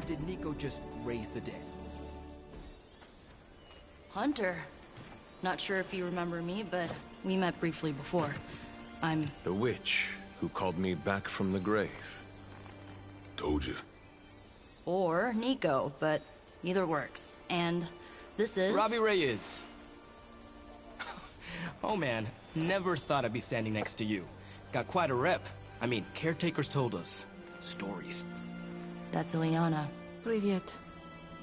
did Nico just raise the dead? Hunter. Not sure if you remember me, but we met briefly before. I'm... The witch who called me back from the grave. Told you. Or Nico, but either works. And this is... Robbie Reyes. Oh man, never thought I'd be standing next to you. Got quite a rep. I mean, caretakers told us stories. That's Ileana. Привет.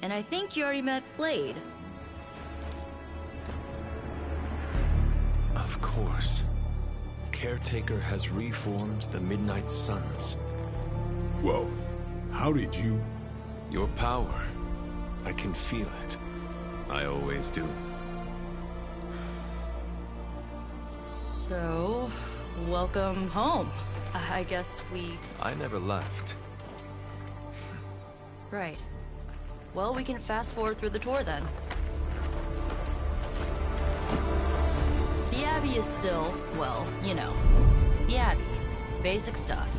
And I think you already met Blade. Of course. Caretaker has reformed the Midnight Suns. Whoa. How did you... Your power. I can feel it. I always do. So, welcome home. I guess we... I never left. Right. Well, we can fast forward through the tour then. The Abbey is still, well, you know, the Abbey. Basic stuff.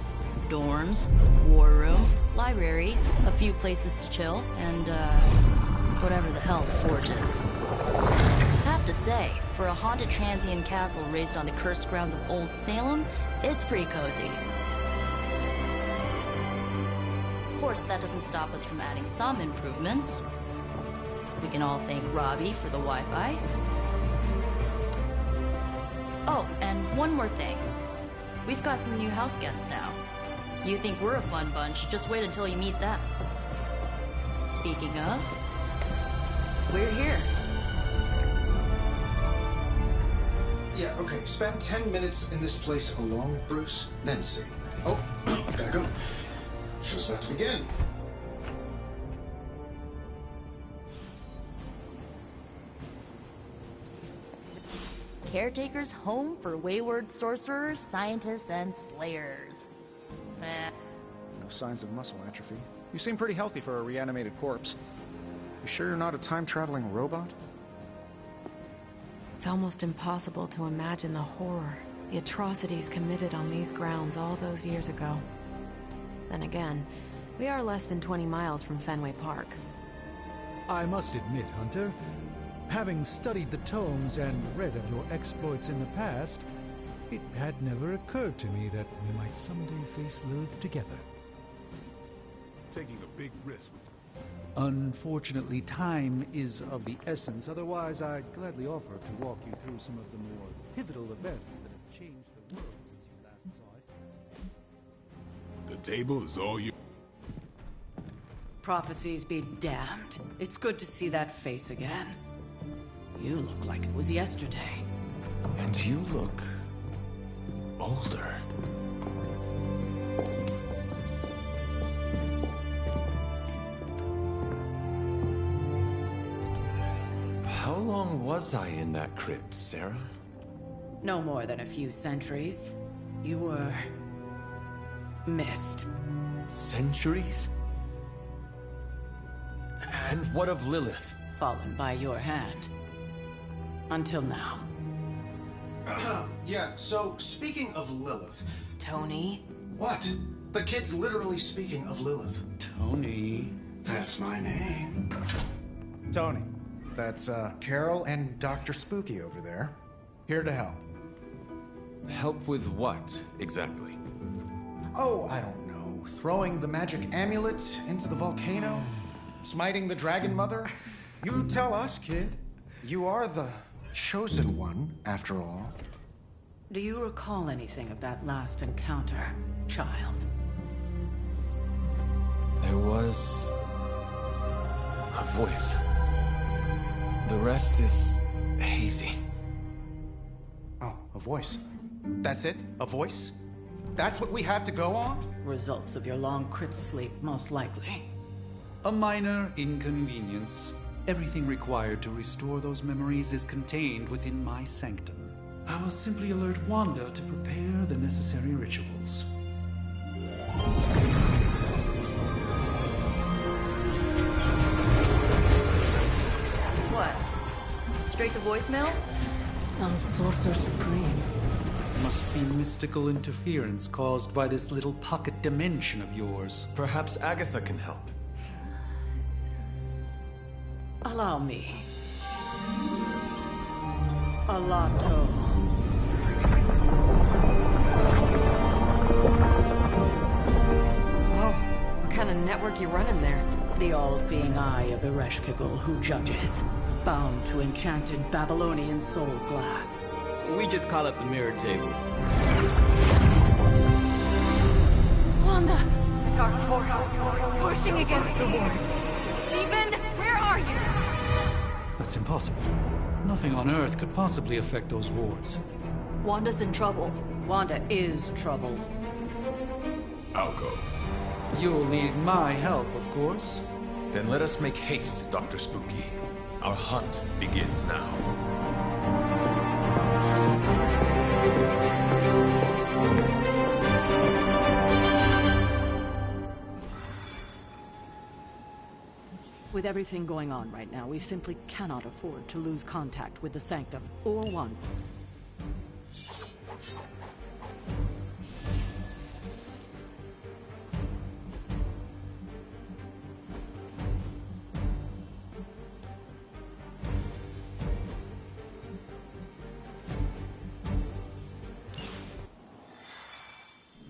Dorms, war room, library, a few places to chill, and, whatever the hell the Forge is. Have to say, for a haunted transient castle raised on the cursed grounds of Old Salem, it's pretty cozy. Of course, that doesn't stop us from adding some improvements. We can all thank Robbie for the Wi-Fi. Oh, and one more thing. We've got some new house guests now. You think we're a fun bunch, just wait until you meet them. Speaking of, we're here. Yeah, okay. Spend 10 minutes in this place alone, Bruce, then see. Oh, gotta go. Show's about to begin. Caretaker's home for wayward sorcerers, scientists, and slayers. No signs of muscle atrophy. You seem pretty healthy for a reanimated corpse. You sure you're not a time-traveling robot? It's almost impossible to imagine the horror, the atrocities committed on these grounds all those years ago. Then again, we are less than 20 miles from Fenway Park. I must admit, Hunter, having studied the tomes and read of your exploits in the past, it had never occurred to me that we might someday face Lilith together. Taking a big risk with... Unfortunately, time is of the essence. Otherwise, I'd gladly offer to walk you through some of the more pivotal events that have changed the world since you last saw it. The table is all you... Prophecies be damned. It's good to see that face again. You look like it was yesterday. And you look... older. How long was I in that crypt, Sarah? No more than a few centuries. You were... missed. Centuries? And what of Lilith? Fallen by your hand. Until now. Yeah, so speaking of Lilith... Tony? What? The kid's literally speaking of Lilith. Tony. That's my name. Tony. That's, Carol and Dr. Spooky over there. Here to help. Help with what, exactly? Oh, I don't know. Throwing the magic amulet into the volcano? Smiting the Dragon Mother? You tell us, kid. You are the chosen one, after all. Do you recall anything of that last encounter, child? There was... a voice. The rest is hazy. Oh, a voice. That's it? A voice? That's what we have to go on? Results of your long crypt sleep, most likely. A minor inconvenience. Everything required to restore those memories is contained within my sanctum. I will simply alert Wanda to prepare the necessary rituals. What? Straight to voicemail? Some sorcerer supreme. Must be mystical interference caused by this little pocket dimension of yours. Perhaps Agatha can help. Allow me. Alato. Whoa, what kind of network you running there? The all-seeing eye of Ereshkigal who judges, bound to enchanted Babylonian soul glass. We just call it the mirror table. Wanda! Dark force, pushing against the wards. Stephen, where are you? That's impossible. Nothing on Earth could possibly affect those wards. Wanda's in trouble. Wanda is trouble. I'll go. You'll need my help, of course. Then let us make haste, Dr. Spooky. Our hunt begins now. With everything going on right now, we simply cannot afford to lose contact with the Sanctum, or one.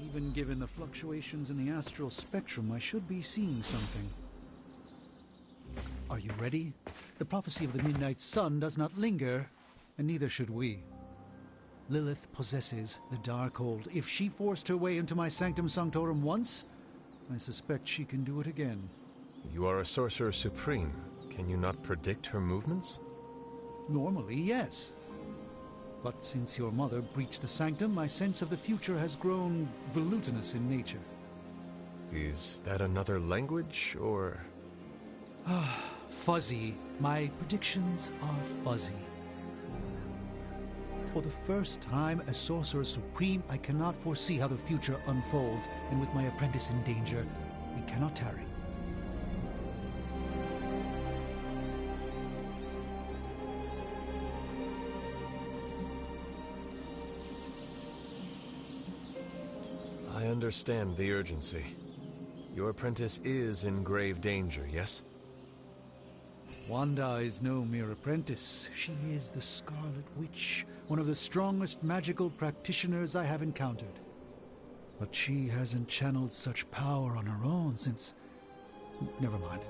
Even given the fluctuations in the astral spectrum, I should be seeing something. Are you ready? The prophecy of the Midnight Sun does not linger, and neither should we. Lilith possesses the Darkhold. If she forced her way into my Sanctum Sanctorum once, I suspect she can do it again. You are a Sorcerer Supreme. Can you not predict her movements? Normally, yes. But since your mother breached the Sanctum, my sense of the future has grown volutinous in nature. Is that another language, or...? Fuzzy. My predictions are fuzzy. For the first time as Sorcerer Supreme, I cannot foresee how the future unfolds, and with my apprentice in danger, we cannot tarry. I understand the urgency. Your apprentice is in grave danger, yes? Wanda is no mere apprentice. She is the Scarlet Witch, one of the strongest magical practitioners I have encountered. But she hasn't channeled such power on her own since... Never mind.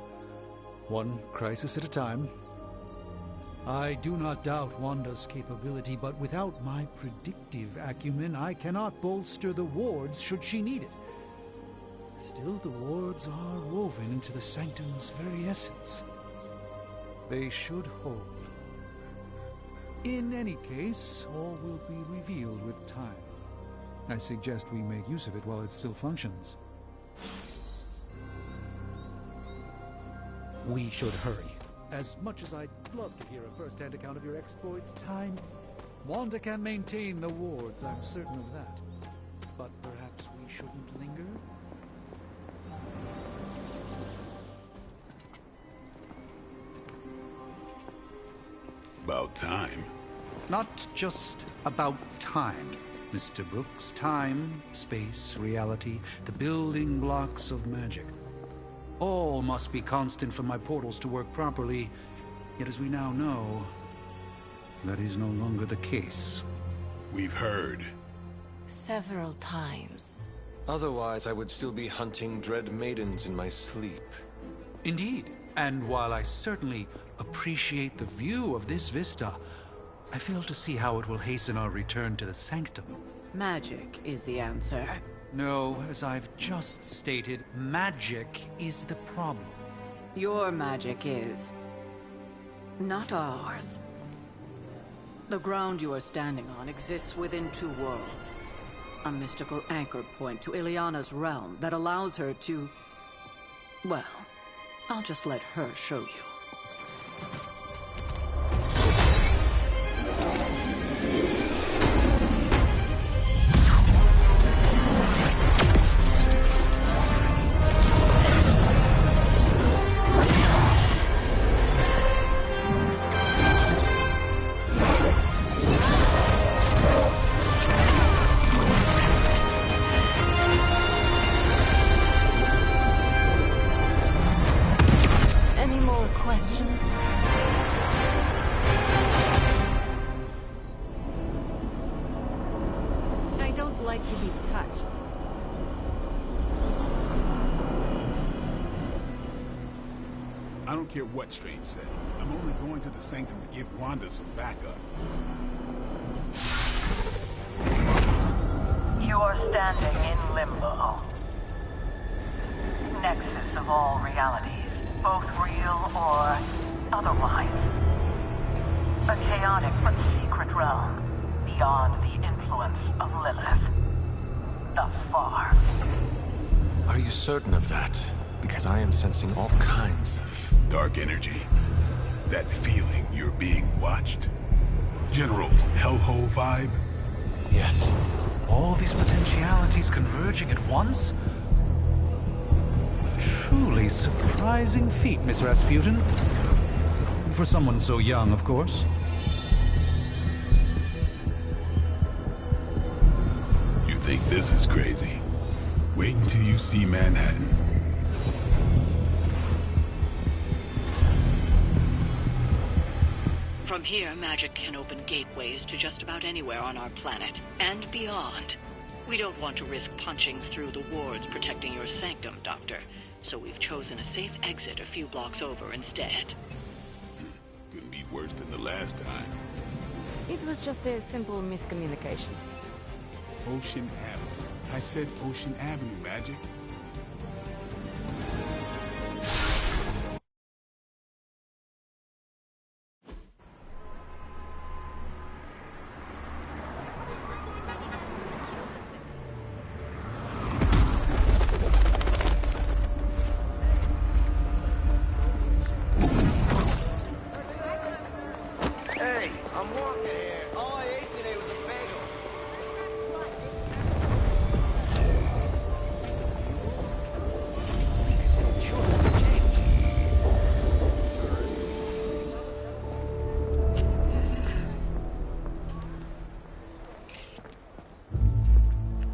One crisis at a time. I do not doubt Wanda's capability, but without my predictive acumen, I cannot bolster the wards should she need it. Still, the wards are woven into the Sanctum's very essence. They should hold. In any case, all will be revealed with time. I suggest we make use of it while it still functions. We should hurry. As much as I'd love to hear a first-hand account of your exploits, Wanda can maintain the wards, I'm certain of that. But perhaps we shouldn't linger? About time. Not just about time, Mr. Brooks. Time, space, reality, the building blocks of magic. All must be constant for my portals to work properly, yet as we now know, that is no longer the case. We've heard. Several times. Otherwise, I would still be hunting dread maidens in my sleep. Indeed. And while I certainly appreciate the view of this vista, I fail to see how it will hasten our return to the Sanctum. Magic is the answer. No, as I've just stated, magic is the problem. Your magic is... not ours. The ground you are standing on exists within two worlds. A mystical anchor point to Ileana's realm that allows her to... well, I'll just let her show you. questions? I don't like to be touched. I don't care what Strange says. I'm only going to the Sanctum to give Wanda some backup. You are standing in limbo. Nexus of all realities, both real or otherwise. A chaotic but secret realm, beyond the influence of Lilith. Thus far. Are you certain of that? Because I am sensing all kinds of... Dark energy. That feeling you're being watched. General hellhole vibe? Yes. All these potentialities converging at once? Truly surprising feat, Miss Rasputin. For someone so young, of course. You think this is crazy? Wait until you see Manhattan. From here, magic can open gateways to just about anywhere on our planet, and beyond. We don't want to risk punching through the wards protecting your sanctum, Doctor, so we've chosen a safe exit a few blocks over instead. Couldn't be worse than the last time. It was just a simple miscommunication. Ocean Avenue. I said Ocean Avenue, Magic. Hey, I'm walking here. All I ate today was a bagel.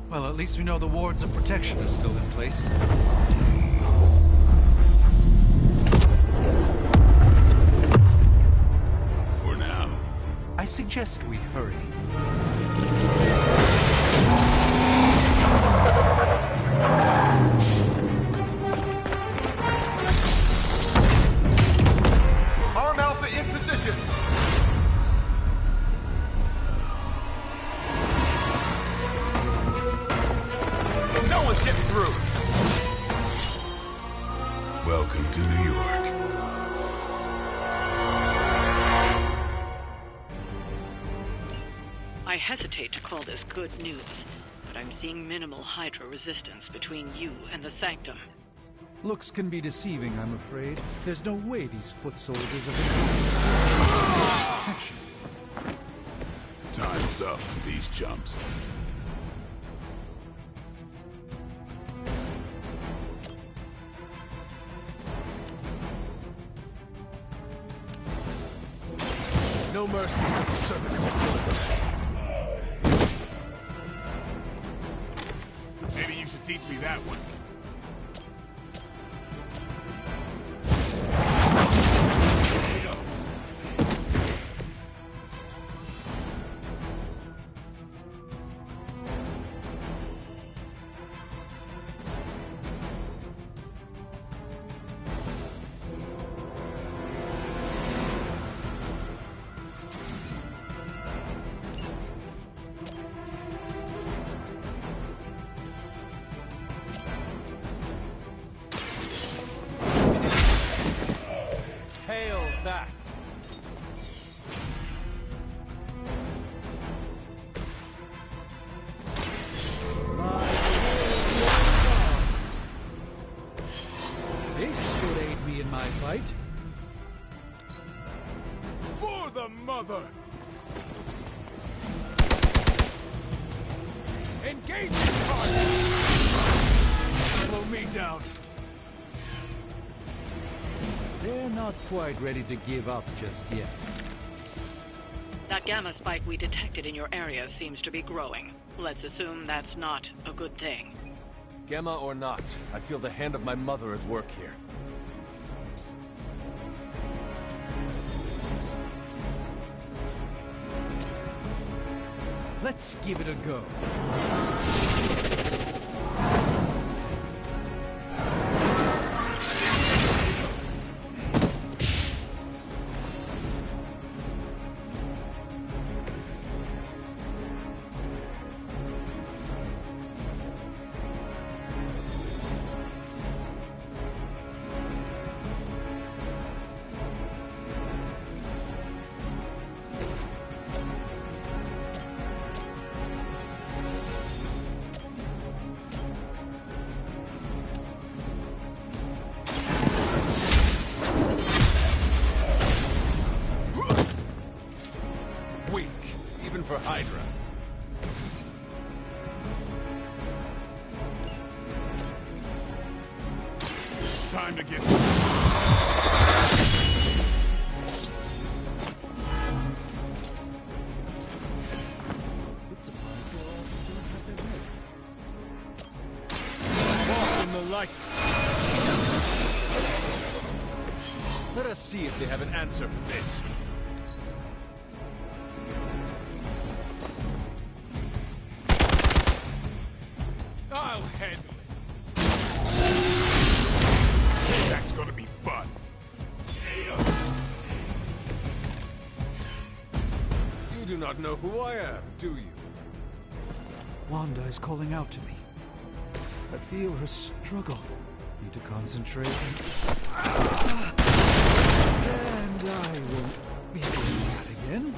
Well, at least we know the wards of protection are still in place. For now. I suggest we hurry. Arm Alpha in position. No one's getting through. Welcome to New York. I hesitate to call this good news, but I'm seeing minimal Hydra resistance between you and the Sanctum. Looks can be deceiving, I'm afraid. There's no way these foot soldiers are protection. Time's up for these chumps. No mercy for the servants of God. Maybe you should teach me that one. Hail that! This should aid me in my fight. For the mother! Engage this target! Slow me down. They're not quite ready to give up just yet. That gamma spike we detected in your area seems to be growing. Let's assume that's not a good thing. Gamma or not, I feel the hand of my mother at work here. Let's give it a go. For Hydra. Time to get... Walk in the light. Let us see if they have an answer for this. I'll handle it. That's gonna be fun. You do not know who I am, do you? Wanda is calling out to me. I feel her struggle. Need to concentrate. And I won't be doing that again.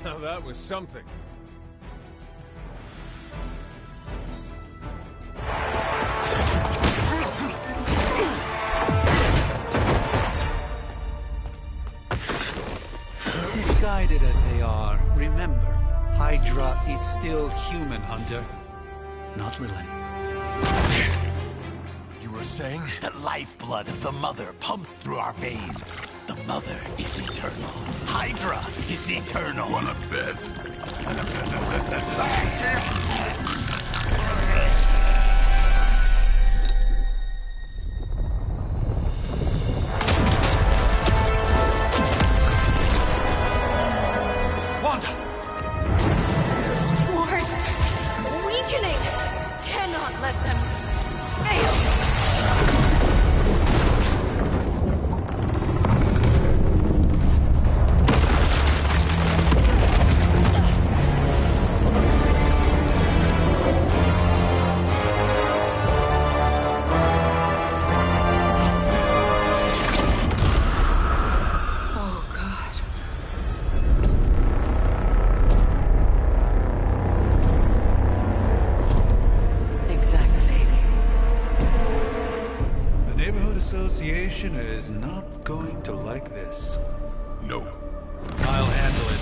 Now that was something. Misguided as they are, remember, Hydra is still human, Hunter. Not Lilin. You were saying? The lifeblood of the Mother pumps through our veins. The Mother is eternal. Hydra is eternal. Wanna bet? Wanda! Wards! Weakening! Cannot let them fail! Association is not going to like this. Nope. I'll handle it.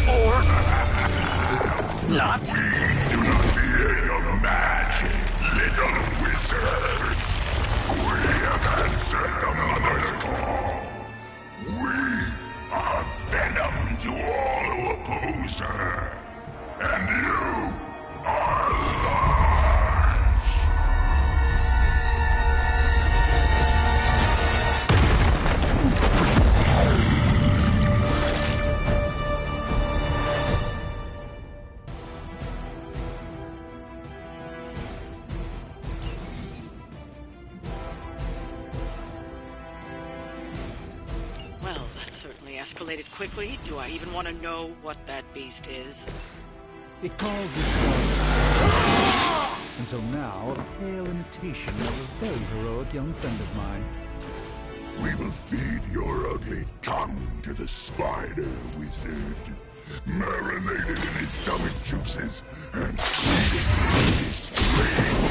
Or not. We do not fear your magic, little wizard. We have answered the Mother's call. We are venom to all who oppose her. And you are large. Well, that certainly escalated quickly. Do I even want to know what that beast is? It calls itself, until now, a pale imitation of a very heroic young friend of mine. We will feed your ugly tongue to the spider wizard. Marinated in its stomach juices and feed it through his spleen.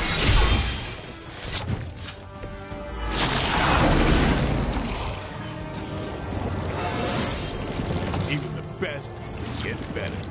Even the best can get better.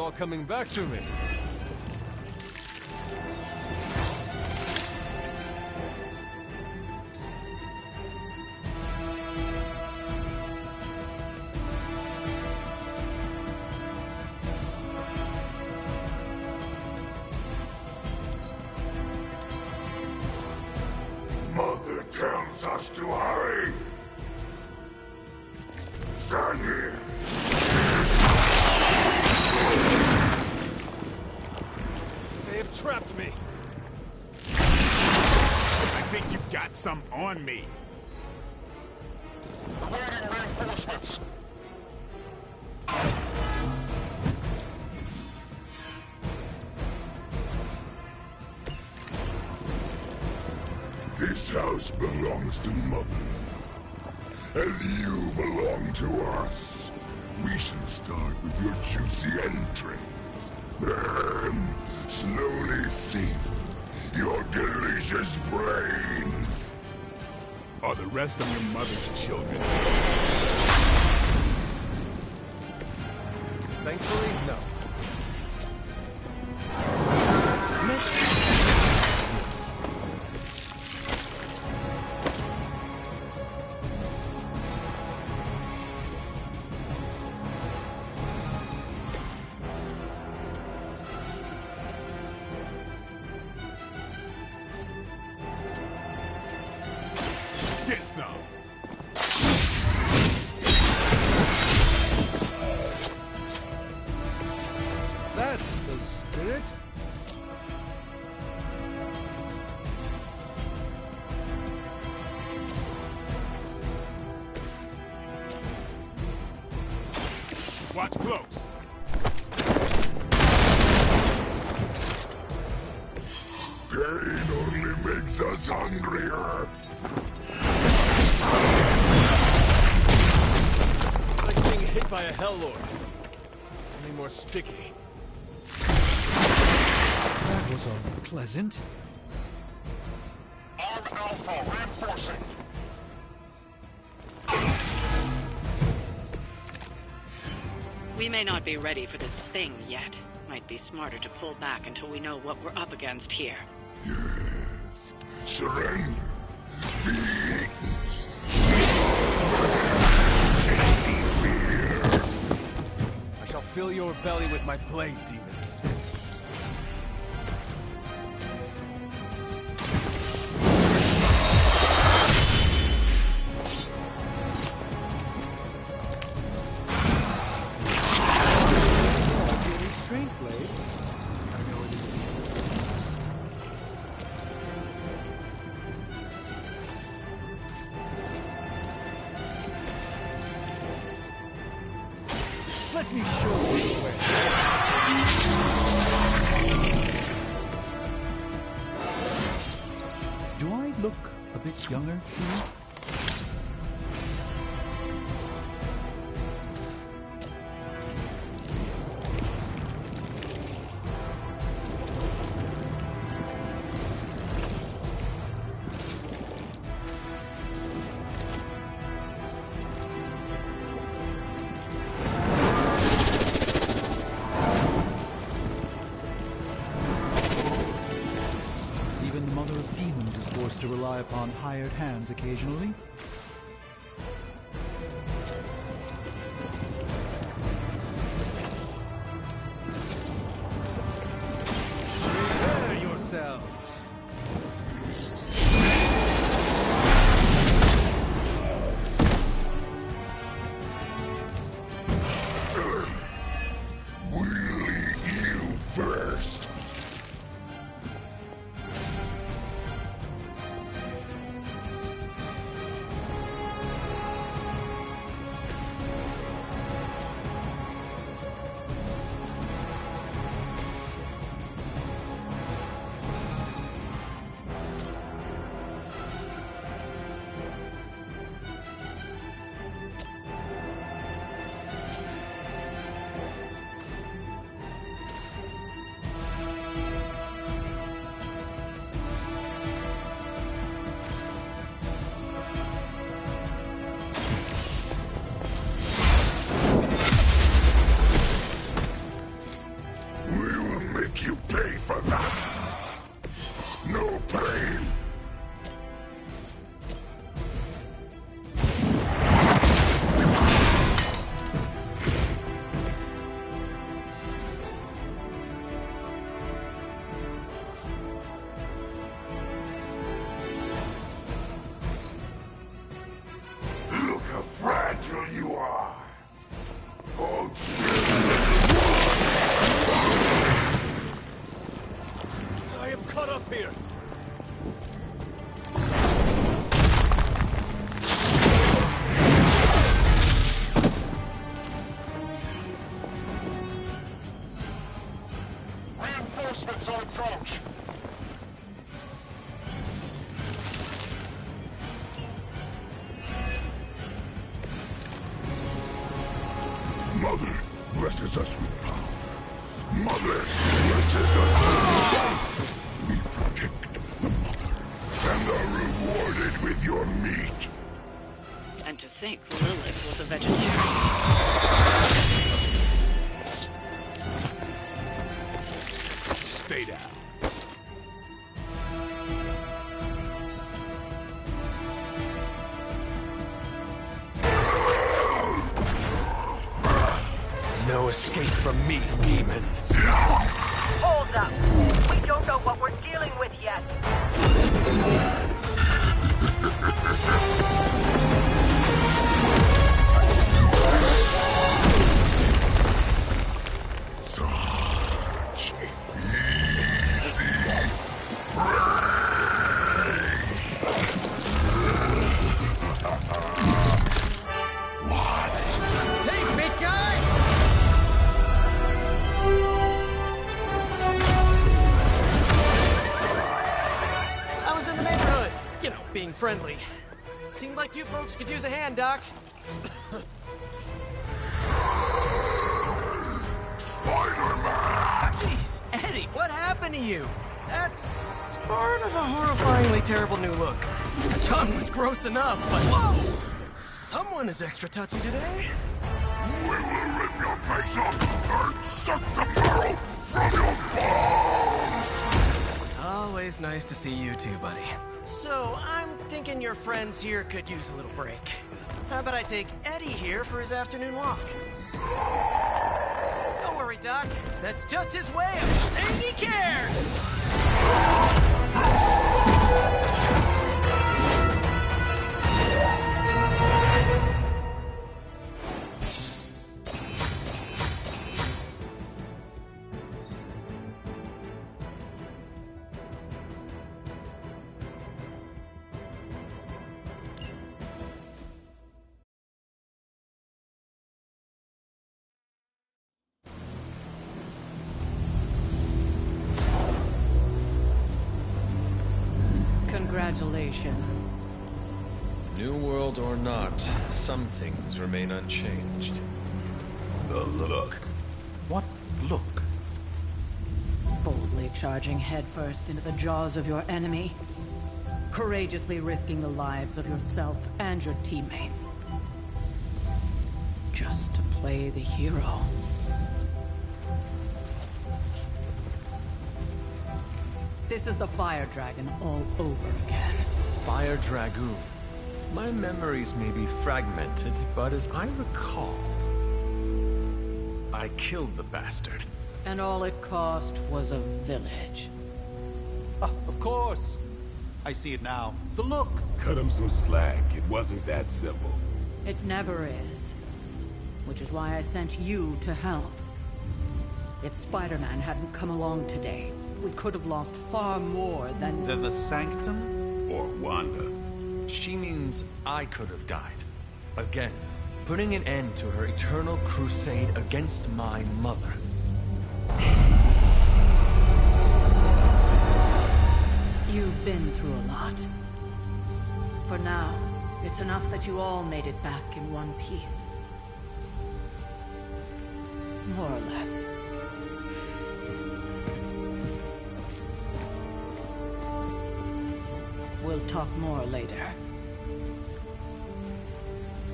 all coming back to me. Mother tells us to hurry. Stand here. They have trapped me. I think you've got some on me. Awaiting reinforcements. This house belongs to Mother. As you belong to us. We shall start with your juicy entrails. Then, slowly savor your delicious brains. Are the rest of your mother's children? Thankfully, no. Get some. That's the spirit. Watch close. Pain only makes us hungrier. Like being hit by a Helllord. Only more sticky. That was unpleasant. On Alpha, reinforcing. We may not be ready for this thing yet. Might be smarter to pull back until we know what we're up against here. Yes. Surrender. Be eaten. Tasty fear. I shall fill your belly with my blade, demon. Restraint blade. I know it is. Let me show you the way. Do I look a bit younger to you? Even the Mother of Demons is forced to rely upon hired hands occasionally. Prepare yourselves. We'll eat you first. dresses us with power. Mother blesses us with faith. We protect the mother and are rewarded with your meat. And to think Lilith was a vegetarian. Stay down. No escape from me, demon. Hold up. We don't know what we're dealing with yet. Such easy prey. Hey, big guy! I was in the neighborhood, you know, being friendly. Seemed like you folks could use a hand, Doc. Spider-Man! Jeez, Eddie, what happened to you? That's sort of a horrifyingly terrible new look. The tongue was gross enough, but whoa! Someone is extra touchy today. We will rip your face off and suck the marrow from your bones! Always nice to see you too, buddy. So, I'm thinking your friends here could use a little break. How about I take Eddie here for his afternoon walk? Don't worry, Doc. That's just his way of saying he cares! Congratulations. New world or not, some things remain unchanged. The look. What look? Boldly charging headfirst into the jaws of your enemy. Courageously risking the lives of yourself and your teammates. Just to play the hero. This is the Fire Dragon all over again. Fire Dragoon. My memories may be fragmented, but as I recall, I killed the bastard. And all it cost was a village. Ah, of course. I see it now. The look. Cut him some slack. It wasn't that simple. It never is. Which is why I sent you to help. If Spider-Man hadn't come along today, we could have lost far more than the Sanctum? Or Wanda. She means I could have died. Again, putting an end to her eternal crusade against my mother. You've been through a lot. For now, it's enough that you all made it back in one piece. More or less. We'll talk more later.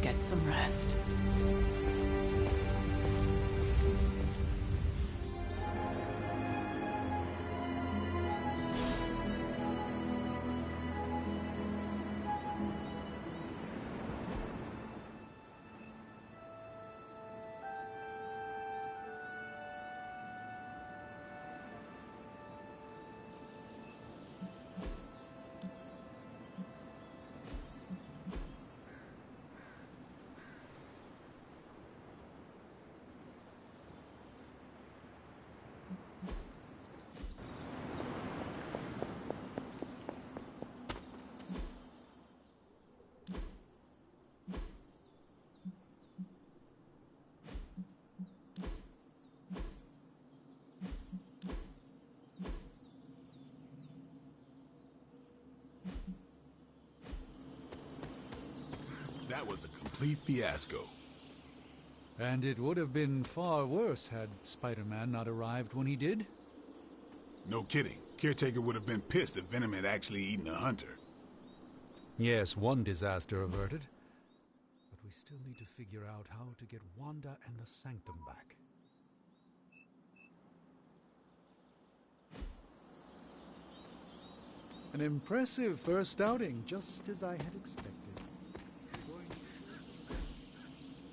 Get some rest. That was a complete fiasco. And it would have been far worse had Spider-Man not arrived when he did. No kidding. Caretaker would have been pissed if Venom had actually eaten a hunter. Yes, one disaster averted. But we still need to figure out how to get Wanda and the Sanctum back. An impressive first outing, just as I had expected.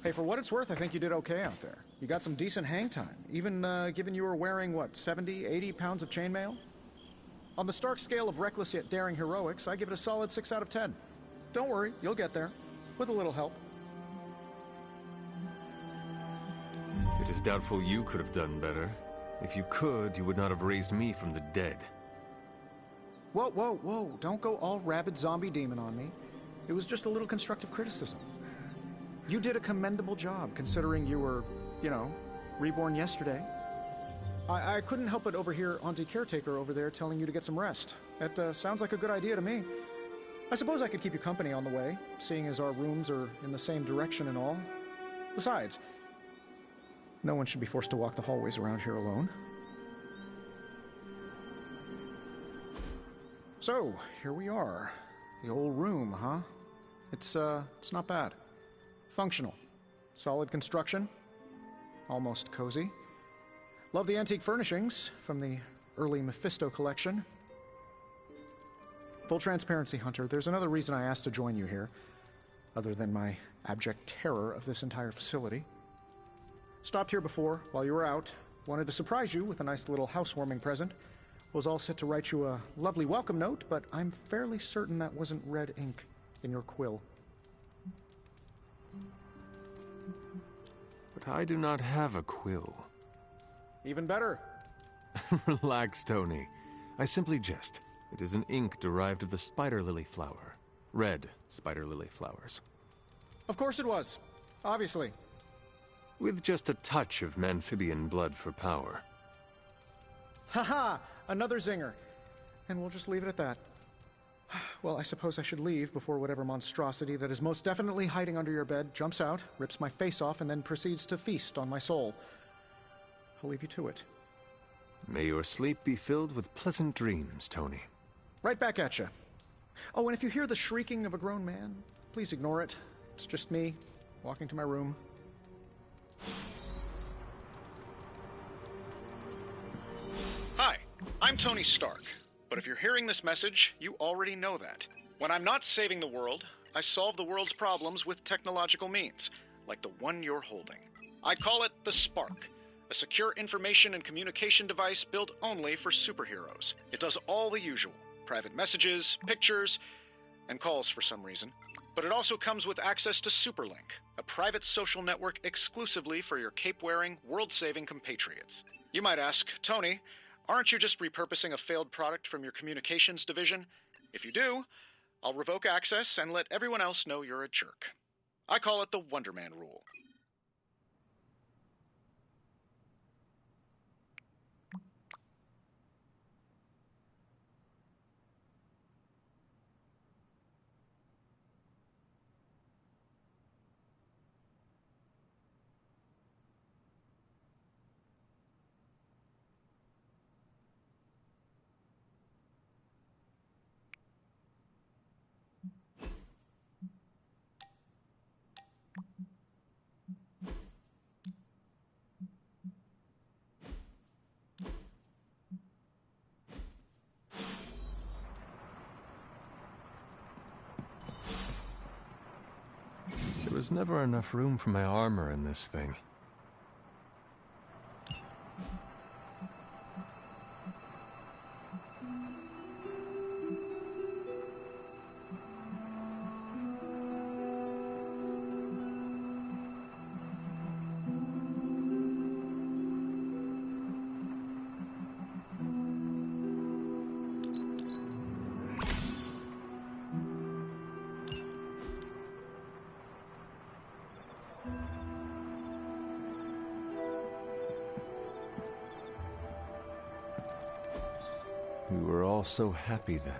Hey, for what it's worth, I think you did okay out there. You got some decent hang time, even given you were wearing, what, 70, 80 pounds of chainmail? On the Stark scale of reckless yet daring heroics, I give it a solid 6 out of 10. Don't worry, you'll get there. With a little help. It is doubtful you could have done better. If you could, you would not have raised me from the dead. Whoa, whoa, whoa. Don't go all rabid zombie demon on me. It was just a little constructive criticism. You did a commendable job, considering you were, you know, reborn yesterday. I couldn't help but overhear Auntie Caretaker over there telling you to get some rest. That sounds like a good idea to me. I suppose I could keep you company on the way, seeing as our rooms are in the same direction and all. Besides, no one should be forced to walk the hallways around here alone. So, here we are. The old room, huh? It's not bad. Functional. Solid construction. Almost cozy. Love the antique furnishings from the early Mephisto collection. Full transparency, Hunter, there's another reason I asked to join you here, other than my abject terror of this entire facility. Stopped here before, while you were out. Wanted to surprise you with a nice little housewarming present. Was all set to write you a lovely welcome note, but I'm fairly certain that wasn't red ink in your quill. But I do not have a quill. Even better. Relax, Tony. I simply jest. It is an ink derived of the spider lily flower. Red spider lily flowers. Of course it was. Obviously. With just a touch of amphibian blood for power. Haha! Another zinger. And we'll just leave it at that. Well, I suppose I should leave before whatever monstrosity that is most definitely hiding under your bed jumps out, rips my face off, and then proceeds to feast on my soul. I'll leave you to it. May your sleep be filled with pleasant dreams, Tony. Right back at you. Oh, and if you hear the shrieking of a grown man, please ignore it. It's just me, walking to my room. Hi, I'm Tony Stark. But if you're hearing this message, you already know that. When I'm not saving the world, I solve the world's problems with technological means, like the one you're holding. I call it the Spark, a secure information and communication device built only for superheroes. It does all the usual, private messages, pictures, and calls for some reason. But it also comes with access to Superlink, a private social network exclusively for your cape-wearing, world-saving compatriots. You might ask, Tony, aren't you just repurposing a failed product from your communications division? If you do, I'll revoke access and let everyone else know you're a jerk. I call it the Wonder Man rule. There was never enough room for my armor in this thing. We were all so happy then.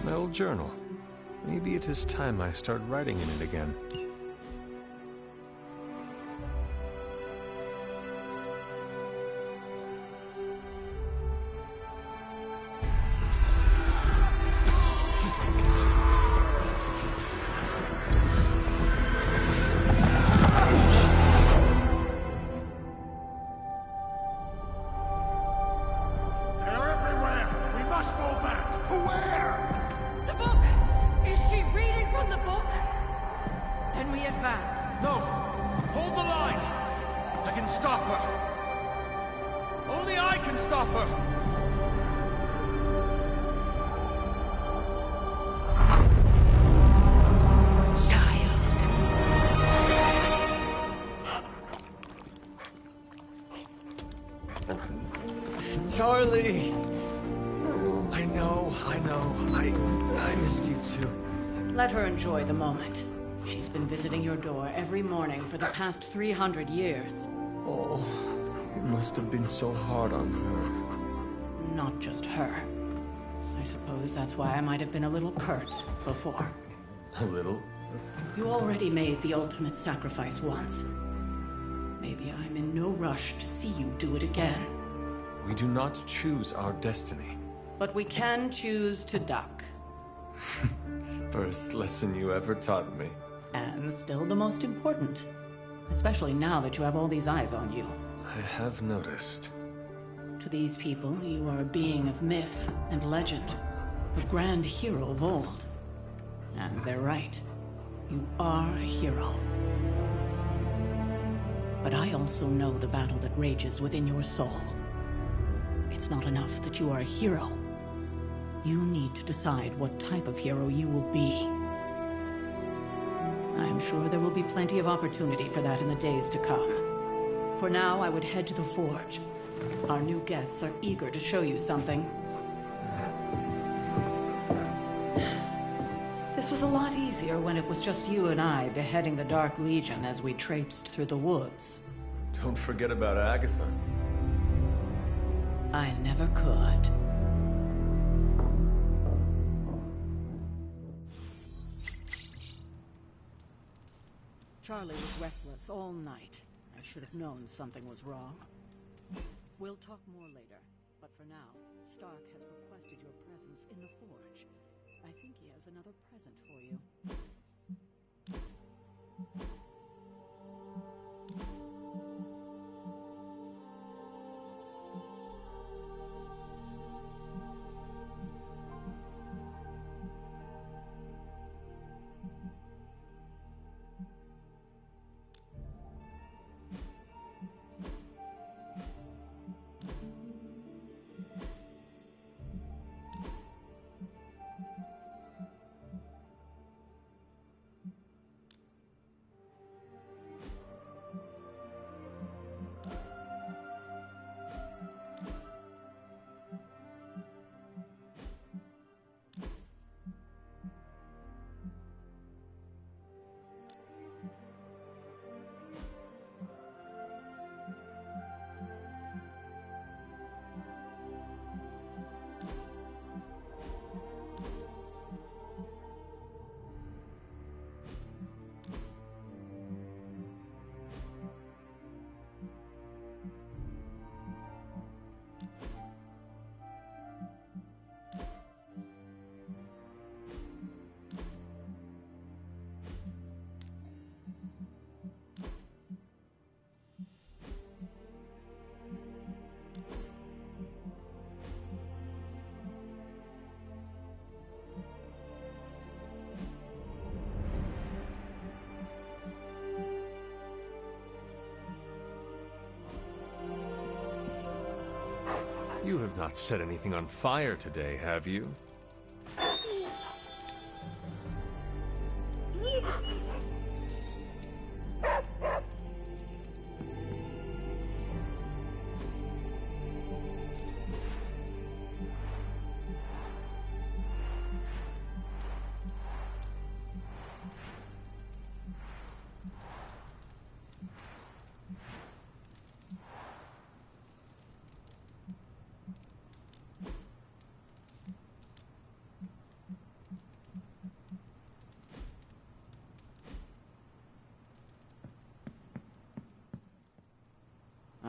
My old journal. Maybe it is time I start writing in it again. Charlie! I know. I missed you too. Let her enjoy the moment. She's been visiting your door every morning for the past 300 years. Oh, it must have been so hard on her. Not just her. I suppose that's why I might have been a little curt before. A little? You already made the ultimate sacrifice once. Maybe I'm in no rush to see you do it again. We do not choose our destiny. But we can choose to duck. First lesson you ever taught me. And still the most important. Especially now that you have all these eyes on you. I have noticed. To these people, you are a being of myth and legend. A grand hero of old. And they're right. You are a hero. But I also know the battle that rages within your soul. It's not enough that you are a hero. You need to decide what type of hero you will be. I'm sure there will be plenty of opportunity for that in the days to come. For now, I would head to the forge. Our new guests are eager to show you something. This was a lot easier when it was just you and I beheading the Dark Legion as we traipsed through the woods. Don't forget about Agatha. I never could. Charlie was restless all night. I should have known something was wrong. We'll talk more later, but for now, Stark has requested your presence in the forge. I think he has another present for you. You have not set anything on fire today, have you?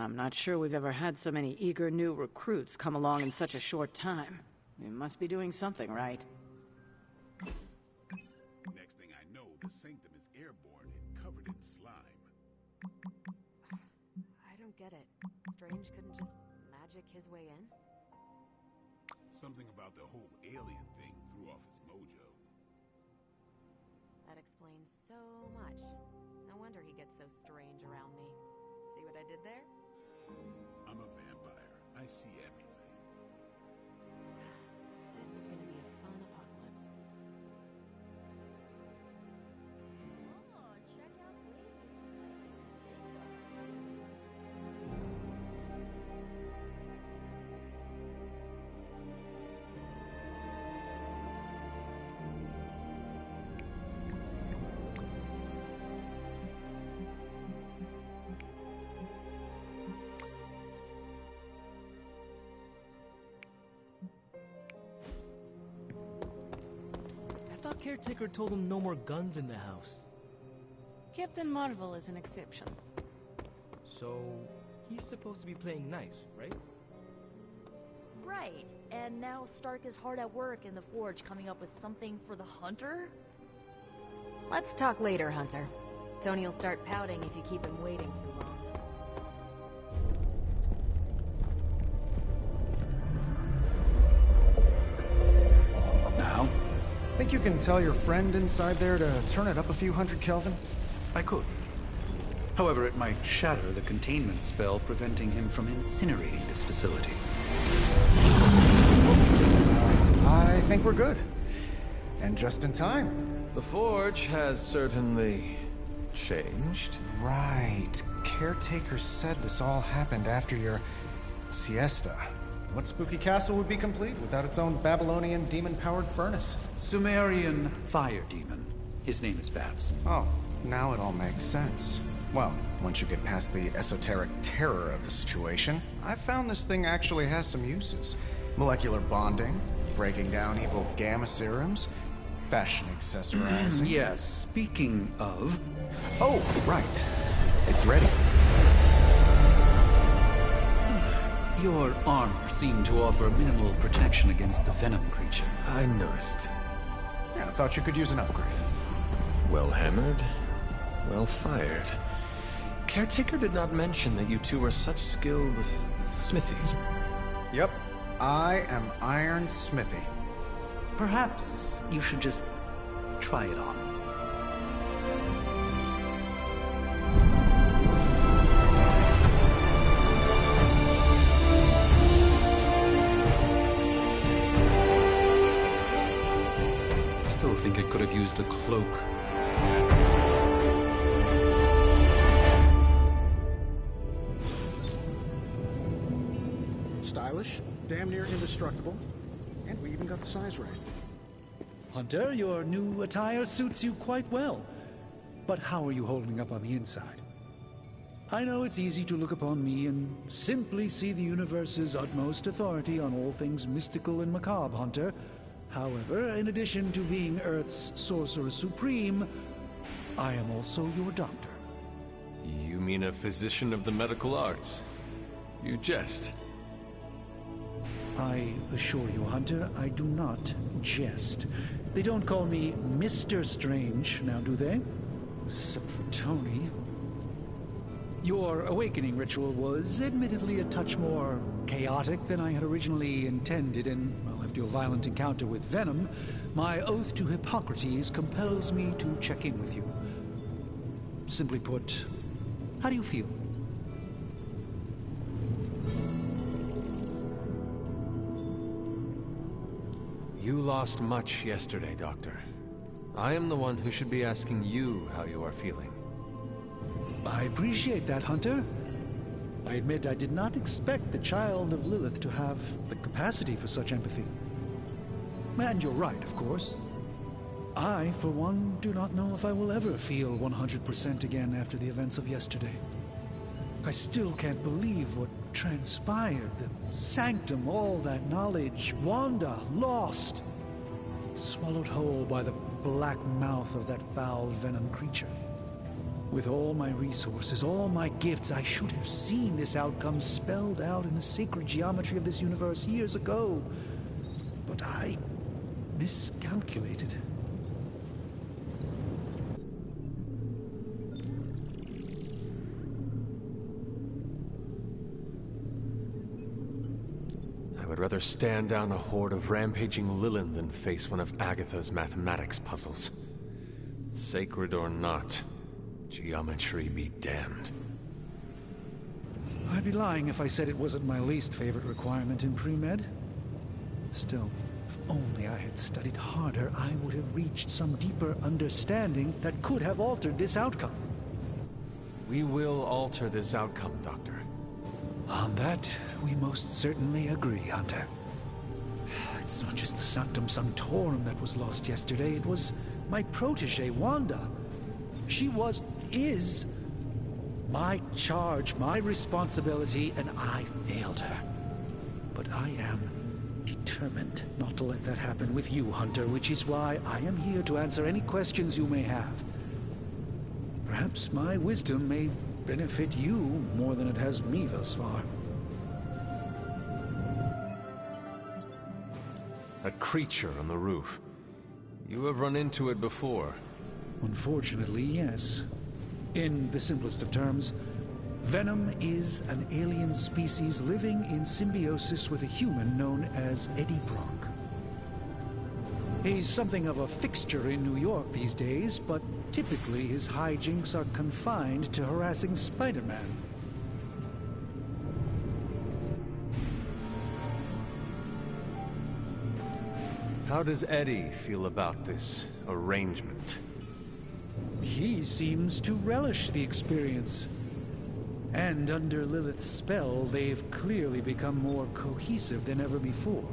I'm not sure we've ever had so many eager new recruits come along in such a short time. We must be doing something right. Next thing I know, the sanctum is airborne and covered in slime. I don't get it. Strange couldn't just magic his way in? Something about the whole alien thing threw off his mojo. That explains so much. No wonder he gets so strange around me. See what I did there? I'm a vampire. I see everything. This is gonna be a fun apocalypse. Oh, check out Baby. I thought Caretaker told him no more guns in the house. Captain Marvel is an exception. So, he's supposed to be playing nice, right? Right, and now Stark is hard at work in the Forge coming up with something for the Hunter? Let's talk later, Hunter. Tony will start pouting if you keep him waiting too long. Now? Think you can tell your friend inside there to turn it up a few hundred Kelvin? I could. However, it might shatter the containment spell preventing him from incinerating this facility. I think we're good. And just in time. The Forge has certainly changed. Right. Caretaker said this all happened after your siesta. What spooky castle would be complete without its own Babylonian demon-powered furnace? Sumerian fire demon. His name is Babs. Oh, now it all makes sense. Well, once you get past the esoteric terror of the situation, I've found this thing actually has some uses. Molecular bonding, breaking down evil gamma serums, fashion accessorizing. Yes, speaking of... Oh, right. It's ready. Your armor seemed to offer minimal protection against the venom creature. I noticed. Yeah, I thought you could use an upgrade. Well hammered, well fired. Caretaker did not mention that you two were such skilled smithies. Yep, I am Iron Smithy. Perhaps you should just try it on. Still think it could have used a cloak. Stylish, damn near indestructible, and we even got the size right. Hunter, your new attire suits you quite well. But how are you holding up on the inside? I know it's easy to look upon me and simply see the universe's utmost authority on all things mystical and macabre, Hunter. However, in addition to being Earth's Sorcerer Supreme, I am also your doctor. You mean a physician of the medical arts? You jest. I assure you, Hunter, I do not jest. They don't call me Mr. Strange, now do they? Except for Tony. Your awakening ritual was admittedly a touch more chaotic than I had originally intended, and, well, after your violent encounter with Venom, my oath to Hippocrates compels me to check in with you. Simply put, how do you feel? You lost much yesterday, Doctor. I am the one who should be asking you how you are feeling. I appreciate that, Hunter. I admit I did not expect the child of Lilith to have the capacity for such empathy. And you're right, of course. I, for one, do not know if I will ever feel 100% again after the events of yesterday. I still can't believe what transpired. The sanctum, all that knowledge, Wanda, lost. Swallowed whole by the black mouth of that foul venom creature. With all my resources, all my gifts, I should have seen this outcome spelled out in the sacred geometry of this universe years ago. But I miscalculated. I would rather stand down a horde of rampaging Lilin than face one of Agatha's mathematics puzzles. Sacred or not, geometry be damned. I'd be lying if I said it wasn't my least favorite requirement in pre-med. Still, if only I had studied harder, I would have reached some deeper understanding that could have altered this outcome. We will alter this outcome, Doctor. On that, we most certainly agree, Hunter. It's not just the Sanctum Sanctorum that was lost yesterday, it was my protege, Wanda. She is my charge, my responsibility, and I failed her. But I am determined not to let that happen with you, Hunter, which is why I am here to answer any questions you may have. Perhaps my wisdom may benefit you more than it has me thus far. A creature on the roof. You have run into it before. Unfortunately, yes. In the simplest of terms, Venom is an alien species living in symbiosis with a human known as Eddie Brock. He's something of a fixture in New York these days, but typically his hijinks are confined to harassing Spider-Man. How does Eddie feel about this arrangement? He seems to relish the experience. And under Lilith's spell, they've clearly become more cohesive than ever before.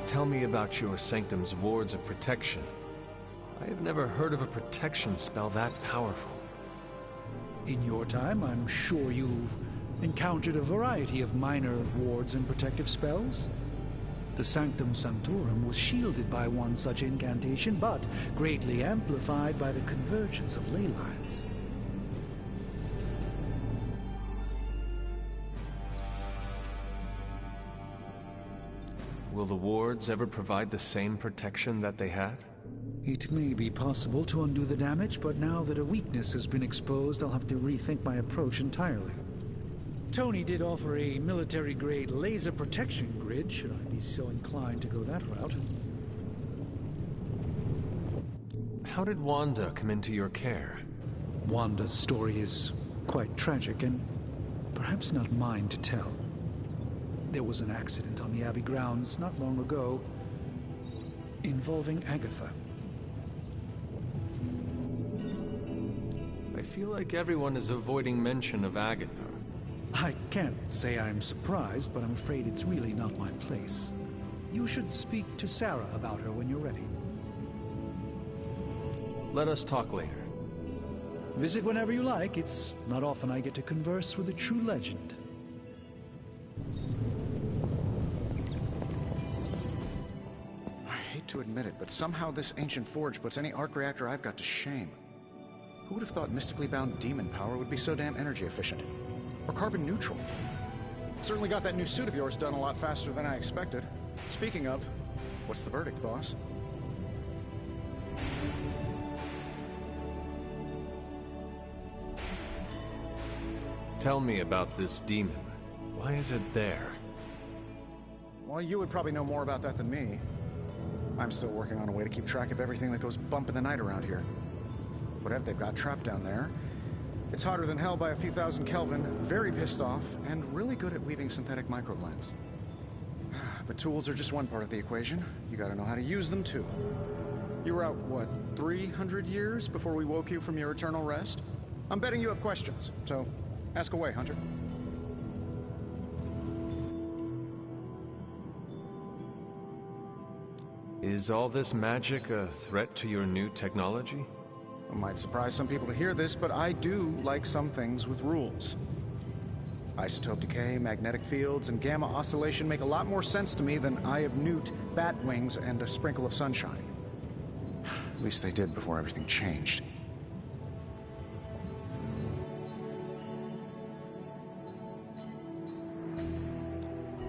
Tell me about your Sanctum's wards of protection. I have never heard of a protection spell that powerful. In your time, I'm sure you encountered a variety of minor wards and protective spells. The Sanctum Sanctorum was shielded by one such incantation, but greatly amplified by the convergence of ley lines. Will the wards ever provide the same protection that they had? It may be possible to undo the damage, but now that a weakness has been exposed, I'll have to rethink my approach entirely. Tony did offer a military-grade laser protection grid, should I be so inclined to go that route. How did Wanda come into your care? Wanda's story is quite tragic, and perhaps not mine to tell. There was an accident on the Abbey grounds not long ago involving Agatha. I feel like everyone is avoiding mention of Agatha. I can't say I'm surprised, but I'm afraid it's really not my place. You should speak to Sarah about her when you're ready. Let us talk later. Visit whenever you like. It's not often I get to converse with a true legend. I hate to admit it, but somehow this ancient forge puts any arc reactor I've got to shame. Who would have thought mystically bound demon power would be so damn energy efficient? Or carbon neutral? Certainly got that new suit of yours done a lot faster than I expected. Speaking of, what's the verdict, boss? Tell me about this demon. Why is it there? Well, you would probably know more about that than me. I'm still working on a way to keep track of everything that goes bump in the night around here. Whatever they've got trapped down there, it's hotter than hell by a few thousand Kelvin, very pissed off, and really good at weaving synthetic microblends. But tools are just one part of the equation. You gotta know how to use them, too. You were out, what, 300 years before we woke you from your eternal rest? I'm betting you have questions, so ask away, Hunter. Is all this magic a threat to your new technology? It might surprise some people to hear this, but I do like some things with rules. Isotope decay, magnetic fields, and gamma oscillation make a lot more sense to me than Eye of Newt, bat wings, and a sprinkle of sunshine. At least they did before everything changed.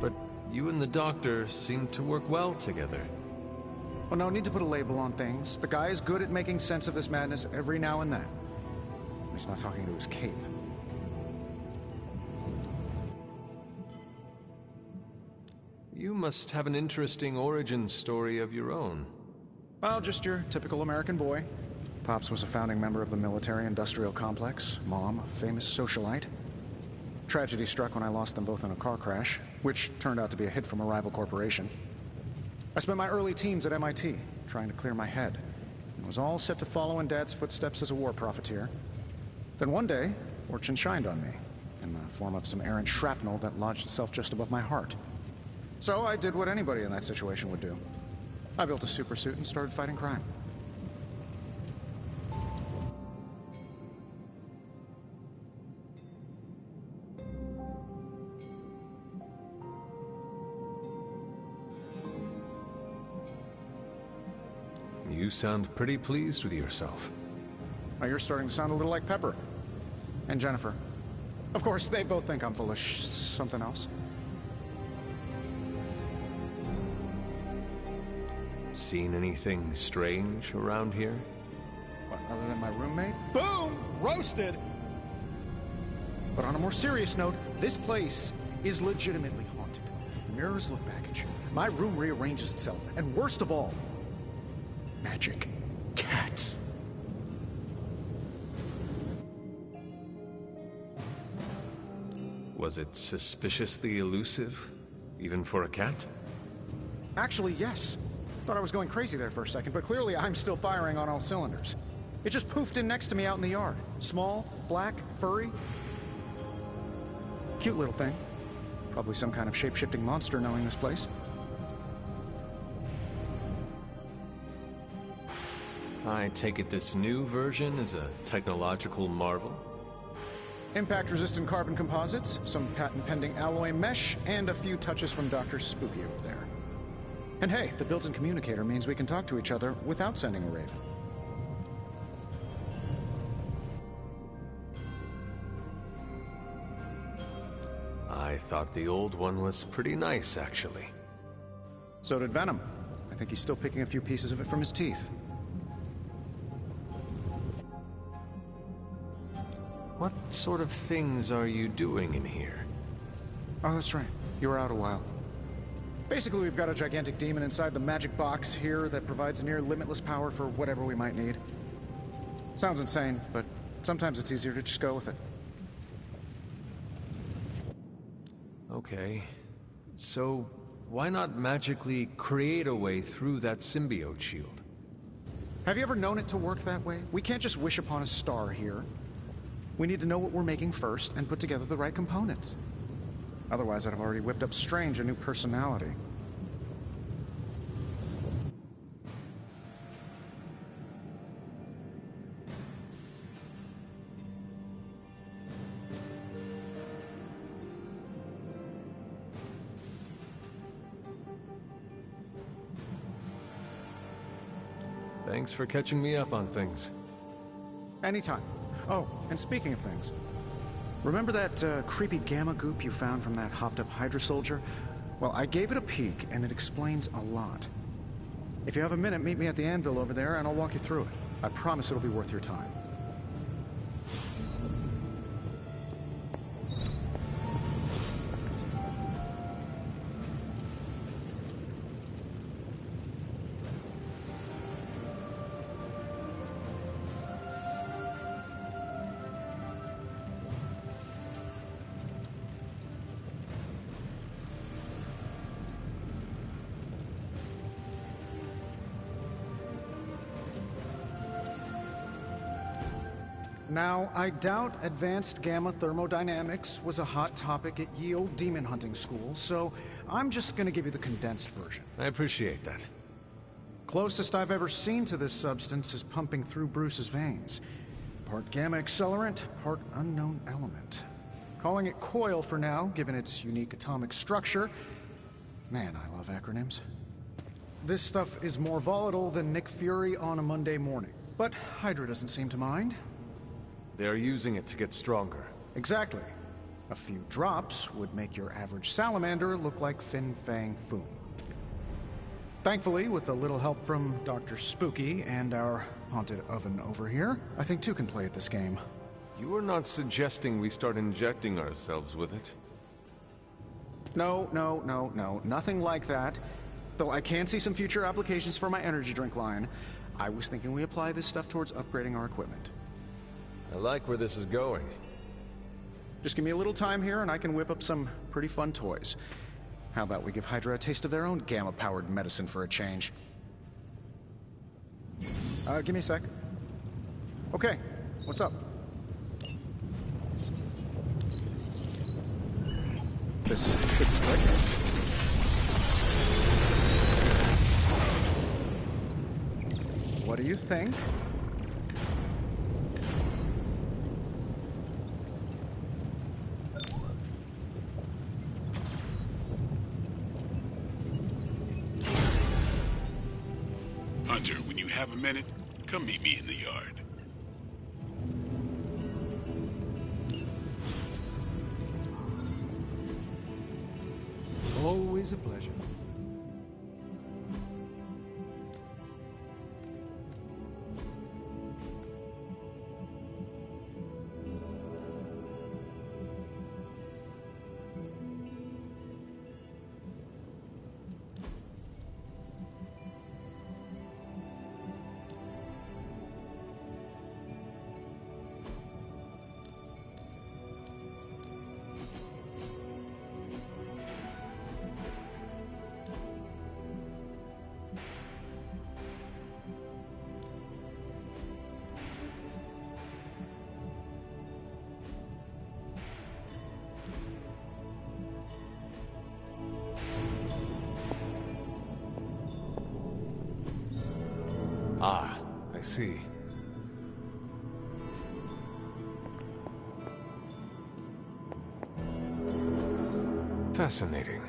But you and the doctor seem to work well together. Well, no need to put a label on things. The guy is good at making sense of this madness every now and then. He's not talking to his cape. You must have an interesting origin story of your own. Well, just your typical American boy. Pops was a founding member of the military-industrial complex. Mom, a famous socialite. Tragedy struck when I lost them both in a car crash, which turned out to be a hit from a rival corporation. I spent my early teens at MIT, trying to clear my head, and was all set to follow in Dad's footsteps as a war profiteer. Then one day, fortune shined on me, in the form of some errant shrapnel that lodged itself just above my heart. So I did what anybody in that situation would do. I built a supersuit and started fighting crime. You sound pretty pleased with yourself. Now you're starting to sound a little like Pepper. And Jennifer. Of course, they both think I'm full of something else. Seen anything strange around here? What, other than my roommate? Boom! Roasted! But on a more serious note, this place is legitimately haunted. Mirrors look back at you. My room rearranges itself. And worst of all, magic cats. Was it suspiciously elusive, even for a cat? Actually, yes. Thought I was going crazy there for a second, but clearly I'm still firing on all cylinders. It just poofed in next to me out in the yard. Small, black, furry. Cute little thing. Probably some kind of shape-shifting monster knowing this place. I take it this new version is a technological marvel? Impact-resistant carbon composites, some patent-pending alloy mesh, and a few touches from Dr. Spooky over there. And hey, the built-in communicator means we can talk to each other without sending a raven. I thought the old one was pretty nice, actually. So did Venom. I think he's still picking a few pieces of it from his teeth. What sort of things are you doing in here? Oh, that's right. You were out a while. Basically, we've got a gigantic demon inside the magic box here that provides near limitless power for whatever we might need. Sounds insane, but sometimes it's easier to just go with it. Okay. So, why not magically create a way through that symbiote shield? Have you ever known it to work that way? We can't just wish upon a star here. We need to know what we're making first and put together the right components. Otherwise, I'd have already whipped up Strange a new personality. Thanks for catching me up on things. Anytime. Oh, and speaking of things, remember that creepy gamma goop you found from that hopped-up Hydra soldier? Well, I gave it a peek, and it explains a lot. If you have a minute, meet me at the anvil over there, and I'll walk you through it. I promise it'll be worth your time. Now, I doubt advanced gamma thermodynamics was a hot topic at ye old demon hunting school, so I'm just gonna give you the condensed version. I appreciate that. Closest I've ever seen to this substance is pumping through Bruce's veins. Part gamma accelerant, part unknown element. Calling it Coil for now, given its unique atomic structure. Man, I love acronyms. This stuff is more volatile than Nick Fury on a Monday morning. But Hydra doesn't seem to mind. They're using it to get stronger. Exactly. A few drops would make your average salamander look like Fin Fang Foom. Thankfully, with a little help from Dr. Spooky and our haunted oven over here, I think two can play at this game. You are not suggesting we start injecting ourselves with it? No, nothing like that. Though I can see some future applications for my energy drink line. I was thinking we apply this stuff towards upgrading our equipment. I like where this is going. Just give me a little time here and I can whip up some pretty fun toys. How about we give Hydra a taste of their own gamma-powered medicine for a change? Give me a sec. Okay, what's up? This should click. What do you think? Hunter, when you have a minute, come meet me in the yard. Always a pleasure. Ah, I see. Fascinating.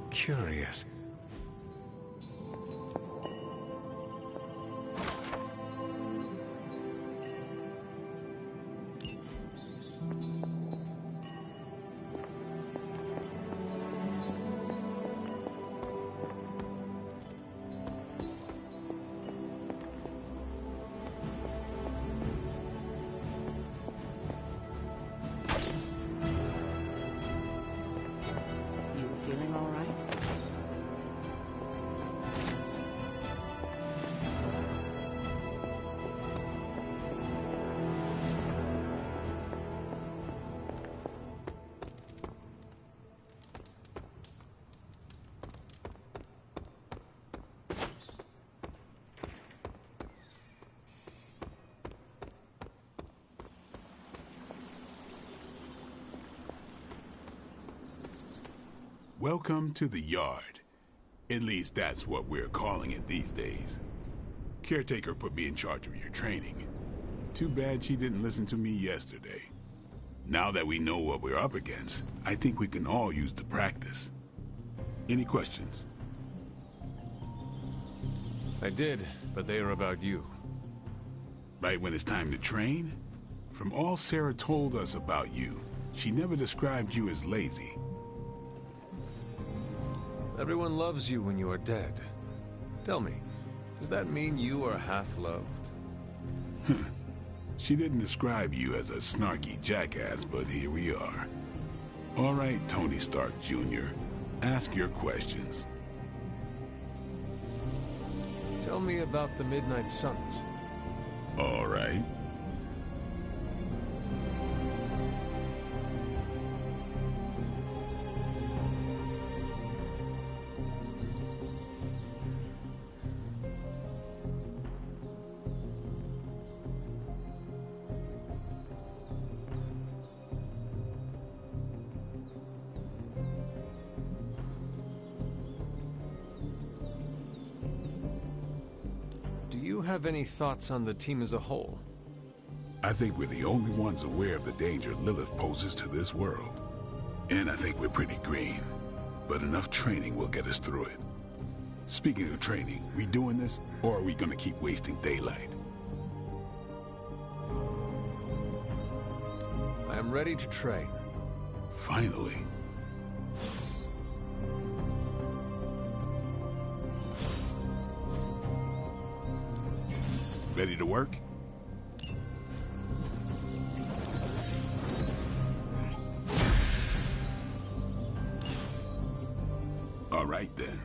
Curious. You feeling all right? Welcome to the yard. At least that's what we're calling it these days. Caretaker put me in charge of your training. Too bad she didn't listen to me yesterday. Now that we know what we're up against, I think we can all use the practice. Any questions? I did, but they are about you. Right when it's time to train? From all Sarah told us about you, she never described you as lazy. Everyone loves you when you are dead. Tell me, does that mean you are half-loved? She didn't describe you as a snarky jackass, but here we are. All right, Tony Stark Jr., ask your questions. Tell me about the Midnight Suns. All right. have any thoughts on the team as a whole? I think we're the only ones aware of the danger Lilith poses to this world. And I think we're pretty green. But enough training will get us through it. Speaking of training, we doing this, or are we gonna keep wasting daylight? I am ready to train. Finally. Ready to work? All right then.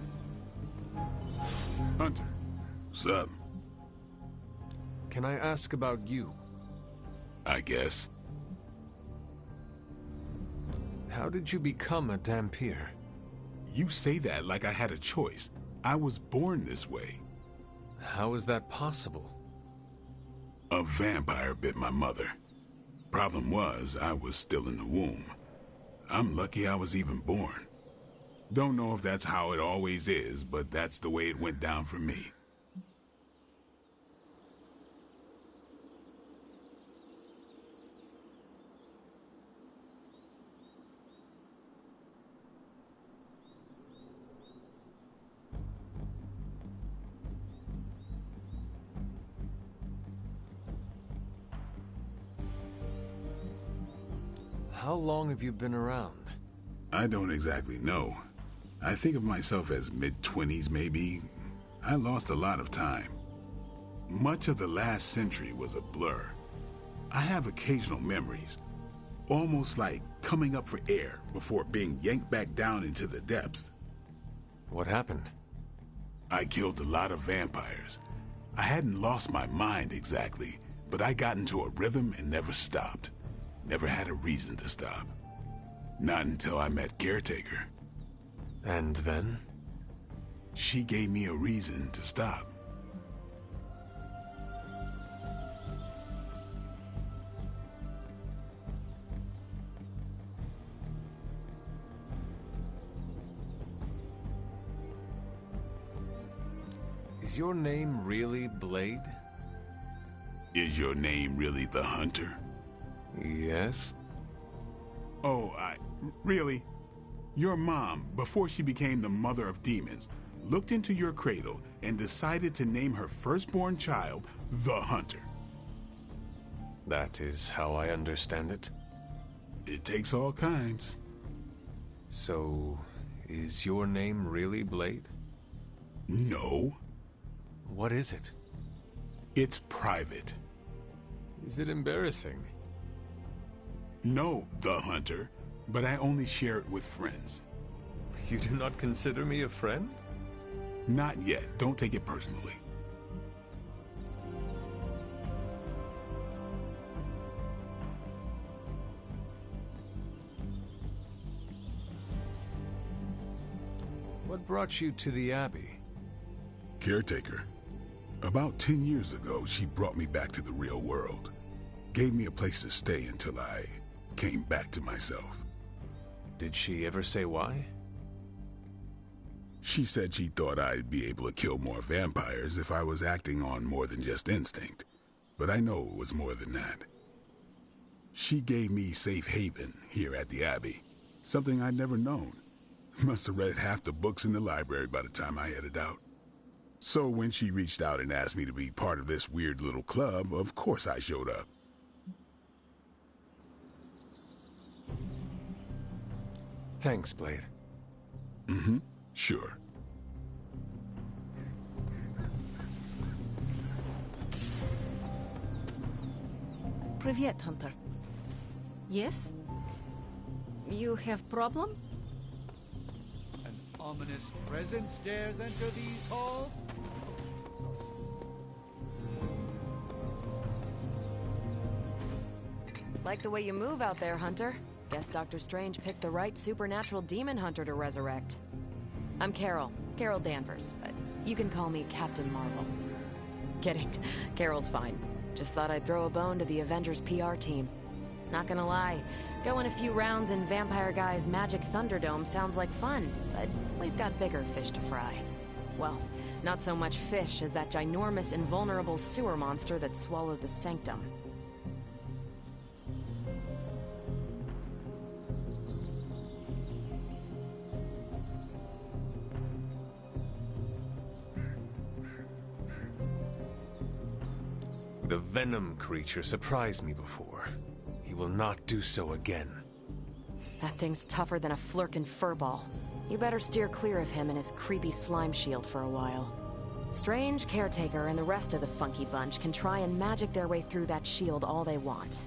Hunter, what's up? Can I ask about you? I guess. How did you become a Dhampir? You say that like I had a choice. I was born this way. How is that possible? A vampire bit my mother. Problem was, I was still in the womb. I'm lucky I was even born. Don't know if that's how it always is, but that's the way it went down for me. How long have you been around? I don't exactly know. I think of myself as mid-20s, maybe. I lost a lot of time. Much of the last century was a blur. I have occasional memories, almost like coming up for air before being yanked back down into the depths. What happened? I killed a lot of vampires. I hadn't lost my mind exactly, but I got into a rhythm and never stopped. Never had a reason to stop. Not until I met Caretaker. And then? She gave me a reason to stop. Is your name really Blade? Is your name really the Hunter? Yes. Oh, really? Your mom, before she became the mother of demons, looked into your cradle and decided to name her firstborn child the Hunter. That is how I understand it. It takes all kinds. So, is your name really Blade? No. What is it? It's private. Is it embarrassing? No, the Hunter, but I only share it with friends. You do not consider me a friend? Not yet. Don't take it personally. What brought you to the Abbey? Caretaker. About 10 years ago, she brought me back to the real world. Gave me a place to stay until I came back to myself. Did she ever say why? She said she thought I'd be able to kill more vampires if I was acting on more than just instinct. But I know it was more than that. She gave me safe haven here at the Abbey. Something I'd never known. Must have read half the books in the library by the time I headed out. So when she reached out and asked me to be part of this weird little club, of course I showed up. Thanks, Blade. Mm-hmm. Sure. Привет, Hunter. Yes? You have problem? An ominous presence dares enter these halls? Like the way you move out there, Hunter. Guess Dr. Strange picked the right supernatural demon hunter to resurrect. I'm Carol Danvers, but you can call me Captain Marvel. Kidding, Carol's fine. Just thought I'd throw a bone to the Avengers PR team. Not gonna lie, going a few rounds in Vampire Guy's Magic Thunderdome sounds like fun, but we've got bigger fish to fry. Well, Not so much fish as that ginormous, invulnerable sewer monster that swallowed the sanctum. The venom creature surprised me before. He will not do so again. That thing's tougher than a flirkin' furball. You better steer clear of him and his creepy slime shield for a while. Strange, Caretaker, and the rest of the funky bunch can try and magic their way through that shield all they want.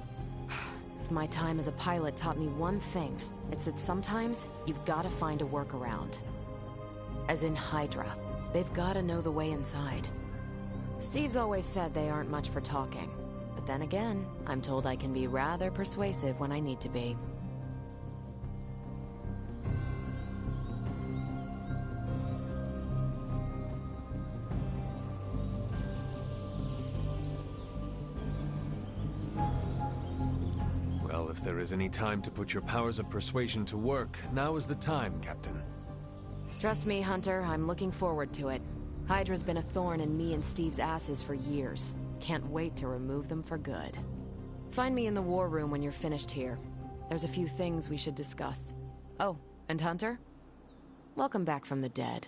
If my time as a pilot taught me one thing, it's that sometimes you've gotta find a workaround. As in Hydra. They've gotta know the way inside. Steve's always said they aren't much for talking. But then again, I'm told I can be rather persuasive when I need to be. Well, if there is any time to put your powers of persuasion to work, now is the time, Captain. Trust me, Hunter, I'm looking forward to it. Hydra's been a thorn in me and Steve's asses for years. Can't wait to remove them for good. Find me in the war room when you're finished here. There's a few things we should discuss. Oh, and Hunter? Welcome back from the dead.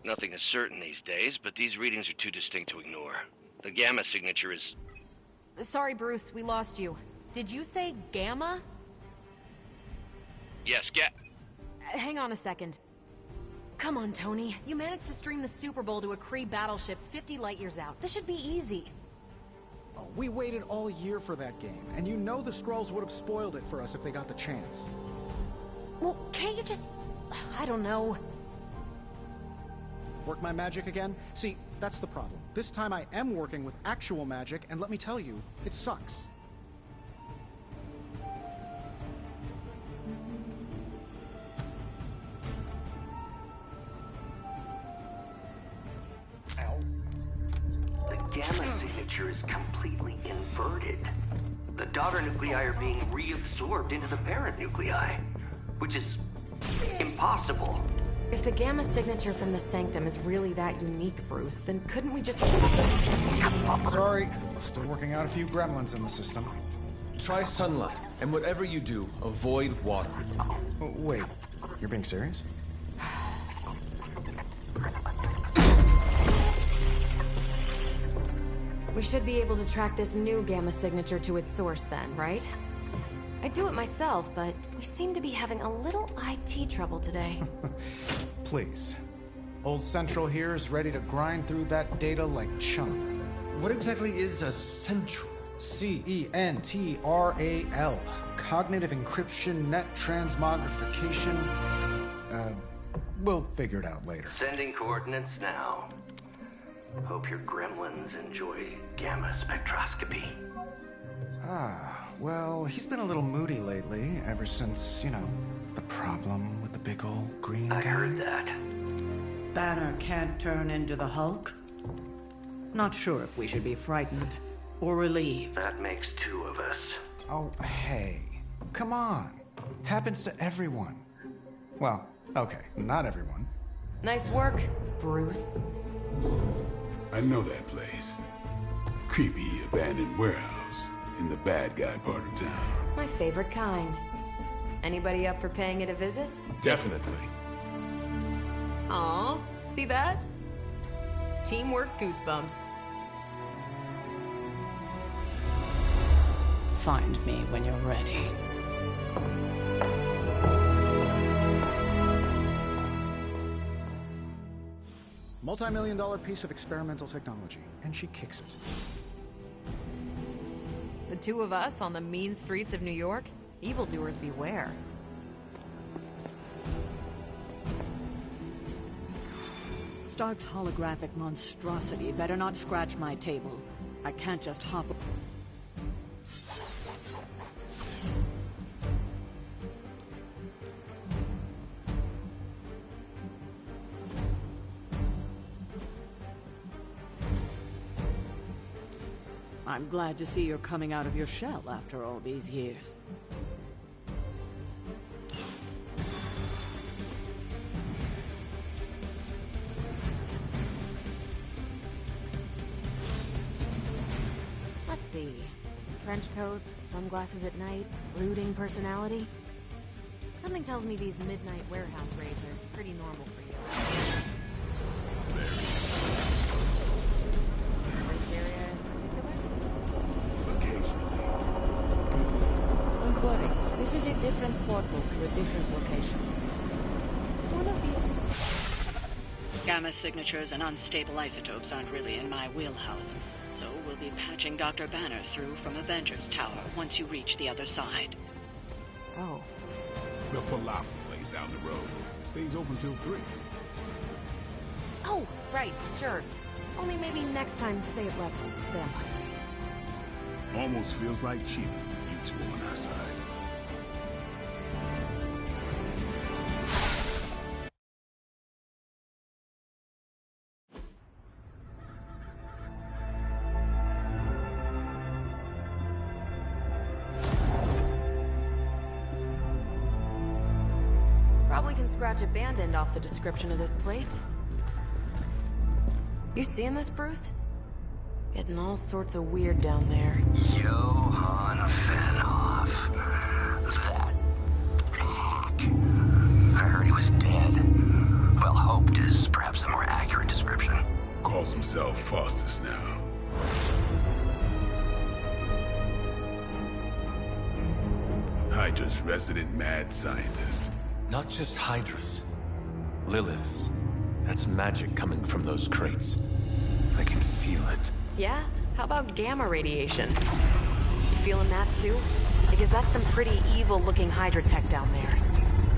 Nothing is certain these days, but these readings are too distinct to ignore. The gamma signature is... Sorry, Bruce, we lost you. Did you say Gamma? Yes, Hang on a second. Come on, Tony. You managed to stream the Super Bowl to a Kree battleship 50 light years out. This should be easy. Oh, we waited all year for that game, and you know the Skrulls would have spoiled it for us if they got the chance. Well, can't you just... I don't know. Work my magic again? See, That's the problem. This time I am working with actual magic, and let me tell you, it sucks. The gamma signature is completely inverted. The daughter nuclei are being reabsorbed into the parent nuclei, which is impossible. If the gamma signature from the Sanctum is really that unique, Bruce, then couldn't we just... Sorry, still working out a few gremlins in the system. Try sunlight, and whatever you do, avoid water. Oh, wait, you're being serious? We should be able to track this new gamma signature to its source then, right? I'd do it myself, but we seem to be having a little IT trouble today. Please. Old Central here is ready to grind through that data like chum. What exactly is a Central? C-E-N-T-R-A-L. Cognitive Encryption Net Transmogrification. We'll figure it out later. Sending coordinates now. Hope your gremlins enjoy gamma spectroscopy. Well, he's been a little moody lately, ever since, you know, the problem with the big old green guy. I heard that. Banner can't turn into the Hulk? Not sure if we should be frightened or relieved. That makes two of us. Oh, hey. Come on. Happens to everyone. Well, okay, not everyone. Nice work, Bruce. I know that place. Creepy abandoned warehouse in the bad guy part of town. My favorite kind. Anybody up for paying it a visit? Definitely. Aw, see that? Teamwork goosebumps. Find me when you're ready. Multi-million-dollar piece of experimental technology, and she kicks it. The two of us on the mean streets of New York? Evildoers beware. Stark's holographic monstrosity better not scratch my table. I can't just hop... I'm glad to see you're coming out of your shell after all these years. Let's see. Trench coat, sunglasses at night, brooding personality. Something tells me these midnight warehouse raids are pretty normal for you. This area in particular? Don't worry. This is a different portal to a different location. One of you. Gamma signatures and unstable isotopes aren't really in my wheelhouse, so we'll be patching Dr. Banner through from Avengers Tower once you reach the other side. Oh. The falafel place down the road stays open till 3. Oh, right, sure. Only maybe next time say it less vampire. Almost feels like cheating with you two on our side. Probably can scratch a band end off the description of this place. You seeing this, Bruce? Getting all sorts of weird down there. Johann Fenhoff. That tack. I heard he was dead. Well, hoped is perhaps a more accurate description. Calls himself Faustus now. Hydra's resident mad scientist. Not just Hydra's. Lilith's. That's magic coming from those crates. I can feel it. Yeah? How about gamma radiation? You feeling that too? Because that's some pretty evil-looking Hydra tech down there.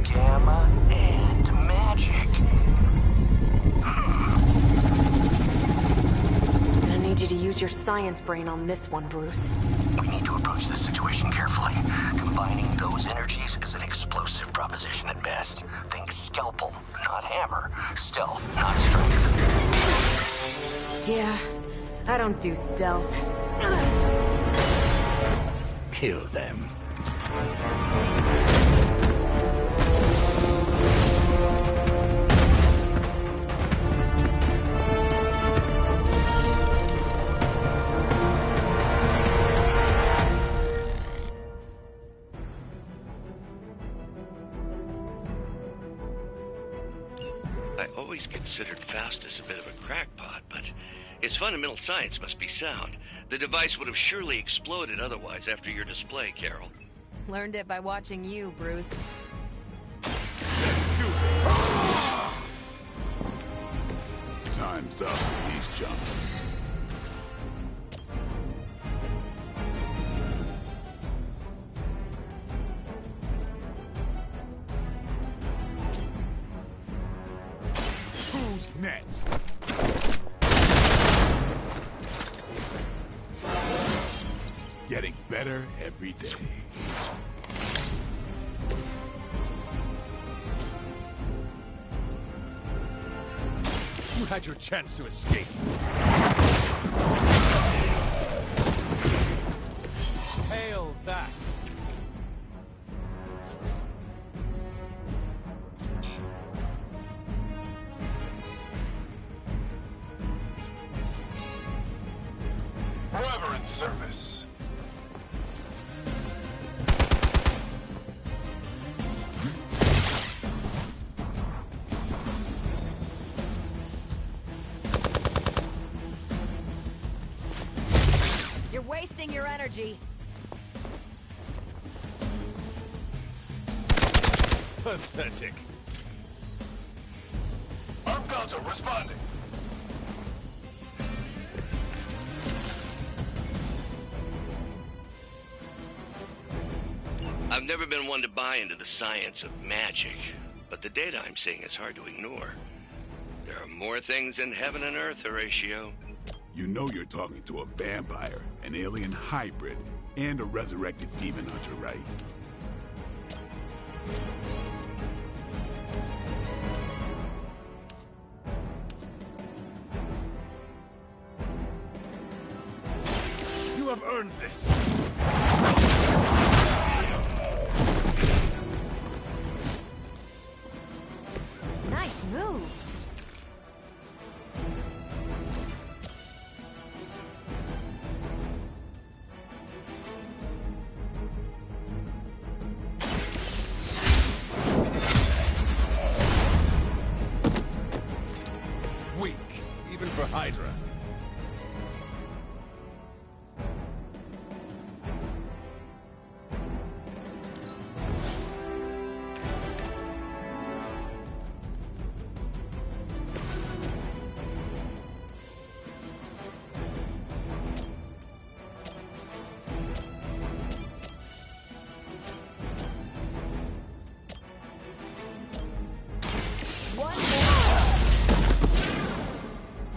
Gamma and magic. need you to use your science brain on this one, Bruce. We need to approach this situation carefully. Combining those energies is an explosive proposition at best. Think scalpel, not hammer. Stealth, not strength. Yeah, I don't do stealth. Kill them. I always considered Faustus a bit of a crackpot, but his fundamental science must be sound. The device would have surely exploded otherwise after your display, Carol. Learned it by watching you, Bruce. Time's up to these chumps. Who's next? Getting better every day. You had your chance to escape. Hail that. Forever in service. You're wasting your energy. Pathetic. Arm console responding. I've never been one to buy into the science of magic, but the data I'm seeing is hard to ignore. There are more things in heaven and earth, Horatio. You know you're talking to a vampire, an alien hybrid, and a resurrected demon hunter, right? You have earned this. Nice move. Weak, even for Hydra.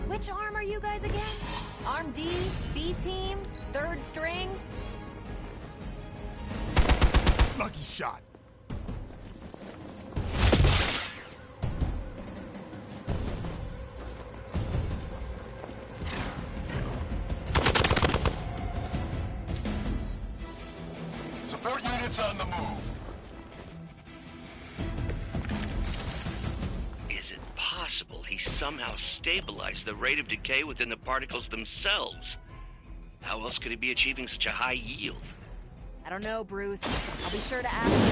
Which arm are you guys again? Arm D, B team, third string? Lucky shot. Support units on the move. Is it possible he somehow stabilized the rate of decay within the particles themselves? How else could he be achieving such a high yield? I don't know, Bruce. I'll be sure to ask him.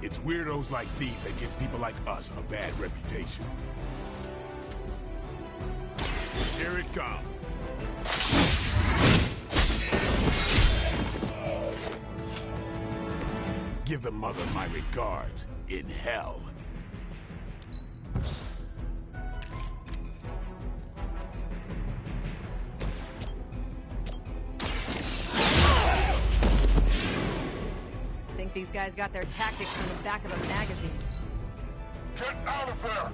It's weirdos like these that give people like us a bad reputation. Here it comes. Give the mother my regards in hell. Think these guys got their tactics from the back of a magazine. Get out of there!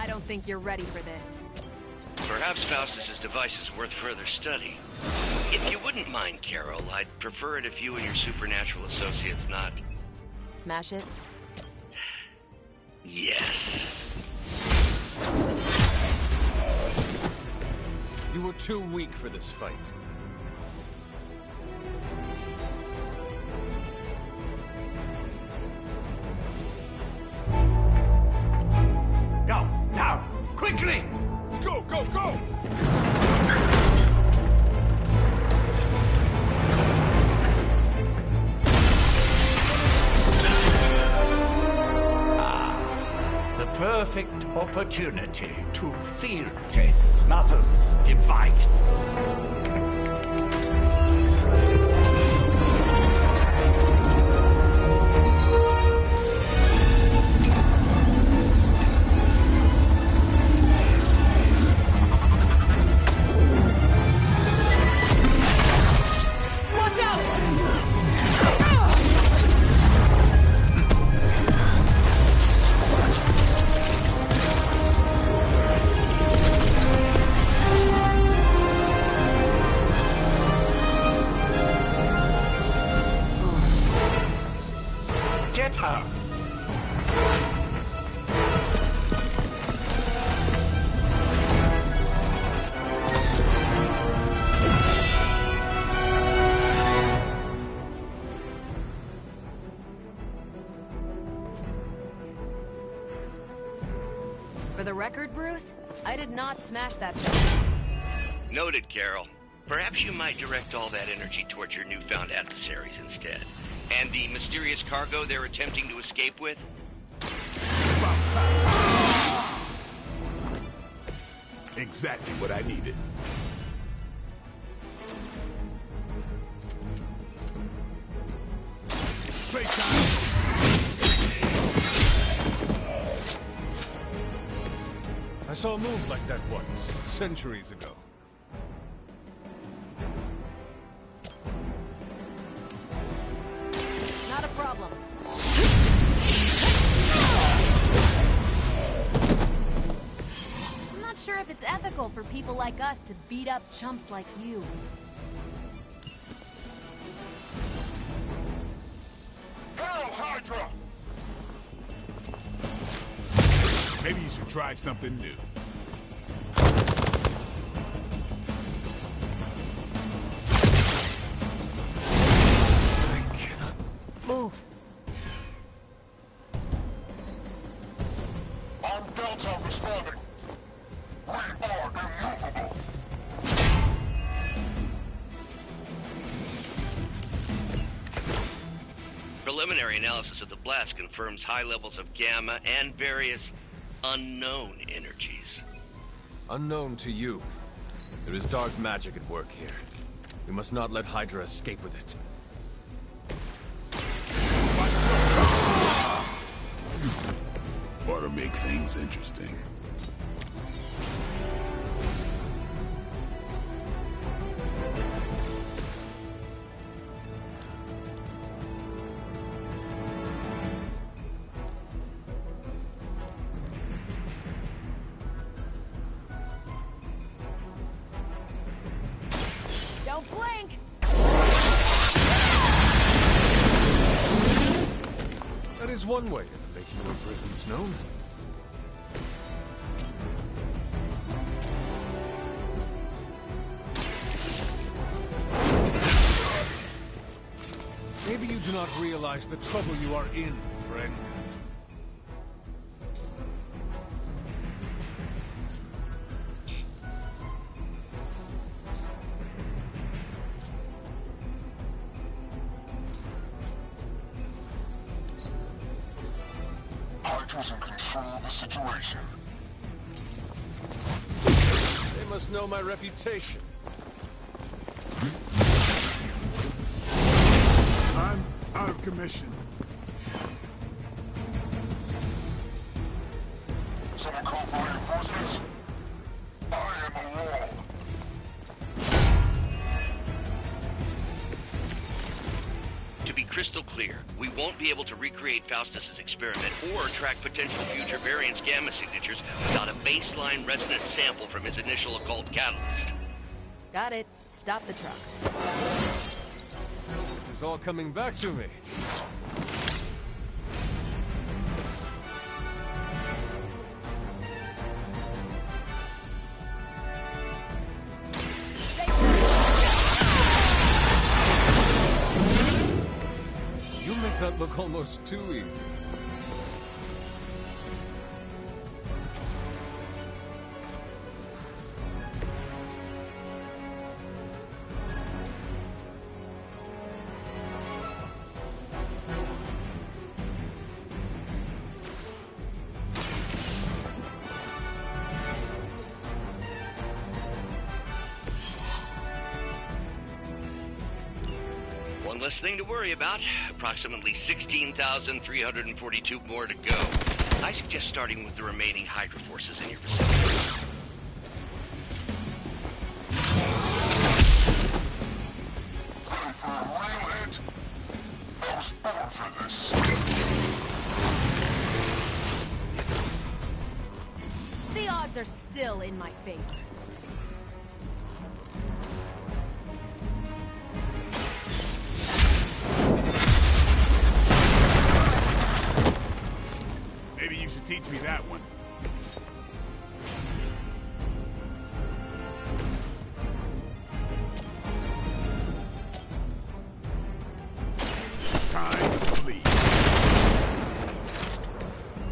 I don't think you're ready for this. Perhaps Faustus's device is worth further study. If you wouldn't mind, Carol, I'd prefer it if you and your supernatural associates not... Smash it? Yes. You were too weak for this fight. Go, now, quickly! Let's go, go, go! The perfect opportunity to field test Mother's device. Watch out! Get her! For the record, Bruce, I did not smash that thing. Noted, Carol. Perhaps you might direct all that energy towards your newfound adversaries instead. And the mysterious cargo they're attempting to escape with? Exactly what I needed. Playtime! I saw a move like that once, centuries ago. Not a problem. I'm not sure if it's ethical for people like us to beat up chumps like you. Hail Hydra! Maybe you should try something new. Move! I'm Delta responding. We are immovable. Preliminary analysis of the blast confirms high levels of gamma and various unknown energies. Unknown to you. There is dark magic at work here. We must not let Hydra escape with it. Ought to make things interesting. Don't blink! That is one way of making your presence known. Maybe you do not realize the trouble you are in, friend. Hydra's in control of the situation. They must know my reputation. I'm out of commission. Someone call for reinforcements? I am a wall. To be crystal clear. We won't be able to recreate Faustus's experiment or track potential future variants' gamma signatures without a baseline resonant sample from his initial occult catalyst. Got it. Stop the truck. This is all coming back to me. You make that look almost too easy. One less thing to worry about. Approximately 16,342 more to go. I suggest starting with the remaining Hydra forces in your vicinity. The odds are still in my favor. Maybe you should teach me that one. Time to flee.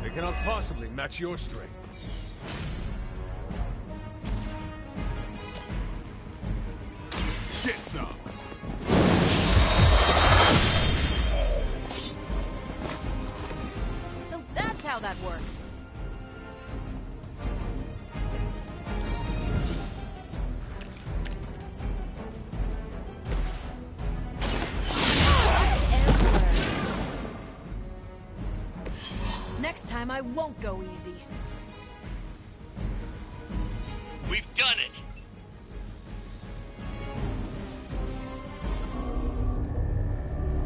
They cannot possibly match your strength. Get some. So that's how that works. Next time I won't go easy. We've done it!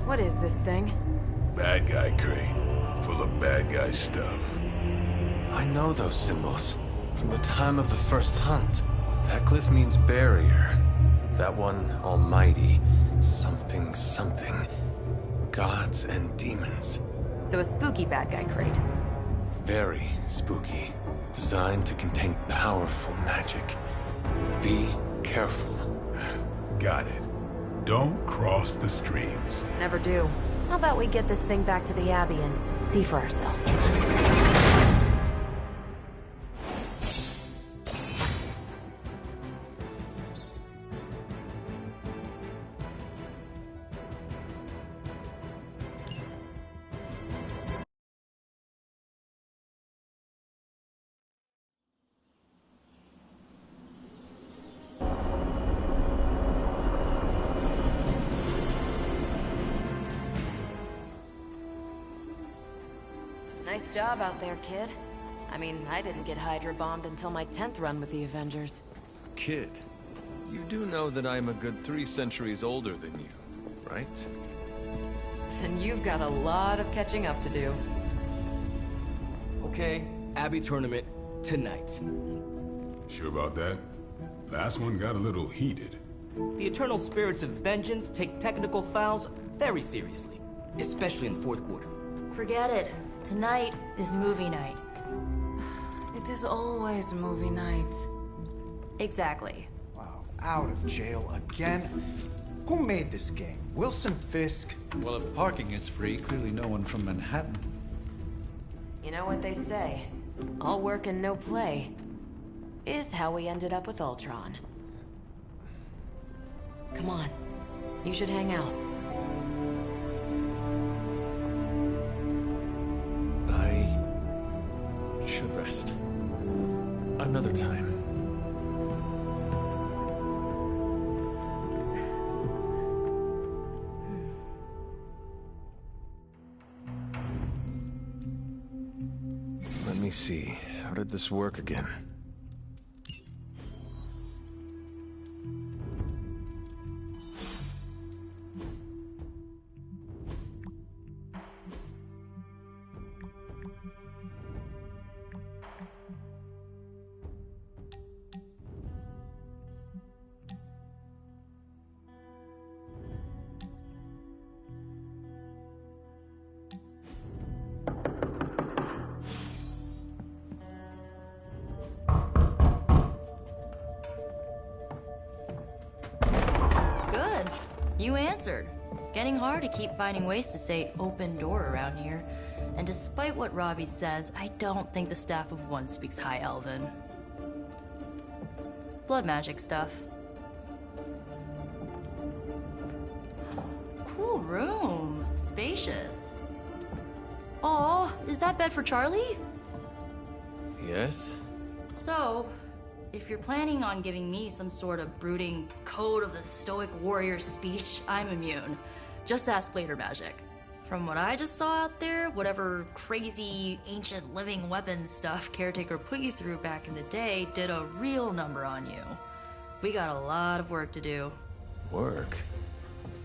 What is this thing? Bad guy crate. Full of bad guy stuff. I know those symbols. From the time of the first hunt. That glyph means barrier. That one, almighty. Something, something. Gods and demons. So a spooky bad guy crate. Very spooky. Designed to contain powerful magic. Be careful. Got it. Don't cross the streams. Never do. How about we get this thing back to the Abbey and see for ourselves? Nice job out there, kid. I mean, I didn't get Hydra bombed until my 10th run with the Avengers. Kid, you do know that I'm a good 3 centuries older than you, right? Then you've got a lot of catching up to do. Okay, Abbey tournament tonight. Sure about that? Last one got a little heated. The Eternal Spirits of Vengeance take technical fouls very seriously, especially in the fourth quarter. Forget it. Tonight is movie night. It is always movie night. Exactly. Wow, out of jail again? Who made this game? Wilson Fisk? Well, if parking is free, clearly no one from Manhattan. You know what they say? All work and no play is how we ended up with Ultron. Come on. You should hang out. I should rest. Another time. Let me see. How did this work again? You answered. Getting hard to keep finding ways to say open door around here. And despite what Robbie says, I don't think the staff of one speaks High Elven. Blood magic stuff. Cool room. Spacious. Aw, is that bed for Charlie? Yes? So, if you're planning on giving me some sort of brooding code of the stoic warrior speech, I'm immune. Just ask later, Magic. From what I just saw out there, whatever crazy ancient living weapons stuff Caretaker put you through back in the day did a real number on you. We got a lot of work to do. Work?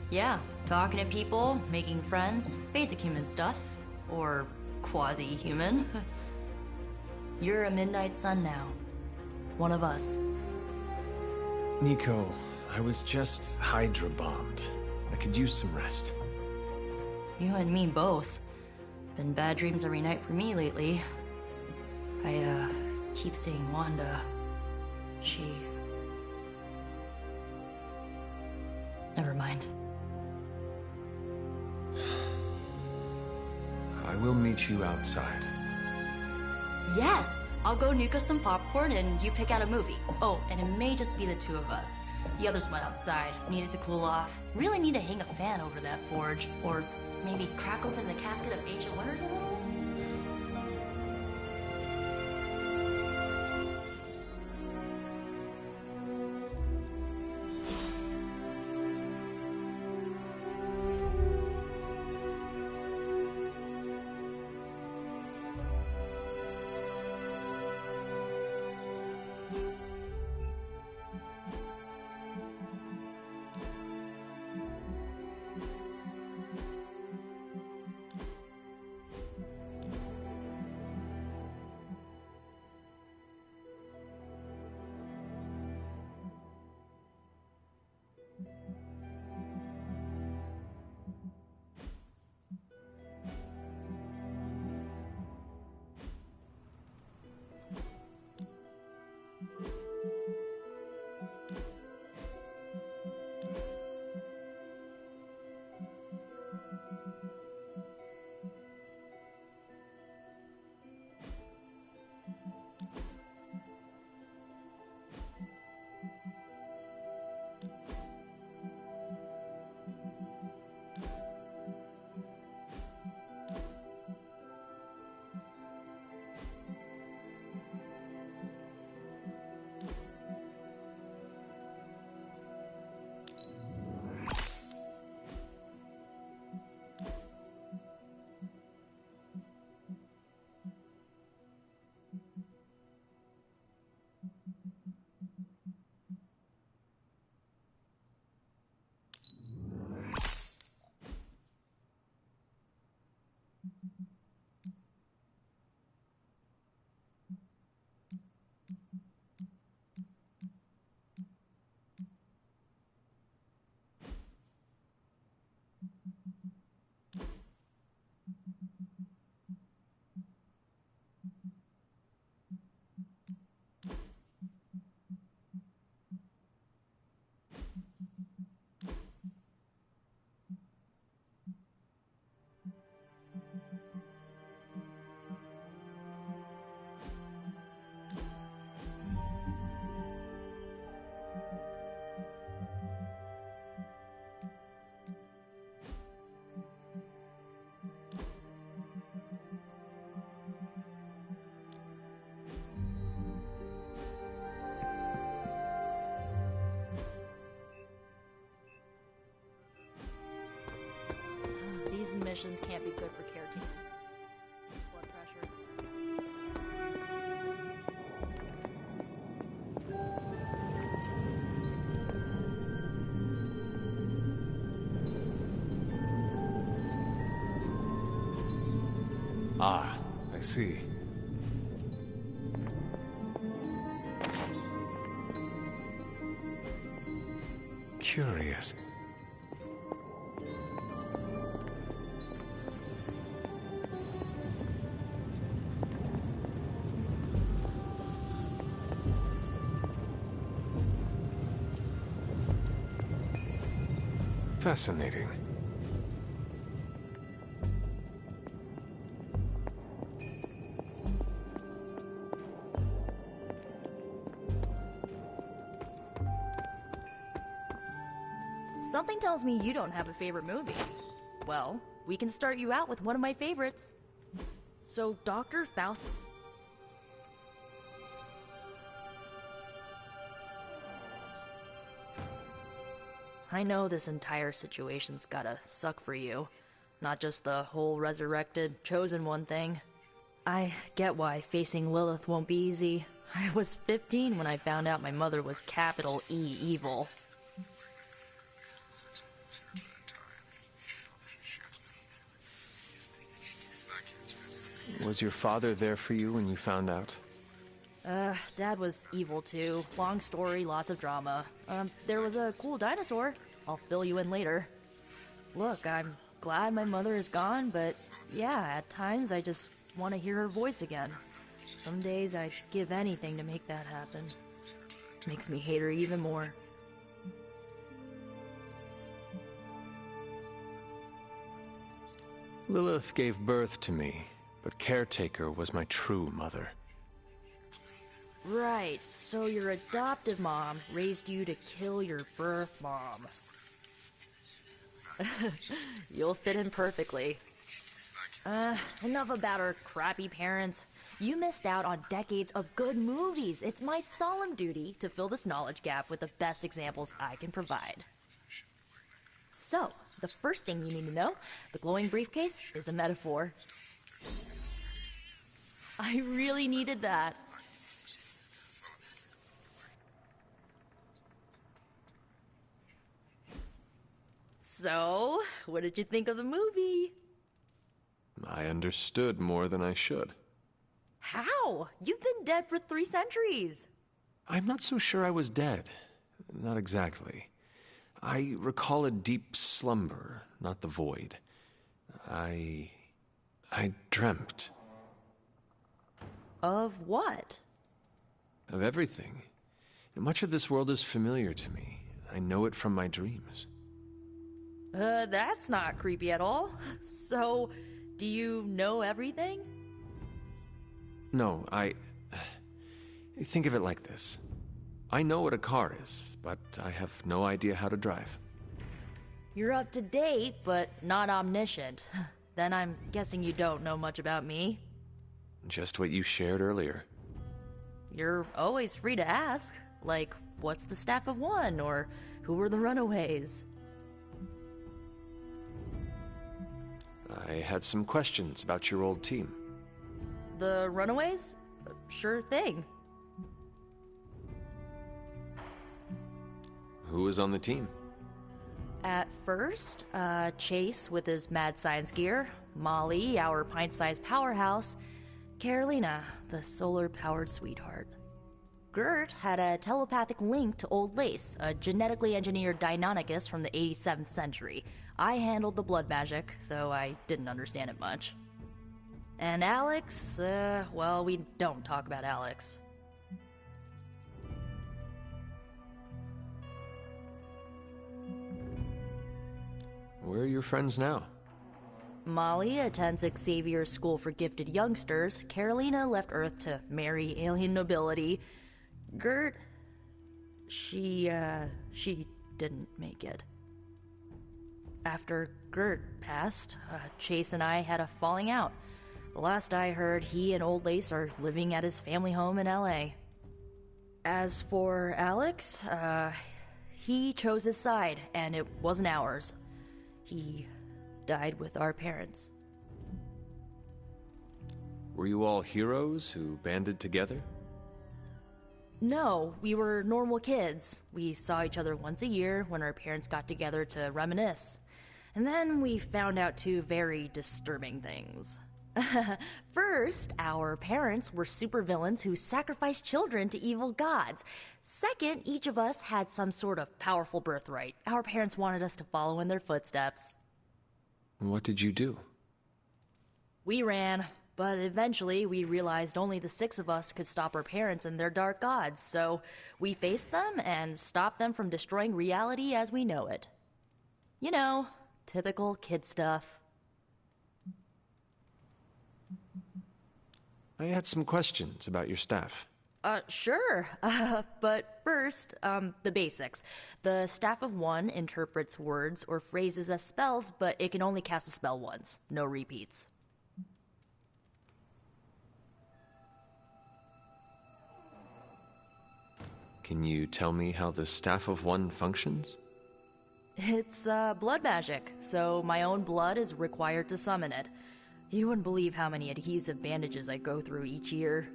Yeah, talking to people, making friends, basic human stuff. Or quasi-human. You're a Midnight Sun now. One of us. Nico, I was just Hydra bombed. I could use some rest. You and me both. Been bad dreams every night for me lately. I, keep seeing Wanda. She... Never mind. I will meet you outside. Yes! I'll go nuke us some popcorn and you pick out a movie. Oh, and it may just be the two of us. The others went outside, needed to cool off. Really need to hang a fan over that forge. Or maybe crack open the casket of ancient wonders a little? These missions can't be good for Caretaker. Blood pressure. Ah, I see. Curious. Fascinating. Something tells me you don't have a favorite movie. Well, we can start you out with one of my favorites. So, Dr. Faust... I know this entire situation's gotta suck for you. Not just the whole resurrected, chosen one thing. I get why facing Lilith won't be easy. I was 15 when I found out my mother was capital E evil. Was your father there for you when you found out? Dad was evil too. Long story, lots of drama. There was a cool dinosaur. I'll fill you in later. Look, I'm glad my mother is gone, but yeah, at times I just want to hear her voice again. Some days I'd give anything to make that happen. Makes me hate her even more. Lilith gave birth to me, but Caretaker was my true mother. Right, so your adoptive mom raised you to kill your birth mom. You'll fit in perfectly. Enough about her crappy parents. You missed out on decades of good movies. It's my solemn duty to fill this knowledge gap with the best examples I can provide. So, the first thing you need to know, the glowing briefcase is a metaphor. I really needed that. So, what did you think of the movie? I understood more than I should. How? You've been dead for 3 centuries. I'm not so sure I was dead. Not exactly. I recall a deep slumber, not the void. I dreamt. Of what? Of everything. Much of this world is familiar to me. I know it from my dreams. That's not creepy at all. So, do you know everything? No, think of it like this. I know what a car is, but I have no idea how to drive. You're up to date, but not omniscient. Then I'm guessing you don't know much about me. Just what you shared earlier. You're always free to ask. Like, what's the Staff of One? Or who were the Runaways? I had some questions about your old team. The Runaways? Sure thing. Who was on the team? At first, Chase with his mad science gear, Molly, our pint-sized powerhouse, Carolina, the solar-powered sweetheart. Gert had a telepathic link to Old Lace, a genetically engineered Deinonychus from the 87th century. I handled the blood magic, though I didn't understand it much. And Alex, well, we don't talk about Alex. Where are your friends now? Molly attends Xavier's School for Gifted Youngsters. Carolina left Earth to marry alien nobility. Gert... She didn't make it. After Gert passed, Chase and I had a falling out. The last I heard, he and Old Lace are living at his family home in L.A. As for Alex, he chose his side, and it wasn't ours. He died with our parents. Were you all heroes who banded together? No, we were normal kids. We saw each other once a year when our parents got together to reminisce. And then we found out 2 very disturbing things. First, our parents were supervillains who sacrificed children to evil gods. Second, each of us had some sort of powerful birthright. Our parents wanted us to follow in their footsteps. What did you do? We ran, but eventually we realized only the 6 of us could stop our parents and their dark gods, so we faced them and stopped them from destroying reality as we know it. You know, typical kid stuff. I had some questions about your staff. Sure. But first, the basics. The Staff of One interprets words or phrases as spells, but it can only cast a spell once. No repeats. Can you tell me how the Staff of One functions? It's, blood magic, so my own blood is required to summon it. You wouldn't believe how many adhesive bandages I go through each year.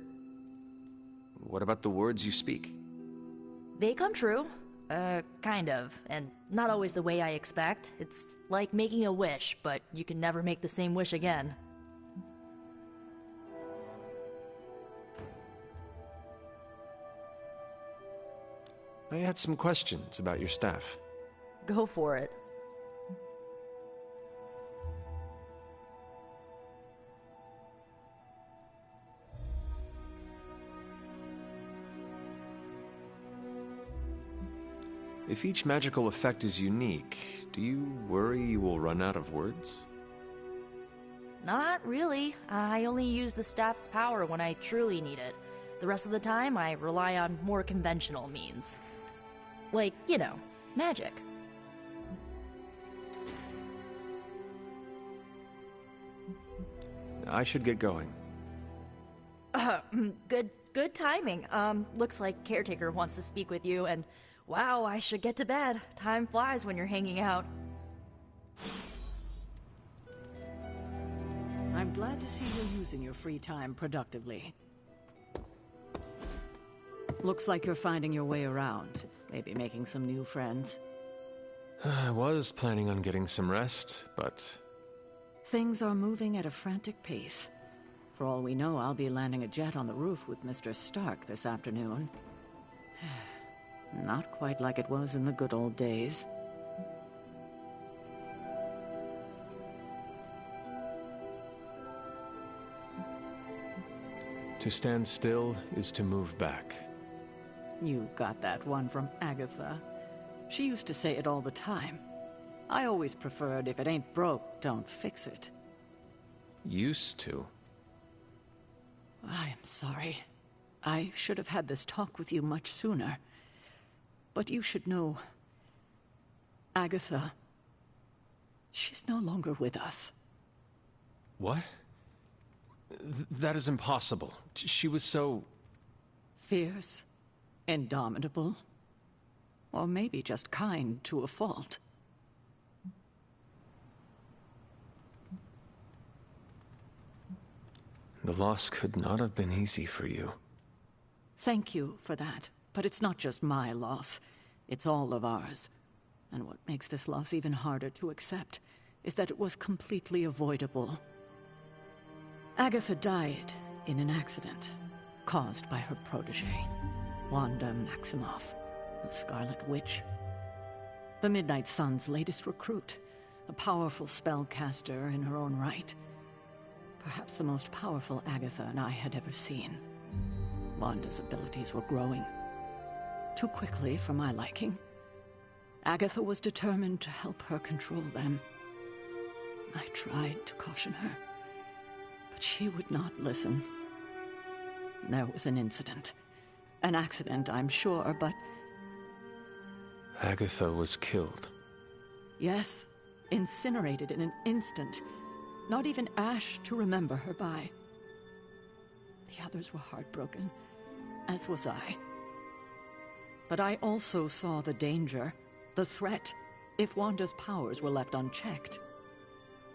What about the words you speak? They come true. Kind of. And not always the way I expect. It's like making a wish, but you can never make the same wish again. I had some questions about your staff. Go for it. If each magical effect is unique, do you worry you will run out of words? Not really. I only use the staff's power when I truly need it. The rest of the time, I rely on more conventional means. Like, you know, magic. I should get going. Good timing. Looks like Caretaker wants to speak with you, and wow, I should get to bed. Time flies when you're hanging out. I'm glad to see you're using your free time productively. Looks like you're finding your way around. Maybe making some new friends. I was planning on getting some rest, but... Things are moving at a frantic pace. For all we know, I'll be landing a jet on the roof with Mr. Stark this afternoon. Not quite like it was in the good old days. To stand still is to move back. You got that one from Agatha. She used to say it all the time. I always preferred, if it ain't broke, don't fix it. Used to? I am sorry. I should have had this talk with you much sooner. But you should know... Agatha... she's no longer with us. What? That is impossible. She was so... Fierce. Indomitable. Or maybe just kind to a fault. The loss could not have been easy for you. Thank you for that. But it's not just my loss. It's all of ours. And what makes this loss even harder to accept is that it was completely avoidable. Agatha died in an accident caused by her protege, Wanda Maximoff, the Scarlet Witch. The Midnight Sun's latest recruit, a powerful spellcaster in her own right. Perhaps the most powerful Agatha and I had ever seen. Wanda's abilities were growing. Too quickly for my liking. Agatha was determined to help her control them. I tried to caution her, but she would not listen. There was an incident. An accident, I'm sure, but... Agatha was killed. Yes, incinerated in an instant. Not even ash to remember her by. The others were heartbroken, as was I. But I also saw the danger, the threat, if Wanda's powers were left unchecked.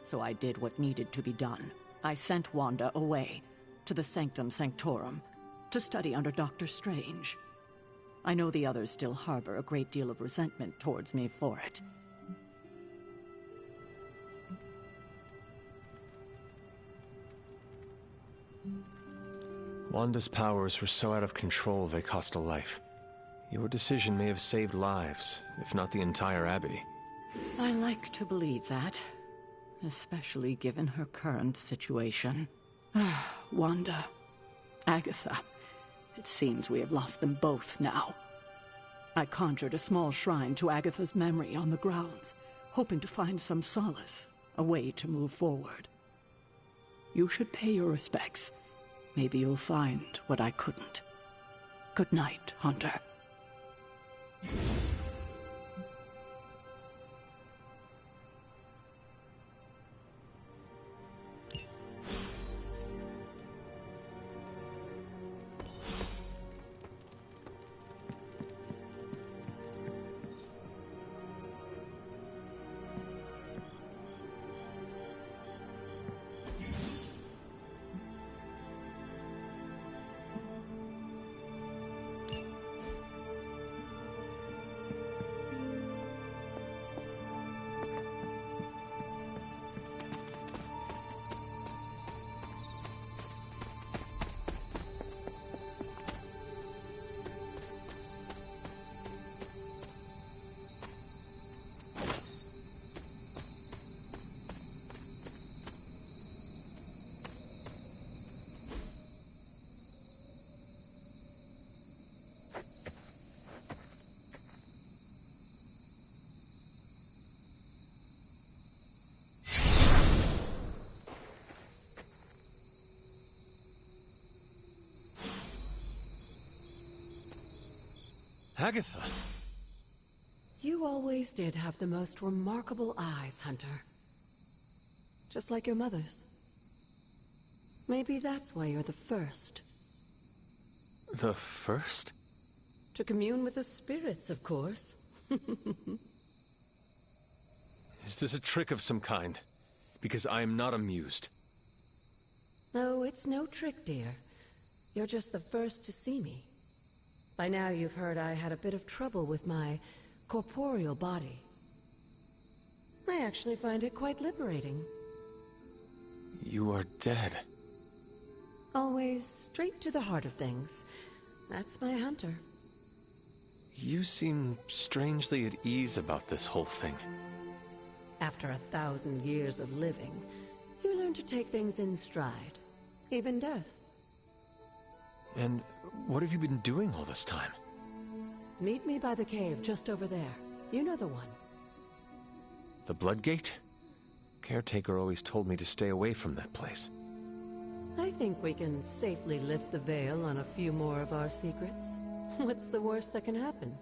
So I did what needed to be done. I sent Wanda away, to the Sanctum Sanctorum, to study under Dr. Strange. I know the others still harbor a great deal of resentment towards me for it. Wanda's powers were so out of control they cost a life. Your decision may have saved lives, if not the entire Abbey. I like to believe that, especially given her current situation. Wanda, Agatha, it seems we have lost them both now. I conjured a small shrine to Agatha's memory on the grounds, hoping to find some solace, a way to move forward. You should pay your respects. Maybe you'll find what I couldn't. Good night, Hunter. Agatha! You always did have the most remarkable eyes, Hunter. Just like your mother's. Maybe that's why you're the first. The first? To commune with the spirits, of course. Is this a trick of some kind? Because I am not amused. No, it's no trick, dear. You're just the first to see me. By now you've heard I had a bit of trouble with my corporeal body. I actually find it quite liberating. You are dead. Always straight to the heart of things. That's my Hunter. You seem strangely at ease about this whole thing. After 1,000 years of living, you learn to take things in stride. Even death. And what have you been doing all this time? Meet me by the cave just over there. You know the one. The Bloodgate? Caretaker always told me to stay away from that place. I think we can safely lift the veil on a few more of our secrets. What's the worst that can happen?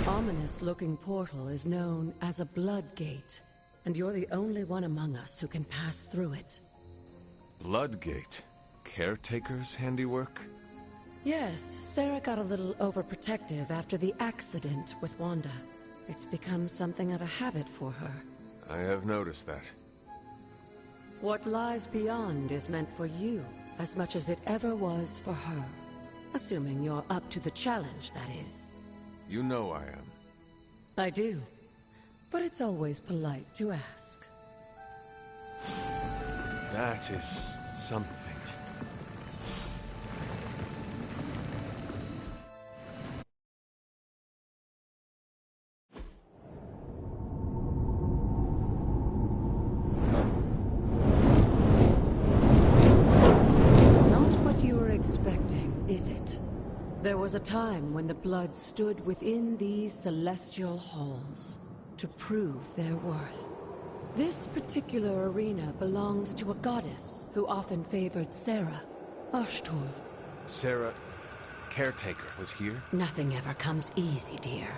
Ominous-looking portal is known as a Bloodgate, and you're the only one among us who can pass through it. Bloodgate? Caretaker's handiwork? Yes, Sarah got a little overprotective after the accident with Wanda. It's become something of a habit for her. I have noticed that. What lies beyond is meant for you, as much as it ever was for her. Assuming you're up to the challenge, that is. You know I am. I do. But it's always polite to ask. That is something. Not what you were expecting, is it? There was a time when the blood stood within these celestial halls to prove their worth. This particular arena belongs to a goddess who often favored Sarah, Ashtur. Sarah, Caretaker, was here? Nothing ever comes easy, dear.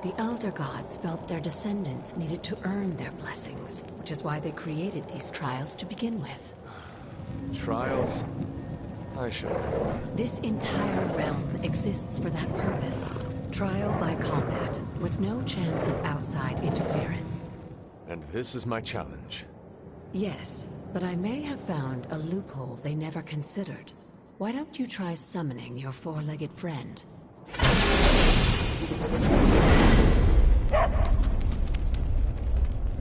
The Elder Gods felt their descendants needed to earn their blessings, which is why they created these trials to begin with. Trials? I should. This entire realm exists for that purpose. Trial by combat, with no chance of outside interference. And this is my challenge. Yes, but I may have found a loophole they never considered. Why don't you try summoning your four-legged friend?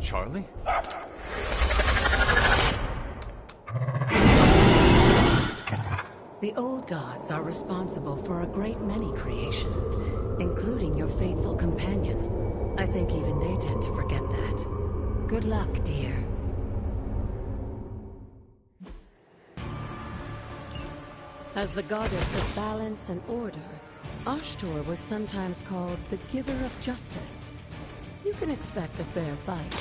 Charlie? The old gods are responsible for a great many creations, including your faithful companion. I think even they tend to forget that. Good luck, dear. As the goddess of balance and order, Ashtor was sometimes called the giver of justice. You can expect a fair fight,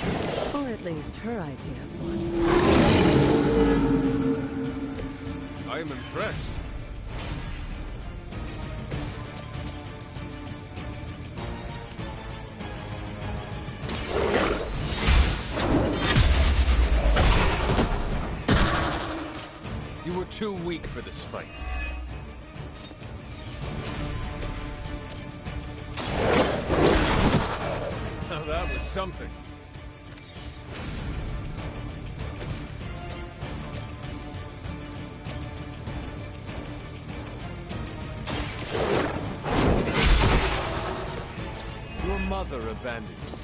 or at least her idea of one. I am impressed. You were too weak for this fight. Now that was something. Your mother abandoned you.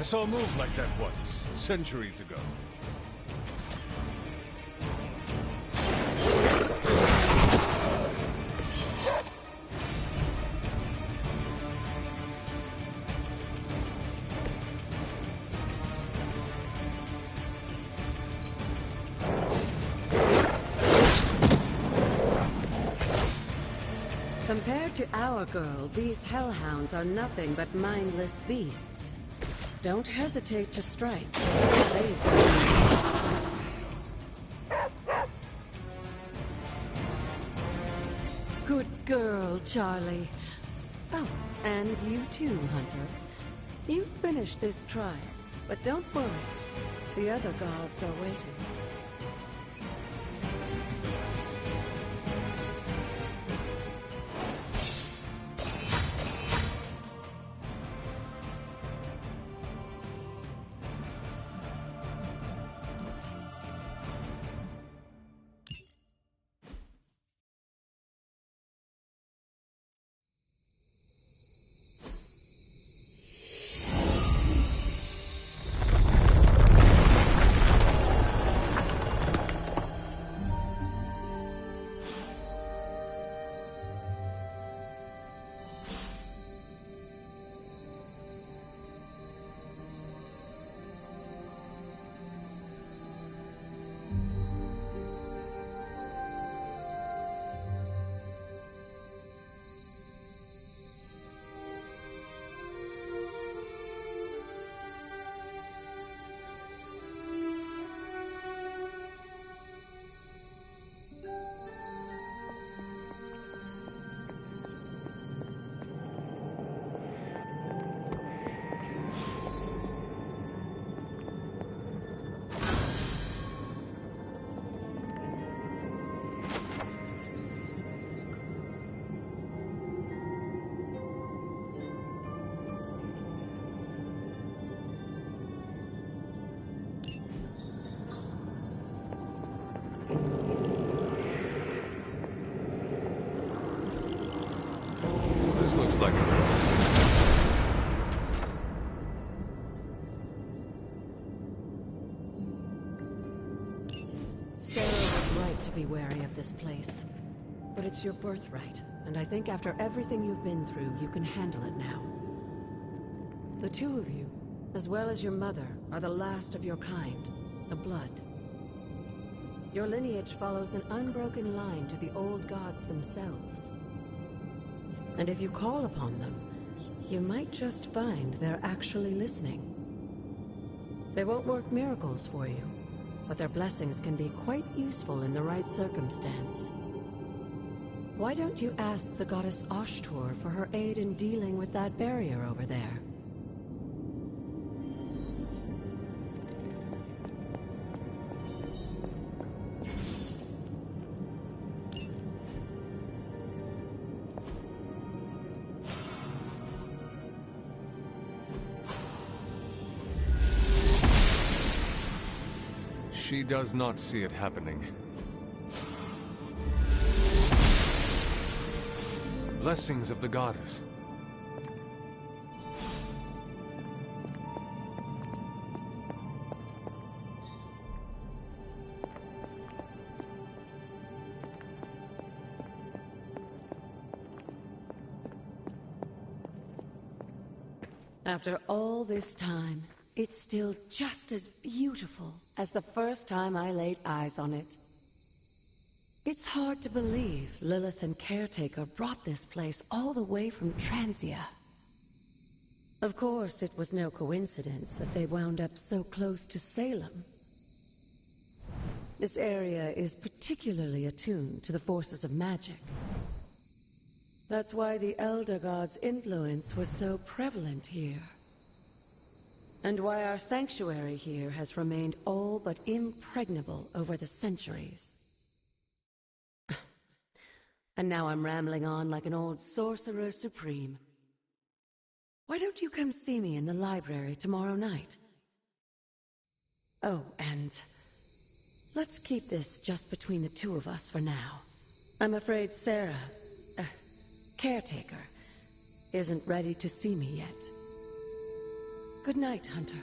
I saw a move like that once, centuries ago. Compared to our girl, these hellhounds are nothing but mindless beasts. Don't hesitate to strike. They Good girl, Charlie. Oh, and you too, Hunter. You finished this trial, but don't worry. The other gods are waiting. This looks like a Sarah was right to be wary of this place. But it's your birthright, and I think after everything you've been through, you can handle it now. The two of you, as well as your mother, are the last of your kind, the Blood. Your lineage follows an unbroken line to the old gods themselves. And if you call upon them, you might just find they're actually listening. They won't work miracles for you, but their blessings can be quite useful in the right circumstance. Why don't you ask the goddess Ashtor for her aid in dealing with that barrier over there? She does not see it happening. Blessings of the goddess. After all this time, it's still just as beautiful as the first time I laid eyes on it. It's hard to believe Lilith and Caretaker brought this place all the way from Transia. Of course, it was no coincidence that they wound up so close to Salem. This area is particularly attuned to the forces of magic. That's why the Elder God's influence was so prevalent here. And why our sanctuary here has remained all but impregnable over the centuries. And now I'm rambling on like an old sorcerer supreme. Why don't you come see me in the library tomorrow night? Oh, and let's keep this just between the two of us for now. I'm afraid Sarah, Caretaker, isn't ready to see me yet. Good night, Hunter.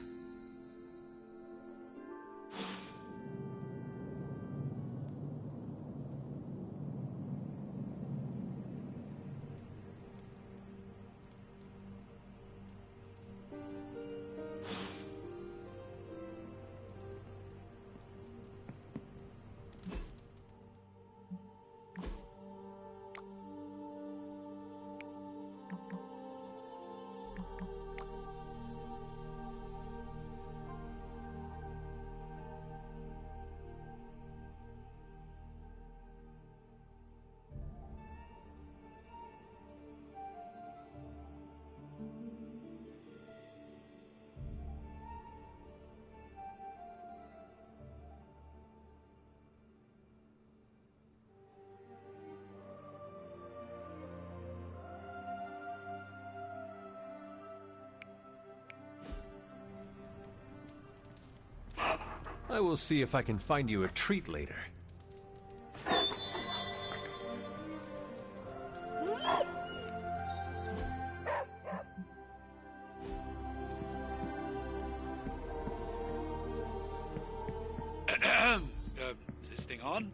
I will see if I can find you a treat later. Is this thing on?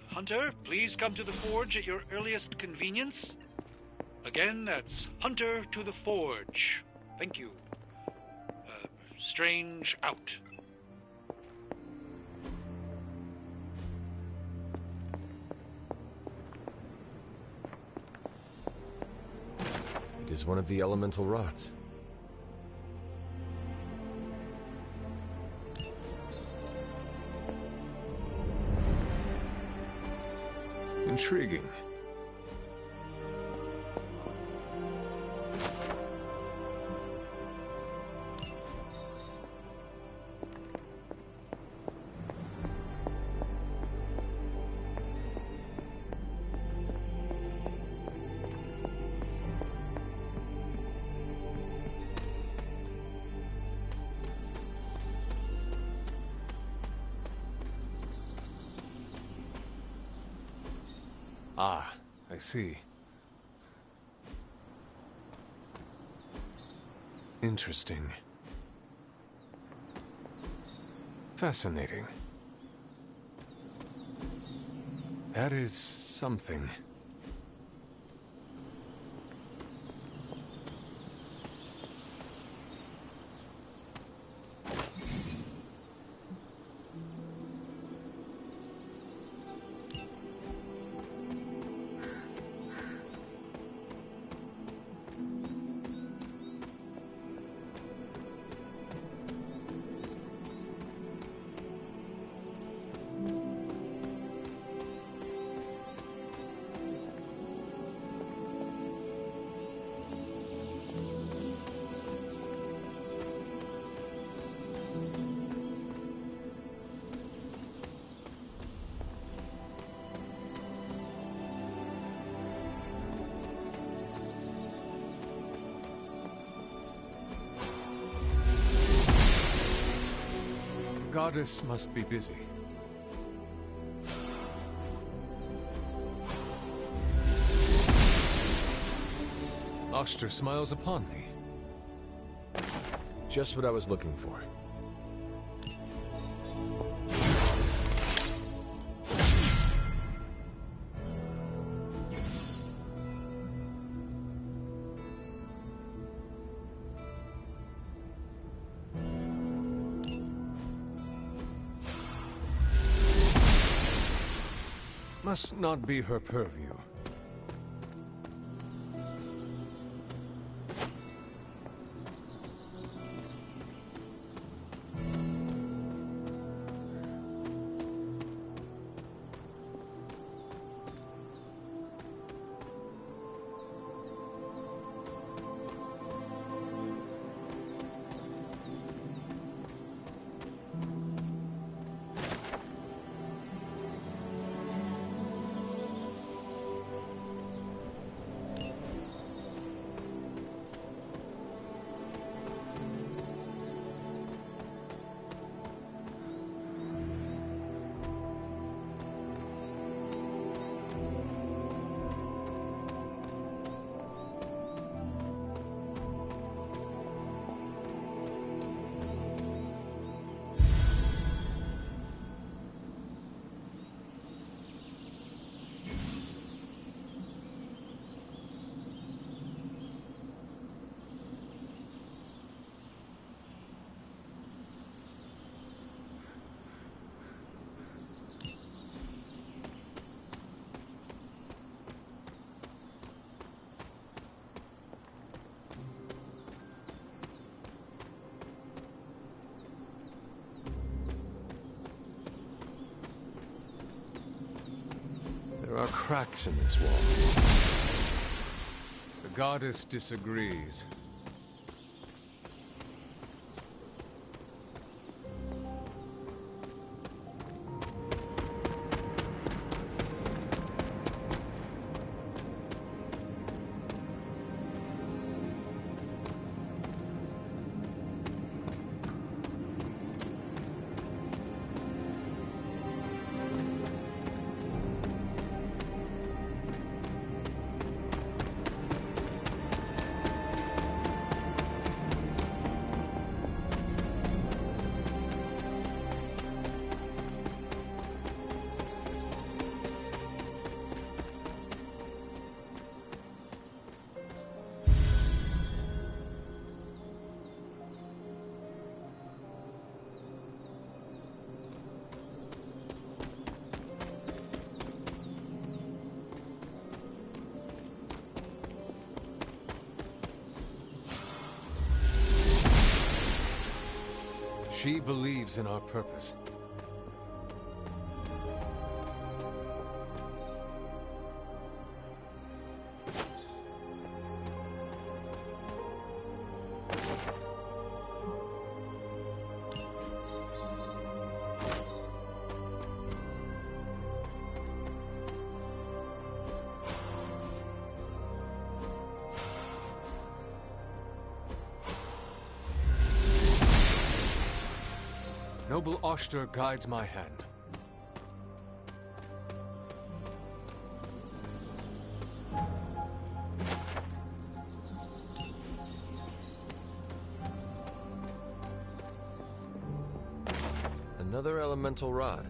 Hunter, please come to the forge at your earliest convenience. Again, that's Hunter to the forge. Thank you. Strange out. It is one of the elemental rods. Intriguing. Ah, I see. Interesting. Fascinating. That is something. goddess must be busy. Oster smiles upon me. Just what I was looking for. Must not be her purview. There are cracks in this wall. The goddess disagrees. She believes in our purpose. Noble Oster guides my hand. Another elemental rod.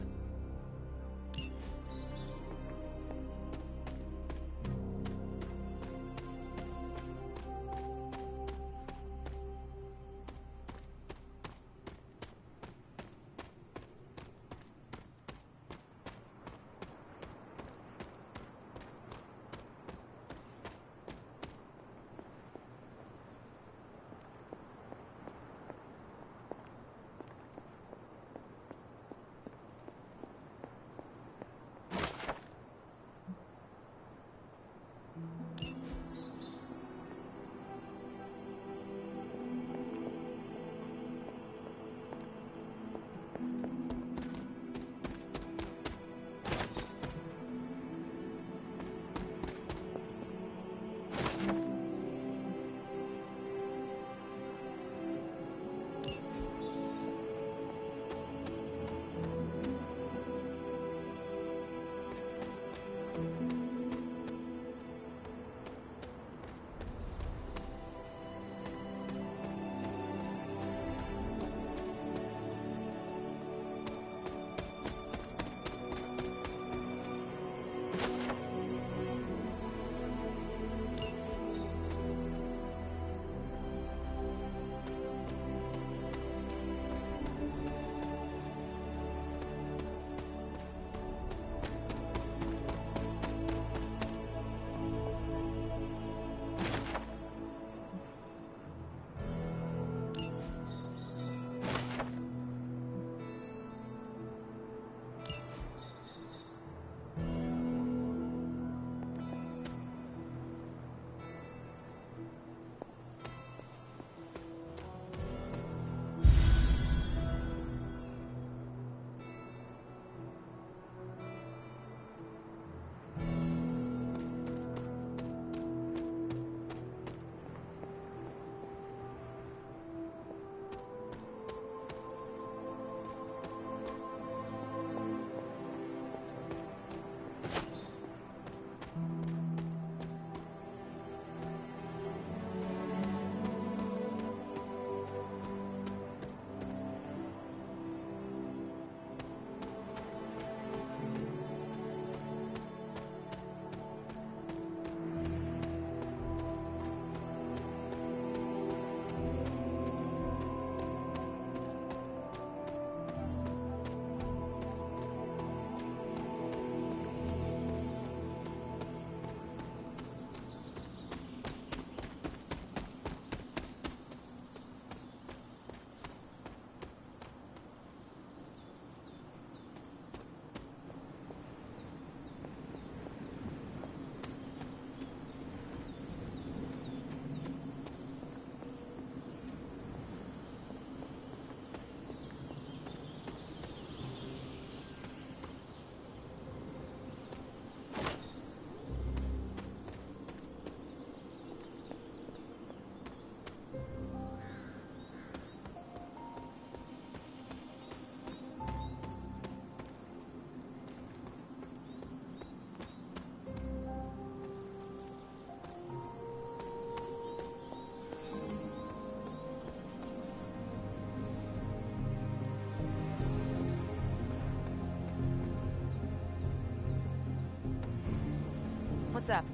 What's up?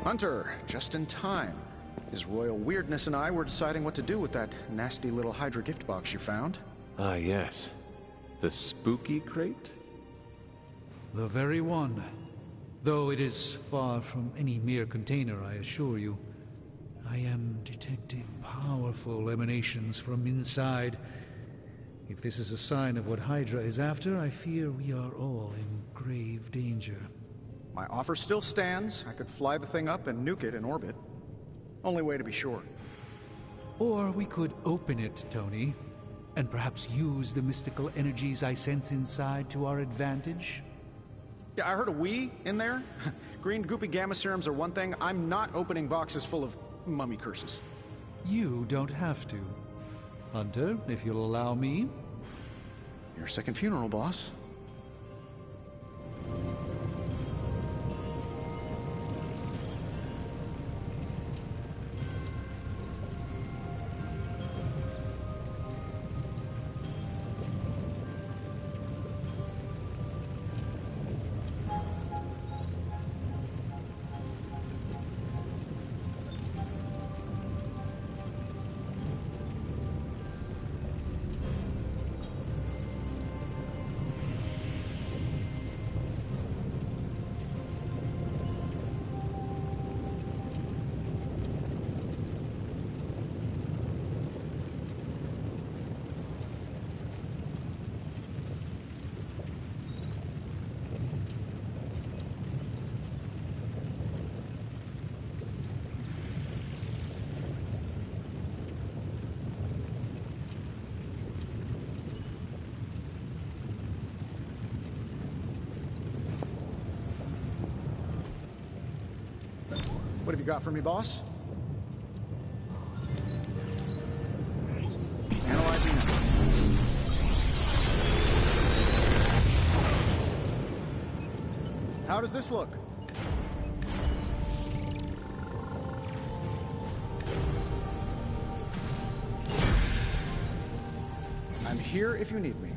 Hunter, just in time. His royal weirdness and I were deciding what to do with that nasty little Hydra gift box you found. Ah, yes. The spooky crate? The very one. Though it is far from any mere container, I assure you. I am detecting powerful emanations from inside. If this is a sign of what Hydra is after, I fear we are all in grave danger. My offer still stands. I could fly the thing up and nuke it in orbit. Only way to be sure. Or we could open it, Tony, and perhaps use the mystical energies I sense inside to our advantage. Yeah, I heard a "we" in there. Green goopy gamma serums are one thing. I'm not opening boxes full of mummy curses. You don't have to. Hunter, if you'll allow me. Your second funeral, boss. What have you got for me, boss? Analyzing now. How does this look? I'm here if you need me.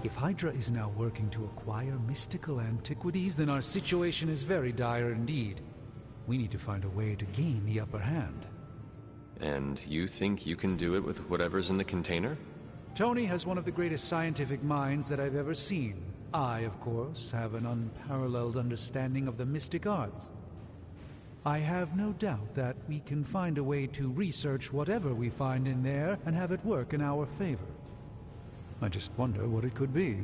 If Hydra is now working to acquire mystical antiquities, then our situation is very dire indeed. We need to find a way to gain the upper hand. And you think you can do it with whatever's in the container? Tony has one of the greatest scientific minds that I've ever seen. I, of course, have an unparalleled understanding of the mystic arts. I have no doubt that we can find a way to research whatever we find in there and have it work in our favor. I just wonder what it could be.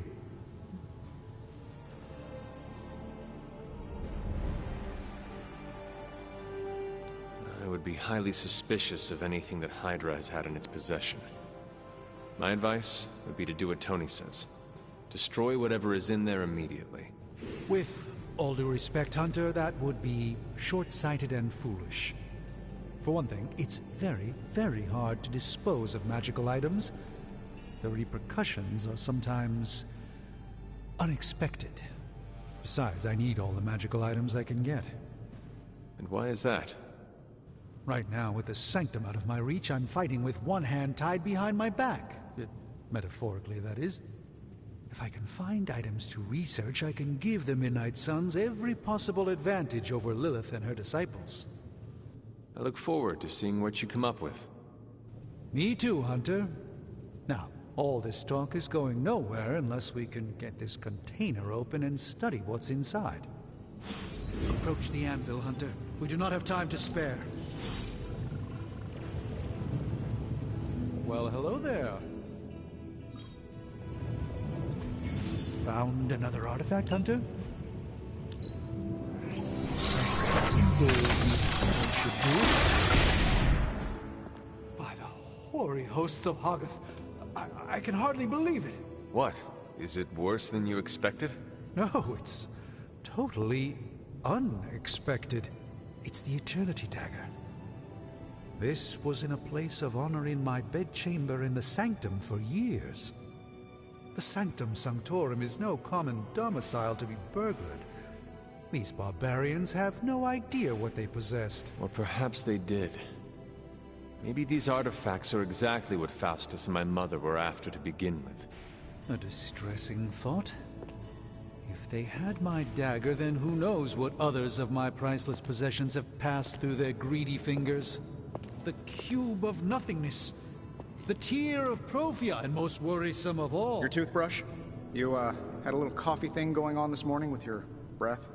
I would be highly suspicious of anything that Hydra has had in its possession. My advice would be to do what Tony says. Destroy whatever is in there immediately. With all due respect, Hunter, that would be short-sighted and foolish. For one thing, it's very, very hard to dispose of magical items. The repercussions are sometimes unexpected. Besides, I need all the magical items I can get. And why is that? Right now, with the sanctum out of my reach, I'm fighting with one hand tied behind my back. Metaphorically, that is. If I can find items to research, I can give the Midnight Suns every possible advantage over Lilith and her disciples. I look forward to seeing what you come up with. Me too, Hunter. Now, all this talk is going nowhere unless we can get this container open and study what's inside. Approach the anvil, Hunter. We do not have time to spare. Well, hello there. Found another artifact, Hunter? By the hoary hosts of Hoggoth, I can hardly believe it. What? Is it worse than you expected? No, it's totally unexpected. It's the Eternity Dagger. This was in a place of honor in my bedchamber in the Sanctum for years. The Sanctum Sanctorum is no common domicile to be burglared. These barbarians have no idea what they possessed. Or perhaps they did. Maybe these artifacts are exactly what Faustus and my mother were after to begin with. A distressing thought. If they had my dagger, then who knows what others of my priceless possessions have passed through their greedy fingers. The Cube of Nothingness. The Tear of Profia, and most worrisome of all. Your toothbrush? You, had a little coffee thing going on this morning with your breath?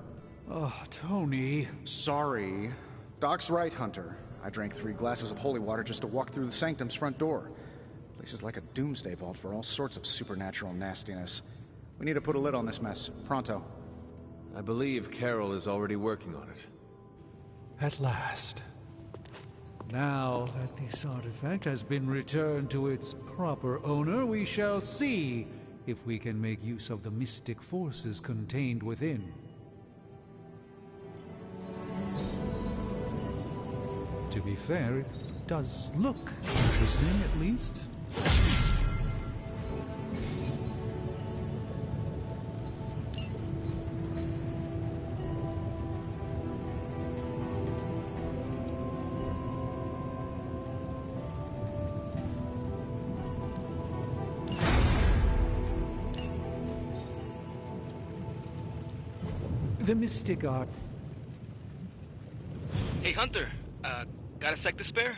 Oh, Tony. Sorry. Doc's right, Hunter. I drank 3 glasses of holy water just to walk through the Sanctum's front door. Place is like a doomsday vault for all sorts of supernatural nastiness. We need to put a lid on this mess. Pronto. I believe Carol is already working on it. At last. Now that this artifact has been returned to its proper owner, we shall see if we can make use of the mystic forces contained within. To be fair, it does look interesting, at least. The mystic art. Hey, Hunter. Got a sec to spare?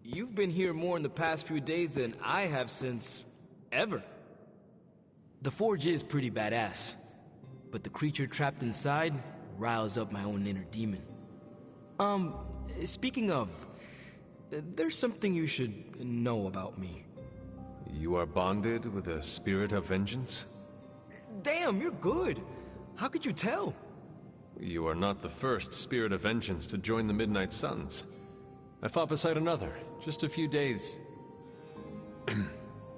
You've been here more in the past few days than I have since... ever. The forge is pretty badass, but the creature trapped inside riles up my own inner demon. Speaking of, there's something you should know about me. You are bonded with a spirit of vengeance? Damn, you're good. How could you tell? You are not the first spirit of vengeance to join the Midnight Suns. I fought beside another, just a few days...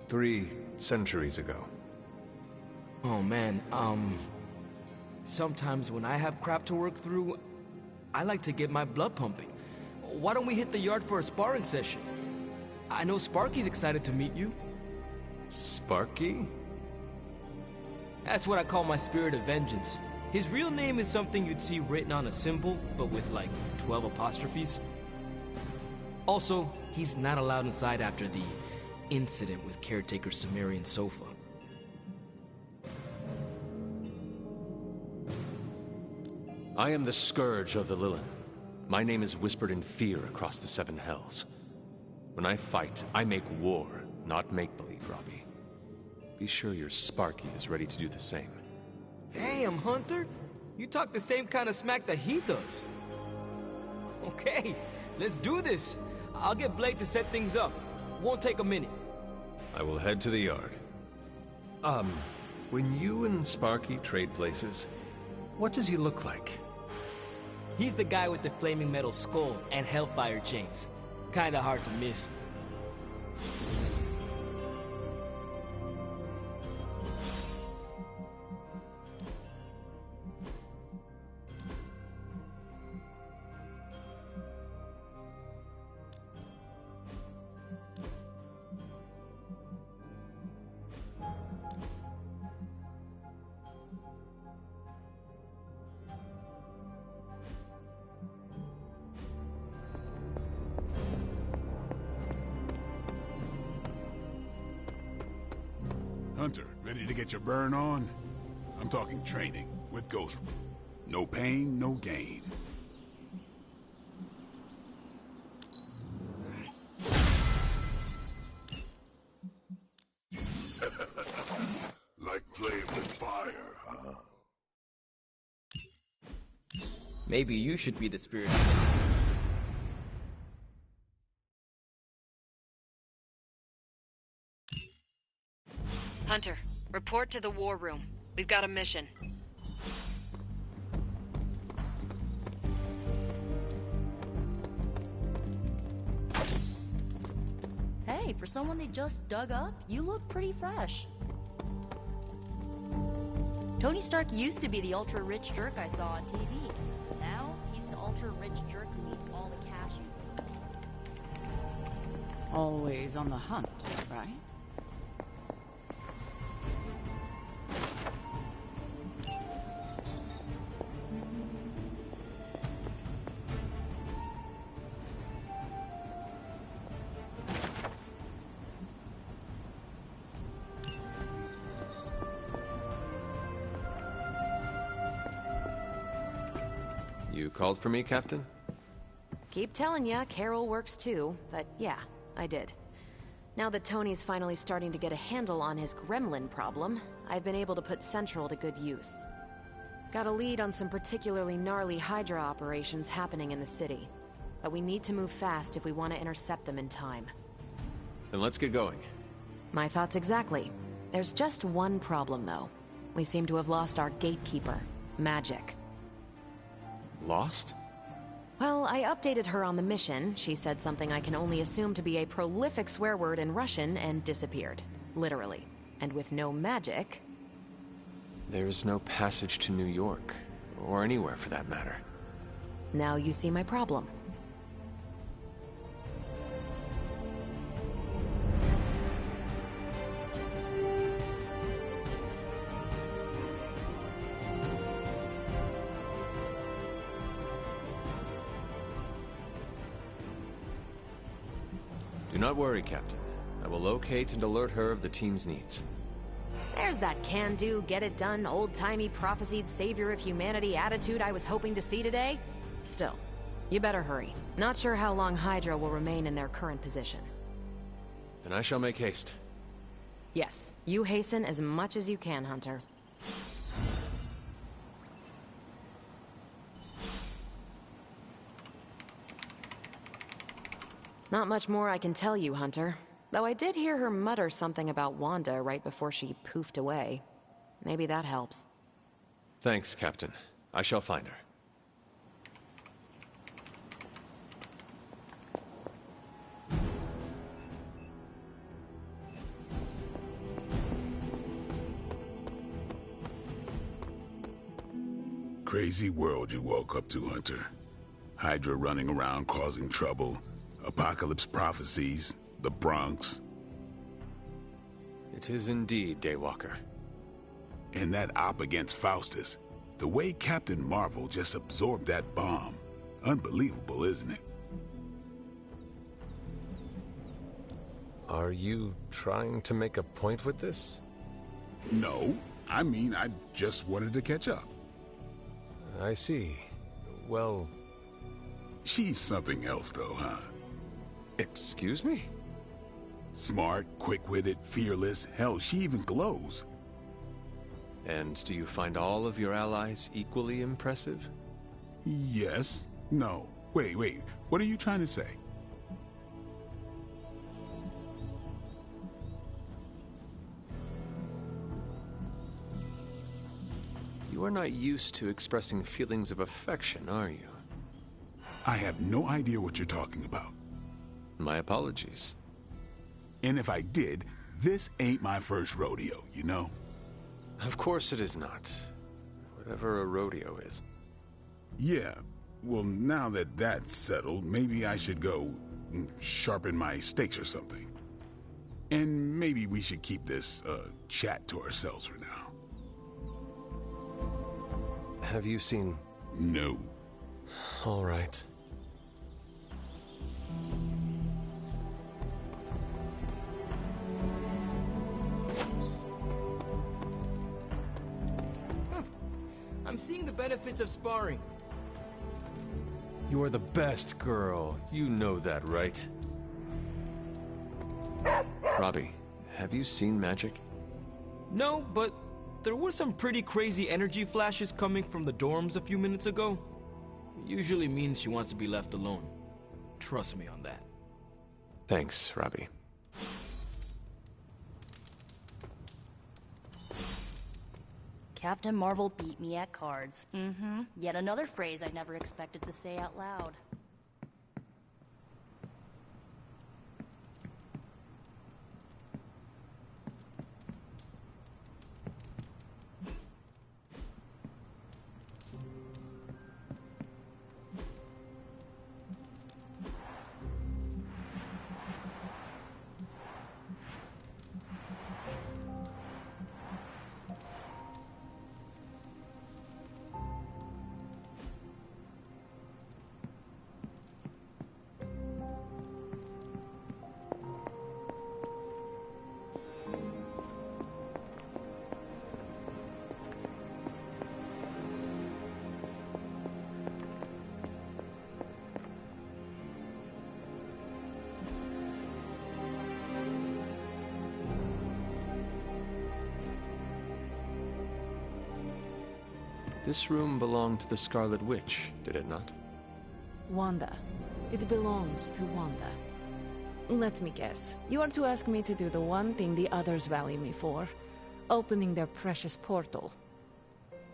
3 centuries ago. Oh man, sometimes when I have crap to work through, I like to get my blood pumping. Why don't we hit the yard for a sparring session? I know Sparky's excited to meet you. Sparky? That's what I call my spirit of vengeance. His real name is something you'd see written on a symbol, but with like 12 apostrophes. Also, he's not allowed inside after the incident with caretaker Sumerian sofa. I am the Scourge of the Lilin. My name is whispered in fear across the 7 hells. When I fight, I make war, not make-believe, Robbie. Be sure your Sparky is ready to do the same. Damn, Hunter! You talk the same kind of smack that he does. Okay, let's do this. I'll get Blade to set things up. Won't take a minute. I will head to the yard. When you and Sparky trade places, what does he look like? He's the guy with the flaming metal skull and hellfire chains. Kinda hard to miss. Hunter, ready to get your burn on? I'm talking training with Ghost. No pain, no gain. Like playing with fire, huh? Maybe you should be the spirit. Hunter, report to the war room. We've got a mission. Hey, for someone they just dug up, you look pretty fresh. Tony Stark used to be the ultra-rich jerk I saw on TV. Now, he's the ultra-rich jerk who eats all the cashews. Always on the hunt, right? You called for me, Captain? Keep telling ya, Carol works too, but yeah, I did. Now that Tony's finally starting to get a handle on his gremlin problem, I've been able to put Central to good use. Got a lead on some particularly gnarly Hydra operations happening in the city. But we need to move fast if we want to intercept them in time. Then let's get going. My thoughts exactly. There's just one problem, though. We seem to have lost our gatekeeper, Magic. Lost? Well, I updated her on the mission. She said something I can only assume to be a prolific swear word in Russian and disappeared. Literally. And with no magic... There's no passage to New York, or anywhere for that matter. Now you see my problem. Do not worry, Captain. I will locate and alert her of the team's needs. There's that can-do, get-it-done, old-timey, prophesied savior of humanity attitude I was hoping to see today. Still, you better hurry. Not sure how long Hydra will remain in their current position. Then I shall make haste. Yes, you hasten as much as you can, Hunter. Not much more I can tell you, Hunter. Though I did hear her mutter something about Wanda right before she poofed away. Maybe that helps. Thanks, Captain. I shall find her. Crazy world you woke up to, Hunter. Hydra running around causing trouble, apocalypse prophecies, the Bronx. It is indeed, Daywalker. And that op against Faustus. The way Captain Marvel just absorbed that bomb. Unbelievable, isn't it? Are you trying to make a point with this? No. I mean, I just wanted to catch up. I see. Well... She's something else, though, huh? Excuse me? Smart, quick-witted, fearless. Hell, she even glows. And do you find all of your allies equally impressive? Yes. No. Wait. What are you trying to say? You are not used to expressing feelings of affection, are you? I have no idea what you're talking about. My apologies. And if I did, this ain't my first rodeo, you know? Of course it is not. Whatever a rodeo is. Yeah. Well, now that that's settled, maybe I should go sharpen my stakes or something. And maybe we should keep this chat to ourselves for now. Have you seen... No. All right. I'm seeing the benefits of sparring. You are the best girl. You know that, right? Robbie, have you seen magic? No, but there were some pretty crazy energy flashes coming from the dorms a few minutes ago. Usually means she wants to be left alone. Trust me on that. Thanks, Robbie. Captain Marvel beat me at cards. Mm-hmm. Yet another phrase I never expected to say out loud. This room belonged to the Scarlet Witch, did it not? Wanda. It belongs to Wanda. Let me guess. You are to ask me to do the one thing the others value me for. Opening their precious portal.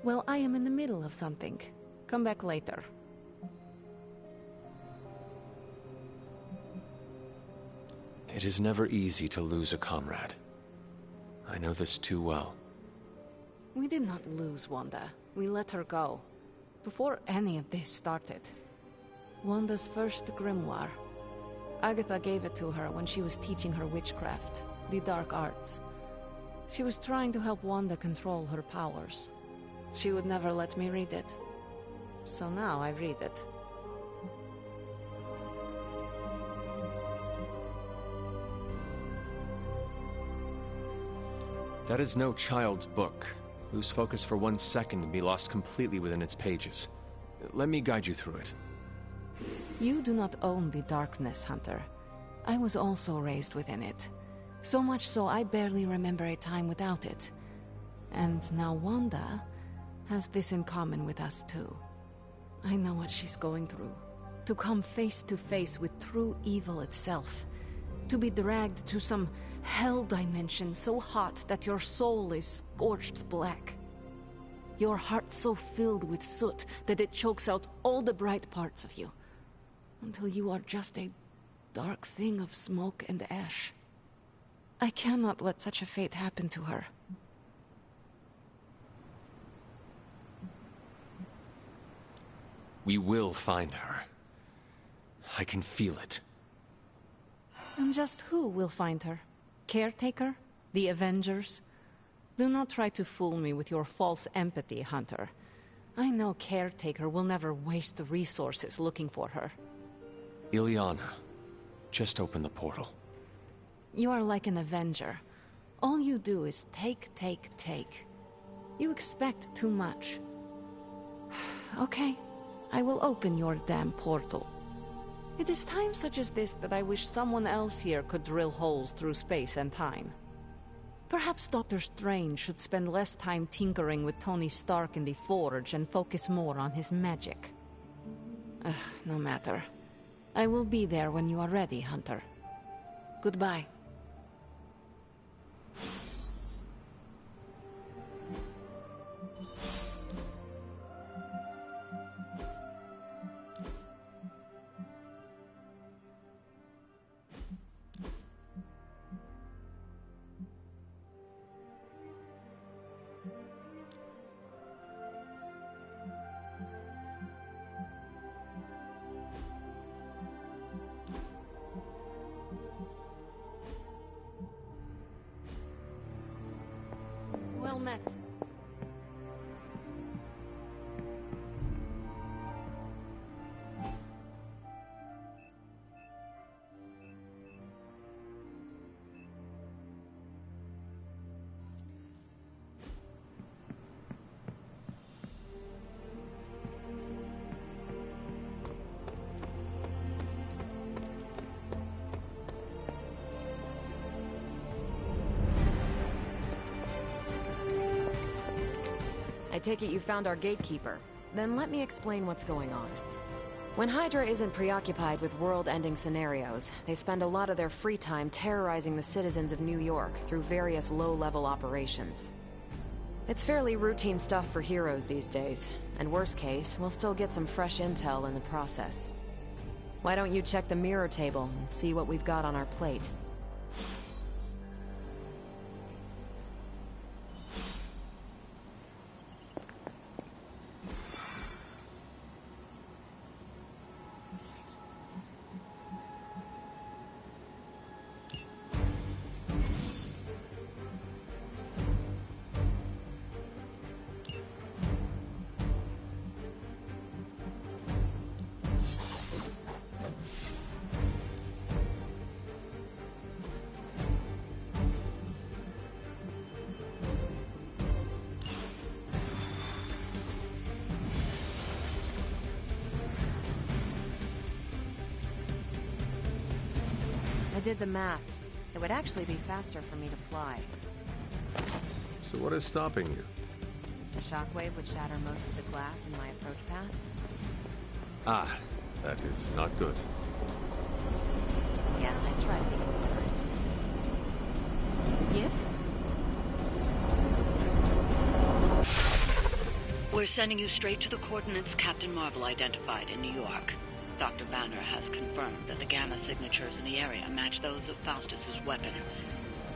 Well, I am in the middle of something. Come back later. It is never easy to lose a comrade. I know this too well. We did not lose Wanda. We let her go. Before any of this started. Wanda's first grimoire. Agatha gave it to her when she was teaching her witchcraft, the dark arts. She was trying to help Wanda control her powers. She would never let me read it. So now I read it. That is no child's book. Lose focus for 1 second and be lost completely within its pages. Let me guide you through it. You do not own the darkness, Hunter. I was also raised within it. So much so I barely remember a time without it. And now Wanda has this in common with us too. I know what she's going through. To come face to face with true evil itself. To be dragged to some hell dimension so hot that your soul is scorched black. Your heart so filled with soot that it chokes out all the bright parts of you. Until you are just a dark thing of smoke and ash. I cannot let such a fate happen to her. We will find her. I can feel it. And just who will find her? Caretaker? The Avengers? Do not try to fool me with your false empathy, Hunter. I know Caretaker will never waste the resources looking for her. Ileana, just open the portal. You are like an Avenger. All you do is take, take, take. You expect too much. Okay, I will open your damn portal. It is times such as this that I wish someone else here could drill holes through space and time. Perhaps Doctor Strange should spend less time tinkering with Tony Stark in the Forge and focus more on his magic. No matter. I will be there when you are ready, Hunter. Goodbye. Well met. I take it you found our gatekeeper. Then let me explain what's going on. When Hydra isn't preoccupied with world-ending scenarios, they spend a lot of their free time terrorizing the citizens of New York through various low-level operations. It's fairly routine stuff for heroes these days, and worst case, we'll still get some fresh intel in the process. Why don't you check the mirror table and see what we've got on our plate? I did the math. It would actually be faster for me to fly. So what is stopping you? The shockwave would shatter most of the glass in my approach path. Ah, that is not good. Yeah, I try to be considerate. Yes? We're sending you straight to the coordinates Captain Marvel identified in New York. Dr. Banner has confirmed that the gamma signatures in the area match those of Faustus's weapon.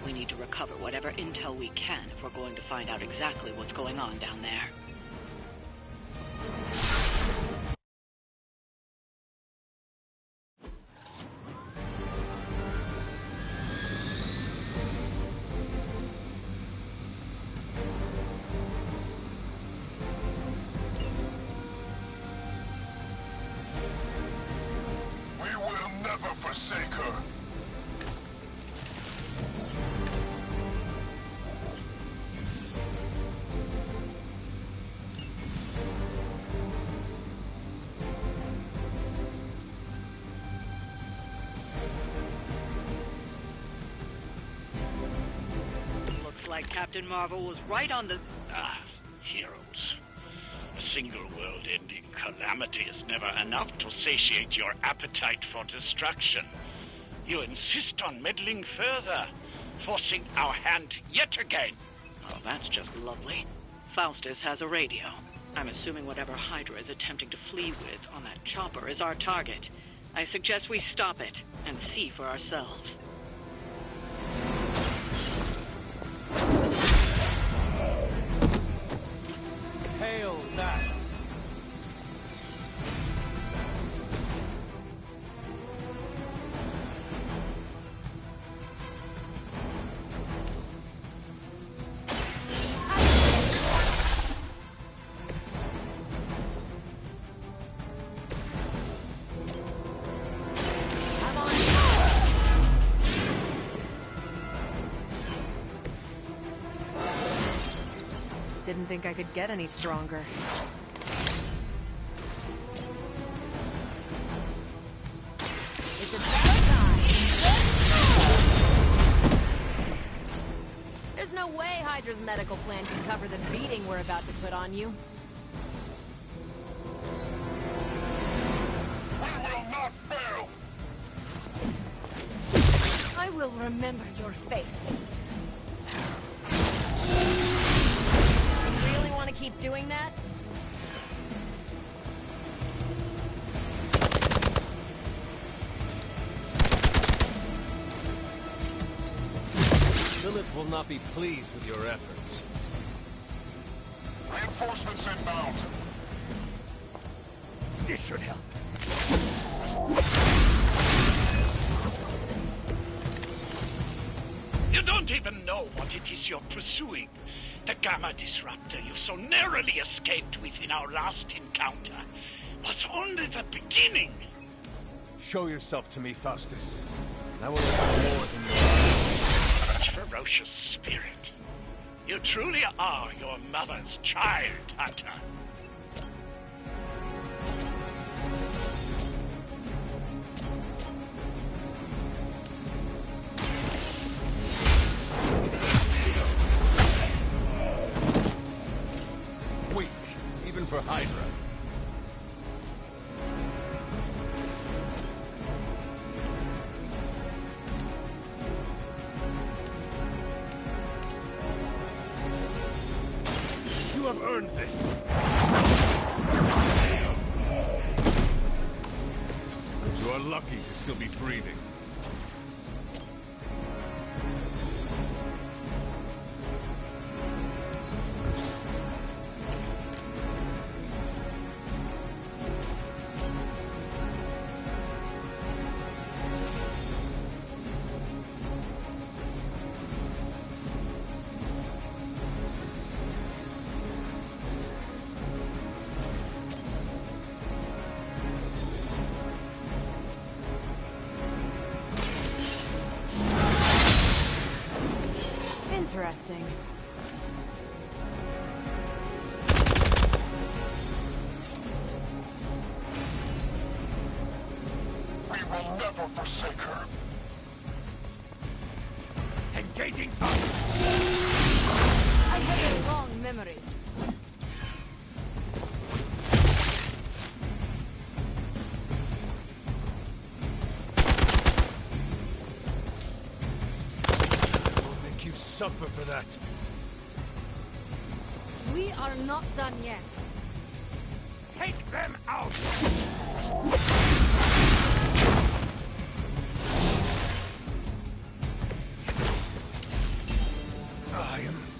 We need to recover whatever intel we can if we're going to find out exactly what's going on down there. Forsake her. Looks like Captain Marvel was right on the... Heroes. A single world-ending calamity is never enough to satiate your appetite for destruction. You insist on meddling further, forcing our hand yet again. Oh, that's just lovely. Faustus has a radio. I'm assuming whatever Hydra is attempting to flee with on that chopper is our target. I suggest we stop it and see for ourselves. Hail that! Didn't think I could get any stronger. It's about time! There's no way Hydra's medical plan can cover the beating we're about to put on you. We will not fail! I will remember your face. Want to keep doing that? Lilith will not be pleased with your efforts. Reinforcements inbound. This should help. You don't even know what it is you're pursuing. The Gamma Disruptor you so narrowly escaped with in our last encounter was only the beginning. Show yourself to me, Faustus, and I will learn more than you are. Such ferocious spirit. You truly are your mother's child, Hunter. Weak, even for Hydra. have earned this. You are lucky to still be breathing. Interesting. We will never forsake her. Engaging target. I have a long memory. Suffer for that. We are not done yet. Take them out!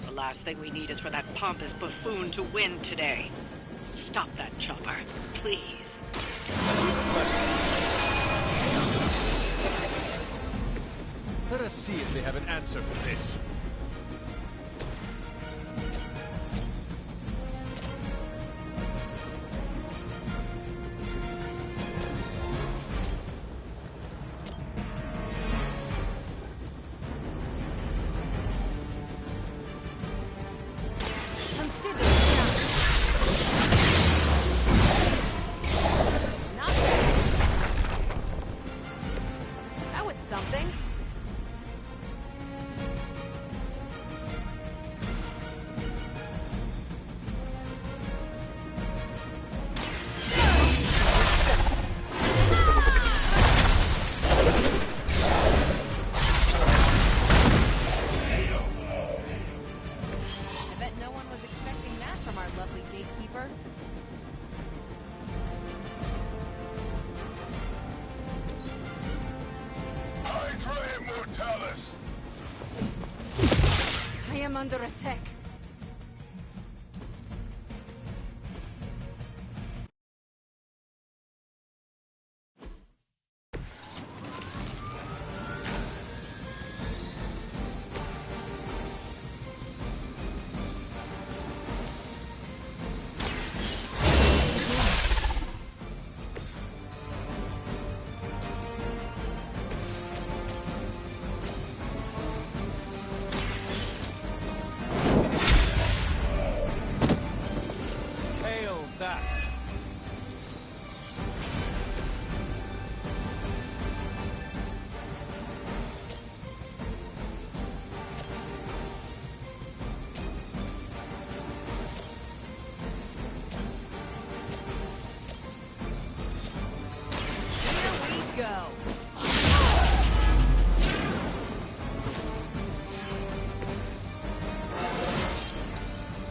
The last thing we need is for that pompous buffoon to win today. Stop that chopper, please. Let us see if they have an answer for this. That was something. I bet no one was expecting that from our lovely gatekeeper. Hydra Immortalis! I am under attack. Hail that! Here we go.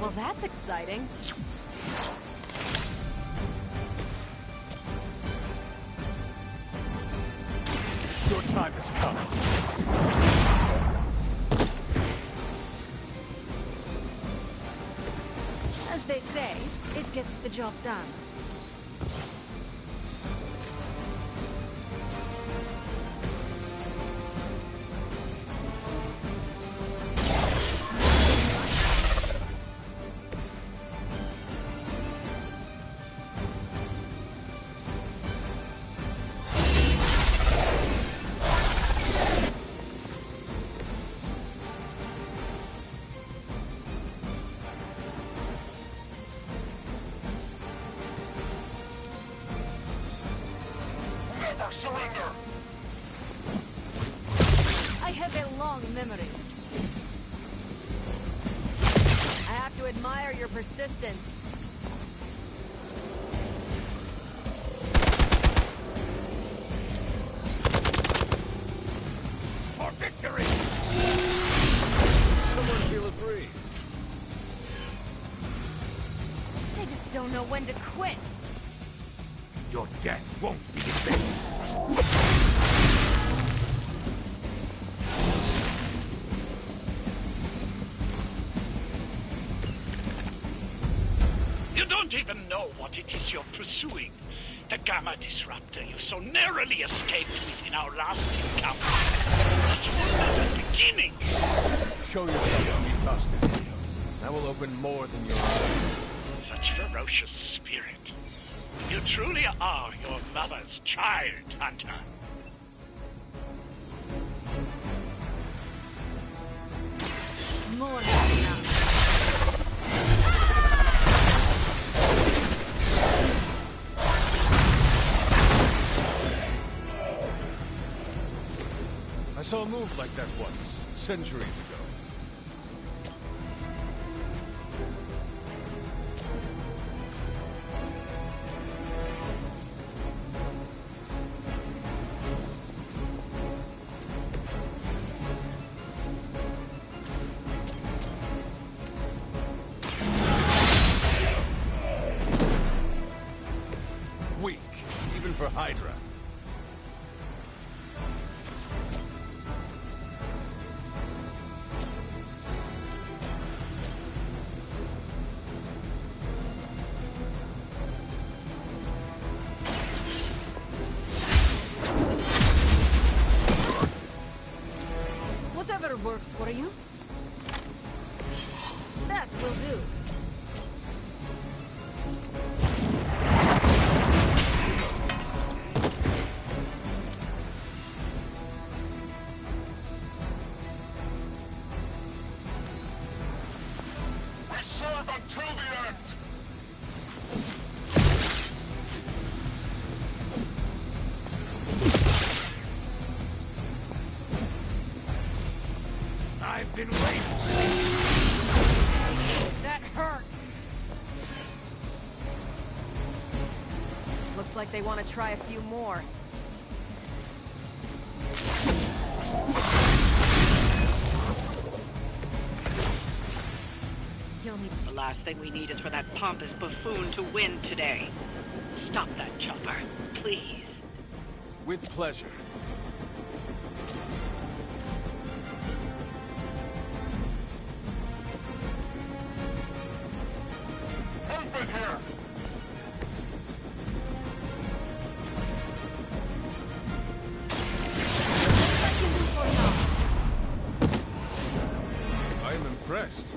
Well, that's exciting. Your time has come. As they say, it gets the job done. Never surrender! I have a long memory. I have to admire your persistence. For victory! Someone feel a breeze. don't know when to quit. Your death won't be in vain. You don't even know what it is you're pursuing. The Gamma Disruptor you so narrowly escaped with in our last encounter. That's only the beginning. Show yourself to me, Faustus. I will open more than your eyes. Such ferocious spirit. You truly are your mother's child, Hunter. More than enough. I saw a move like that once, centuries ago. Weak, even for Hydra. Whatever works for you. That will do. We serve until the end! I've been waiting. That hurt. Looks like they want to try a few more. The last thing we need is for that pompous buffoon to win today. Stop that chopper, please. With pleasure. Open here! I am impressed.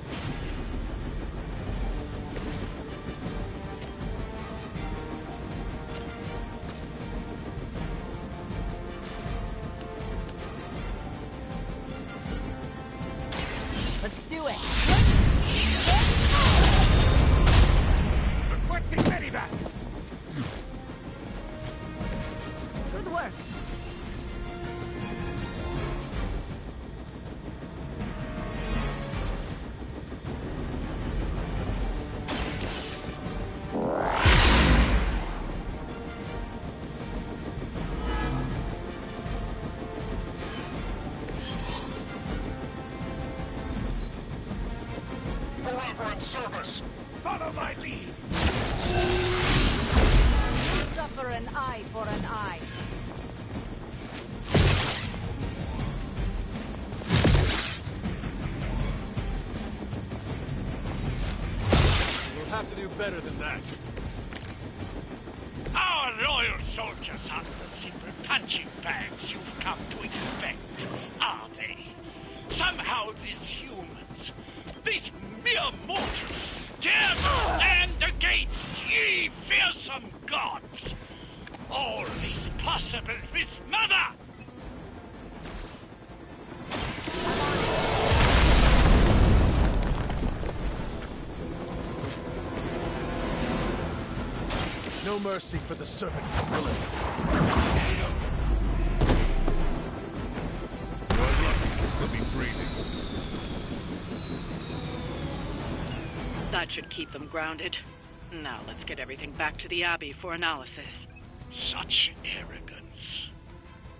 Let's do it. Requesting medevac. Good work. Forever in service! Follow my lead. You suffer an eye for an eye. You'll have to do better than that. Our loyal soldiers aren't the simple punching bags you've come to expect, are they? Somehow these humans, these mere mortals, dare to stand against ye fearsome gods. All is possible with Mother! No mercy for the servants of Lilith. You're lucky to still be breathing. That should keep them grounded. Now let's get everything back to the Abbey for analysis. Such arrogance.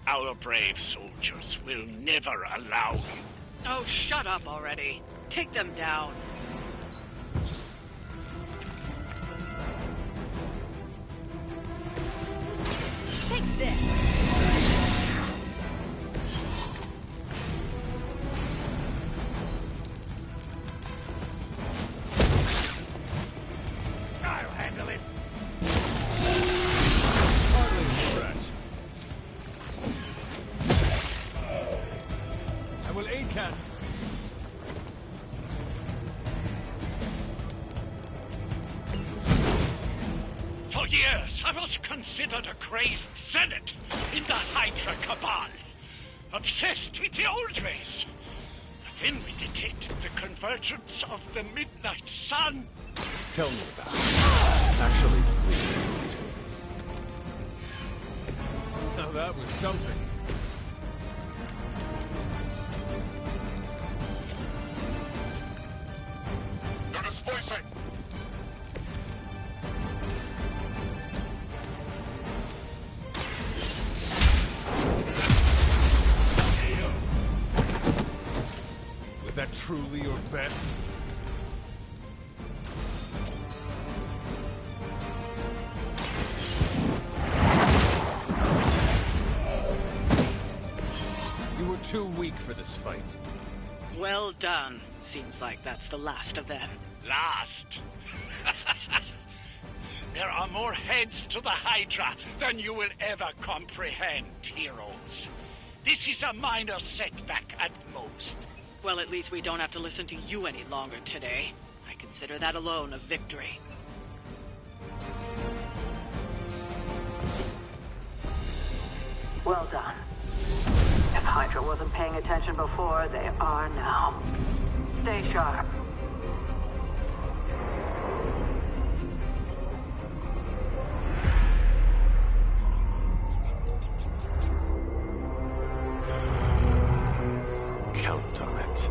Our brave soldiers will never allow you. Oh, shut up already. Take them down. I'll handle it. I will aid can. For years, I was considered a crazed zealot in the Hydra Cabal, obsessed with the old ways. But then we detected the convergence of the Midnight Sun. Tell me about it. Actually, please don't. Now that was something. They're displacing! Was that truly your best? You were too weak for this fight. Well done. Seems like that's the last of them. Last? There are more heads to the Hydra than you will ever comprehend, heroes. This is a minor setback at most. Well, at least we don't have to listen to you any longer today. I consider that alone a victory. Well done. If Hydra wasn't paying attention before, they are now. Stay sharp. Count on it.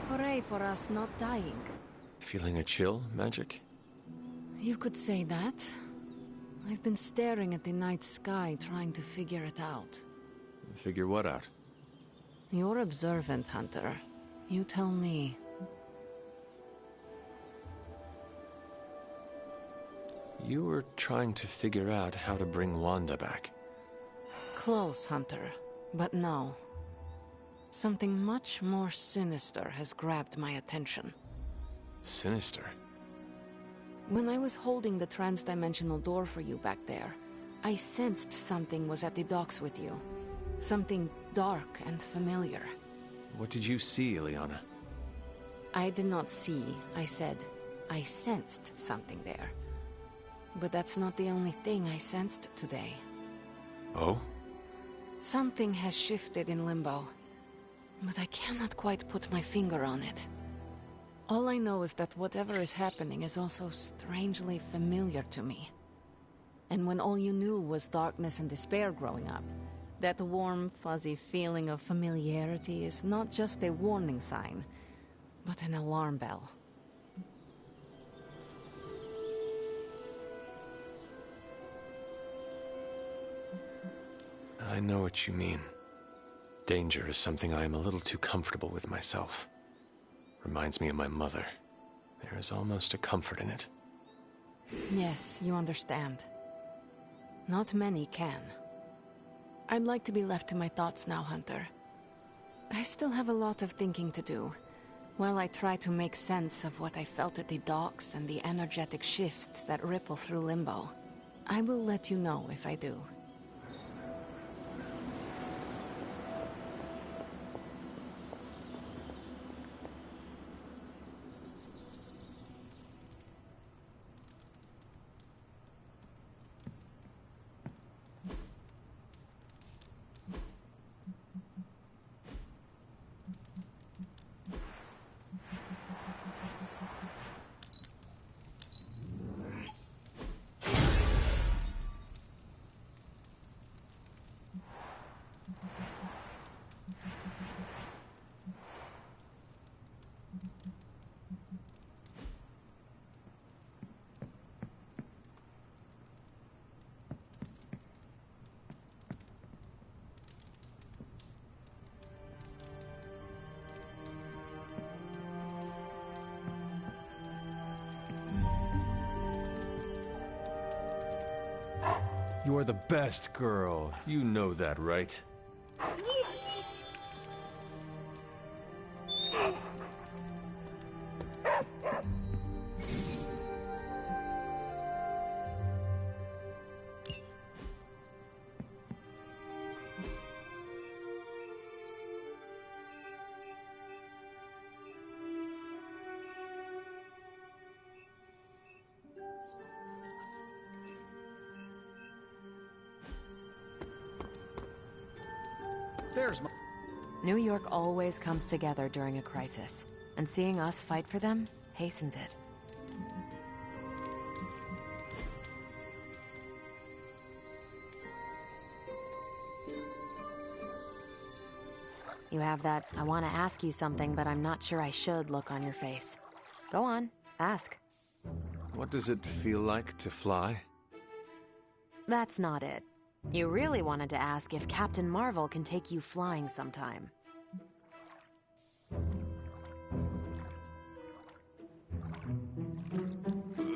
Hooray for us not dying. Feeling a chill, Magic? You could say that. I've been staring at the night sky trying to figure it out. Figure what out? You're observant, Hunter. You tell me. You were trying to figure out how to bring Wanda back. Close, Hunter. But no. Something much more sinister has grabbed my attention. Sinister? When I was holding the trans-dimensional door for you back there, I sensed something was at the docks with you. Something dark and familiar. What did you see, Ileana? I did not see, I said. I sensed something there. But that's not the only thing I sensed today. Oh? Something has shifted in Limbo. But I cannot quite put my finger on it. All I know is that whatever is happening is also strangely familiar to me. And when all you knew was darkness and despair growing up, that warm, fuzzy feeling of familiarity is not just a warning sign, but an alarm bell. I know what you mean. Danger is something I am a little too comfortable with myself. Reminds me of my mother. There is almost a comfort in it. Yes, you understand. Not many can. I'd like to be left to my thoughts now, Hunter. I still have a lot of thinking to do, while I try to make sense of what I felt at the docks and the energetic shifts that ripple through Limbo. I will let you know if I do. You're the best girl. You know that, right? There's my... New York always comes together during a crisis, and seeing us fight for them hastens it. You have that I want to ask you something, but I'm not sure I should look on your face. Go on, ask. What does it feel like to fly? That's not it. You really wanted to ask if Captain Marvel can take you flying sometime.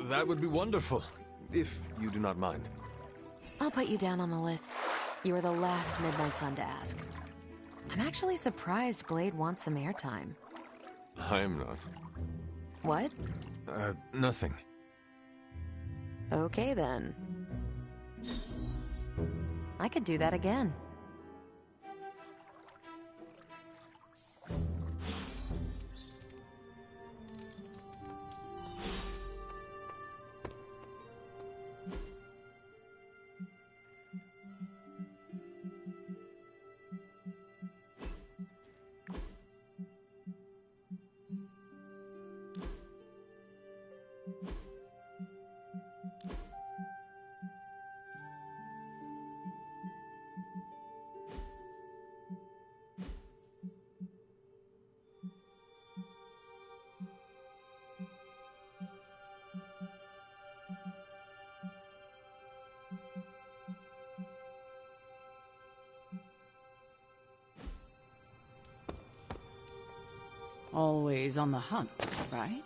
That would be wonderful, if you do not mind. I'll put you down on the list. You were the last Midnight Sun to ask. I'm actually surprised Blade wants some airtime. I am not. What? Nothing. Okay then. I could do that again. Always on the hunt, right?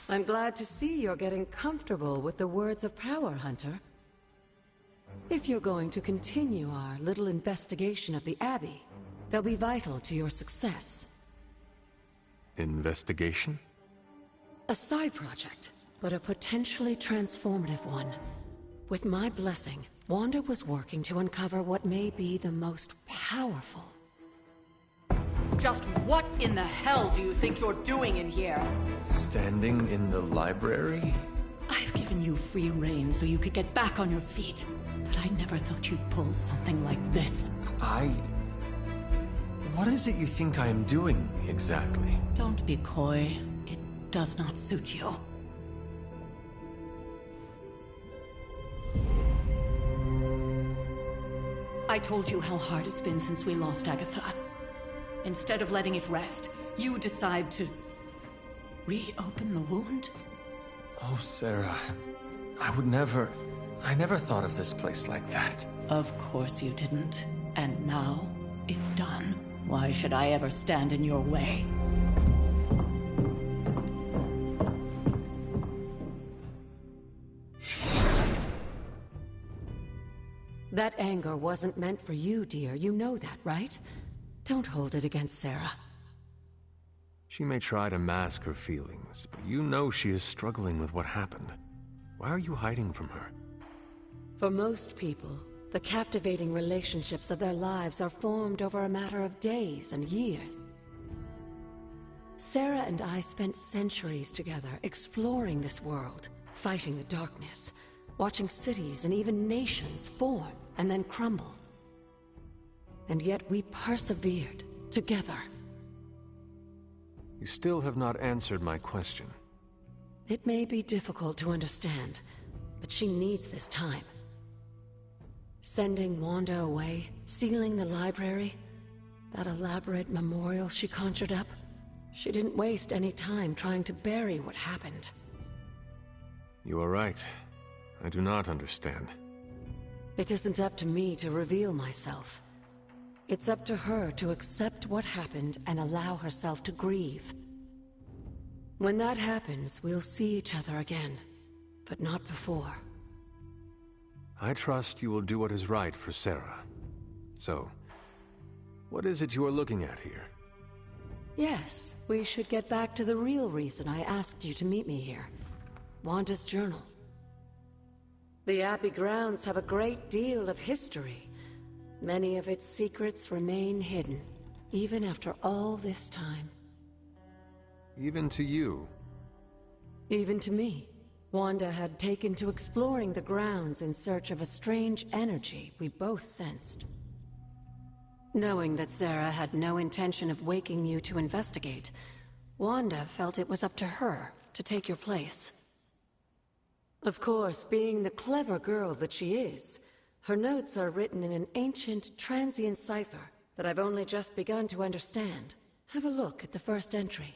I'm glad to see you're getting comfortable with the words of power, Hunter. If you're going to continue our little investigation of the Abbey, they'll be vital to your success. Investigation? A side project, but a potentially transformative one. With my blessing, Wanda was working to uncover what may be the most powerful. Just what in the hell do you think you're doing in here? Standing in the library? I've given you free rein so you could get back on your feet, but I never thought you'd pull something like this. What is it you think I am doing, exactly? Don't be coy. It does not suit you. I told you how hard it's been since we lost Agatha. Instead of letting it rest, you decide to reopen the wound? Oh, Sarah, I never thought of this place like that. Of course you didn't. And now, it's done. Why should I ever stand in your way? That anger wasn't meant for you, dear. You know that, right? Don't hold it against Sarah. She may try to mask her feelings, but you know she is struggling with what happened. Why are you hiding from her? For most people, the captivating relationships of their lives are formed over a matter of days and years. Sarah and I spent centuries together exploring this world, fighting the darkness, watching cities and even nations form and then crumble. And yet we persevered together. You still have not answered my question. It may be difficult to understand, but she needs this time. Sending Wanda away, sealing the library, that elaborate memorial she conjured up, she didn't waste any time trying to bury what happened. You are right. I do not understand. It isn't up to me to reveal myself. It's up to her to accept what happened and allow herself to grieve. When that happens, we'll see each other again, but not before. I trust you will do what is right for Sarah. So, what is it you are looking at here? Yes, we should get back to the real reason I asked you to meet me here. Wanda's journal. The Abbey grounds have a great deal of history. Many of its secrets remain hidden, even after all this time. Even to you? Even to me. Wanda had taken to exploring the grounds in search of a strange energy we both sensed. Knowing that Sarah had no intention of waking you to investigate, Wanda felt it was up to her to take your place. Of course, being the clever girl that she is, her notes are written in an ancient, transient cipher that I've only just begun to understand. Have a look at the first entry.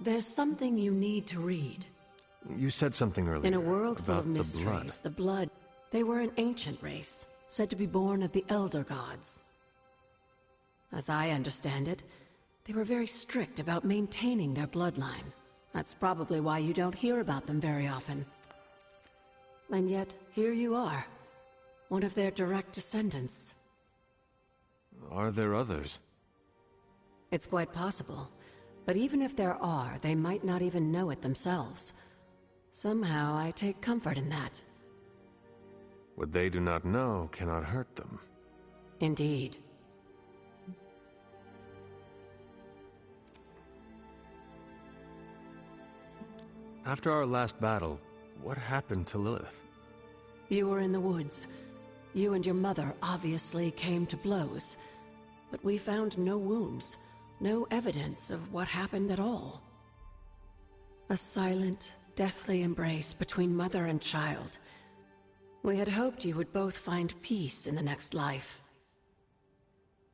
There's something you need to read. You said something earlier In a world full about of mysteries, the blood, they were an ancient race, said to be born of the Elder Gods. As I understand it, they were very strict about maintaining their bloodline. That's probably why you don't hear about them very often. And yet, here you are, one of their direct descendants. Are there others? It's quite possible. But even if there are, they might not even know it themselves. Somehow, I take comfort in that. What they do not know cannot hurt them. Indeed. After our last battle, what happened to Lilith? You were in the woods. You and your mother obviously came to blows. But we found no wounds. No evidence of what happened at all. A silent, deathly embrace between mother and child. We had hoped you would both find peace in the next life.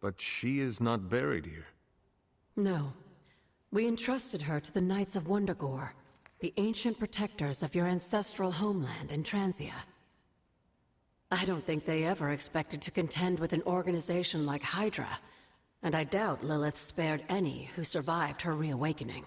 But she is not buried here. No. We entrusted her to the Knights of Wundagore, the ancient protectors of your ancestral homeland in Transia. I don't think they ever expected to contend with an organization like Hydra. And I doubt Lilith spared any who survived her reawakening.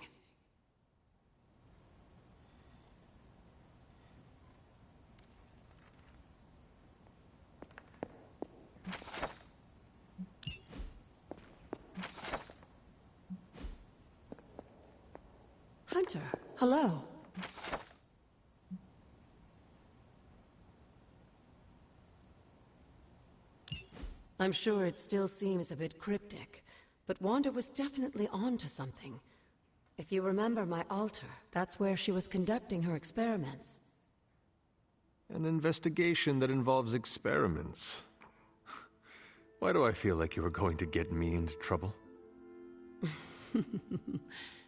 Hunter, hello. I'm sure it still seems a bit cryptic, but Wanda was definitely onto something. If you remember my altar, that's where she was conducting her experiments. An investigation that involves experiments. Why do I feel like you were going to get me into trouble?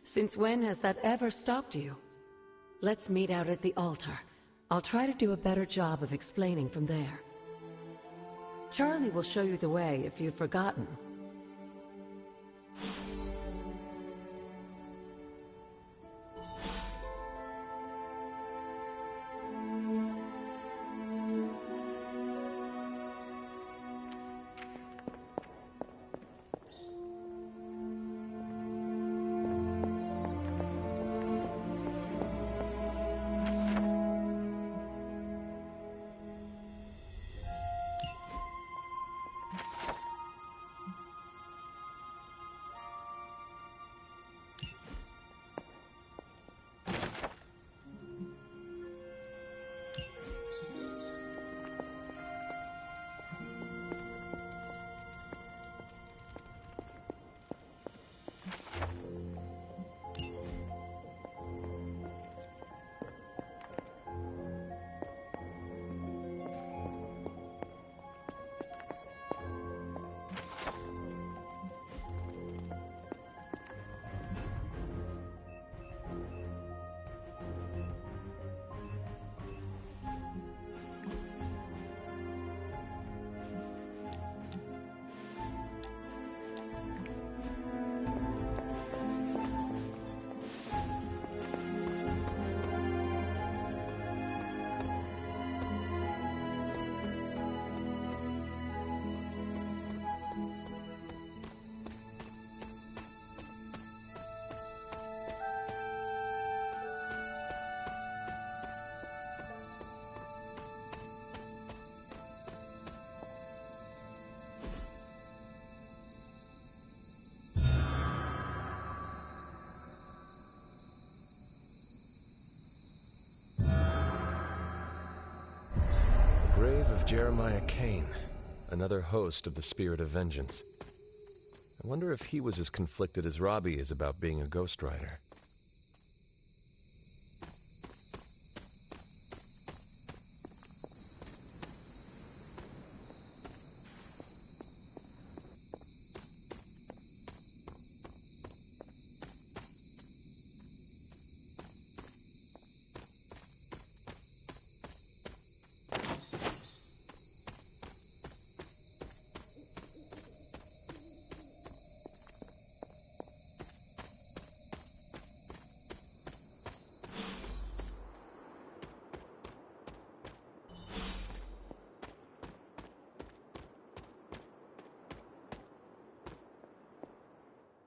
Since when has that ever stopped you? Let's meet out at the altar. I'll try to do a better job of explaining from there. Charlie will show you the way if you've forgotten. Grave of Jeremiah Kane, another host of the Spirit of Vengeance. I wonder if he was as conflicted as Robbie is about being a Ghost Rider.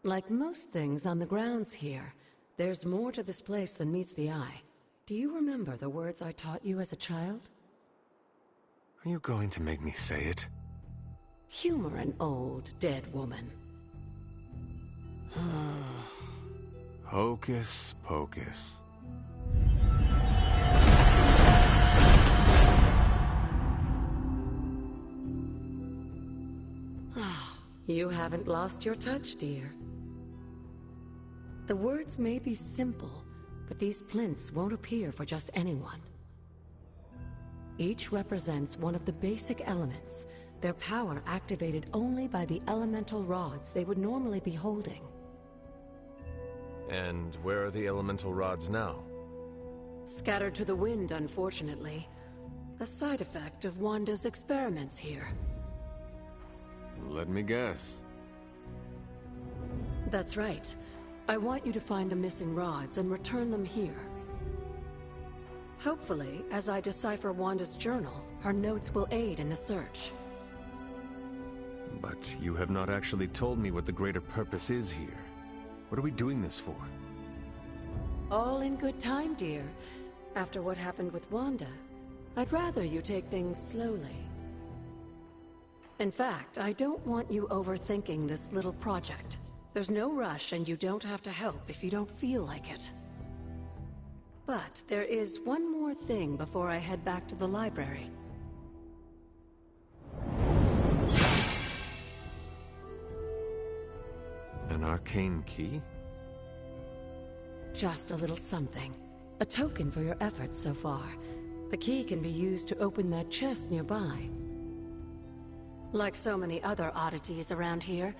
Like most things on the grounds here, there's more to this place than meets the eye. Do you remember the words I taught you as a child? Are you going to make me say it? Humor an old, dead woman. Hocus pocus. You haven't lost your touch, dear. The words may be simple, but these plinths won't appear for just anyone. Each represents one of the basic elements, their power activated only by the elemental rods they would normally be holding. And where are the elemental rods now? Scattered to the wind, unfortunately. A side effect of Wanda's experiments here. Let me guess. That's right. I want you to find the missing rods and return them here. Hopefully, as I decipher Wanda's journal, her notes will aid in the search. But you have not actually told me what the greater purpose is here. What are we doing this for? All in good time, dear. After what happened with Wanda, I'd rather you take things slowly. In fact, I don't want you overthinking this little project. There's no rush, and you don't have to help if you don't feel like it. But there is one more thing before I head back to the library. An arcane key? Just a little something. A token for your efforts so far. The key can be used to open that chest nearby. Like so many other oddities around here,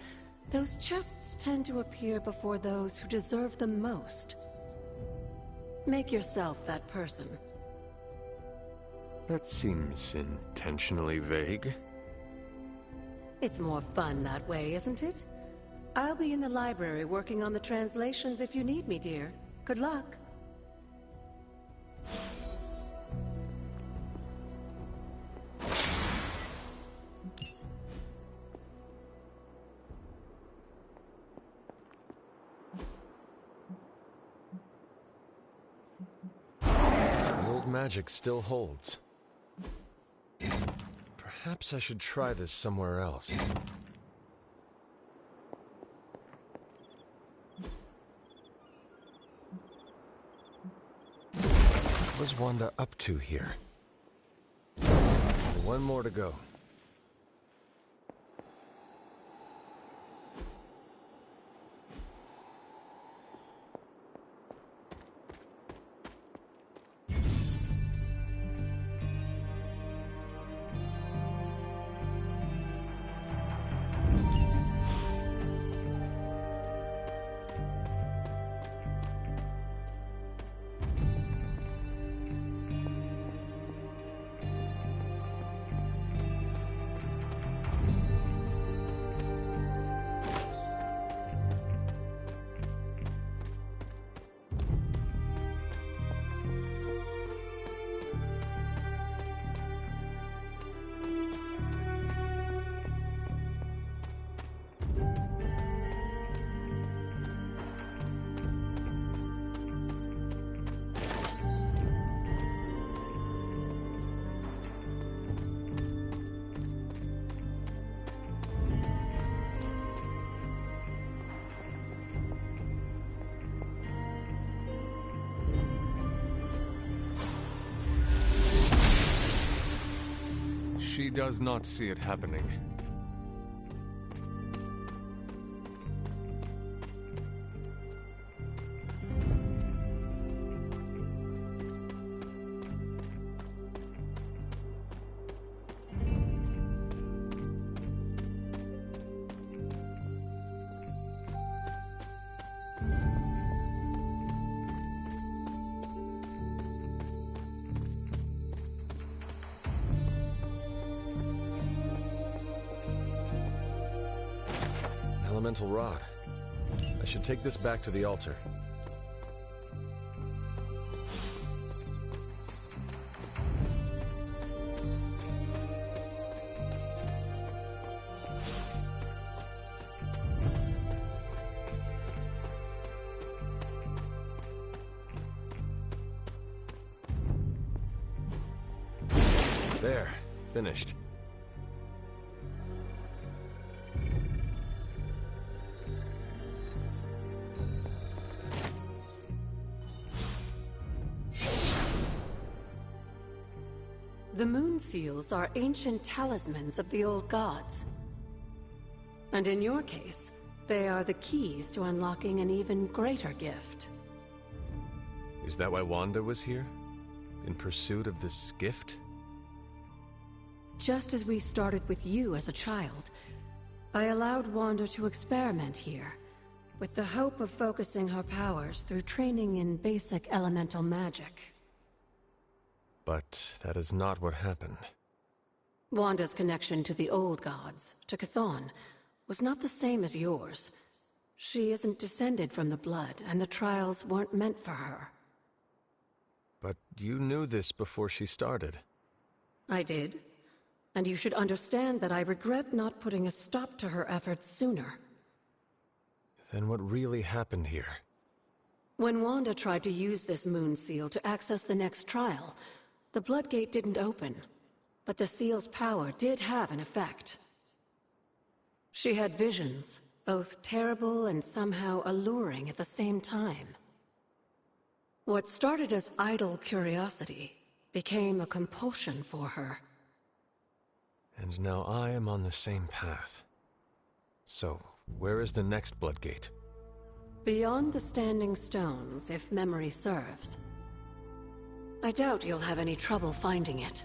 those chests tend to appear before those who deserve them most. Make yourself that person. That seems intentionally vague. It's more fun that way, isn't it? I'll be in the library working on the translations if you need me, dear. Good luck. The old magic still holds. Perhaps I should try this somewhere else. What was Wanda up to here? One more to go. She does not see it happening. Elemental rod. I should take this back to the altar. There, finished. The moon seals are ancient talismans of the old gods. And in your case, they are the keys to unlocking an even greater gift. Is that why Wanda was here? In pursuit of this gift? Just as we started with you as a child, I allowed Wanda to experiment here, with the hope of focusing her powers through training in basic elemental magic. But that is not what happened. Wanda's connection to the old gods, to Chthon, was not the same as yours. She isn't descended from the blood, and the trials weren't meant for her. But you knew this before she started. I did. And you should understand that I regret not putting a stop to her efforts sooner. Then what really happened here? When Wanda tried to use this moon seal to access the next trial, the Bloodgate didn't open, but the seal's power did have an effect. She had visions, both terrible and somehow alluring at the same time. What started as idle curiosity became a compulsion for her. And now I am on the same path. So, where is the next Bloodgate? Beyond the Standing Stones, if memory serves. I doubt you'll have any trouble finding it.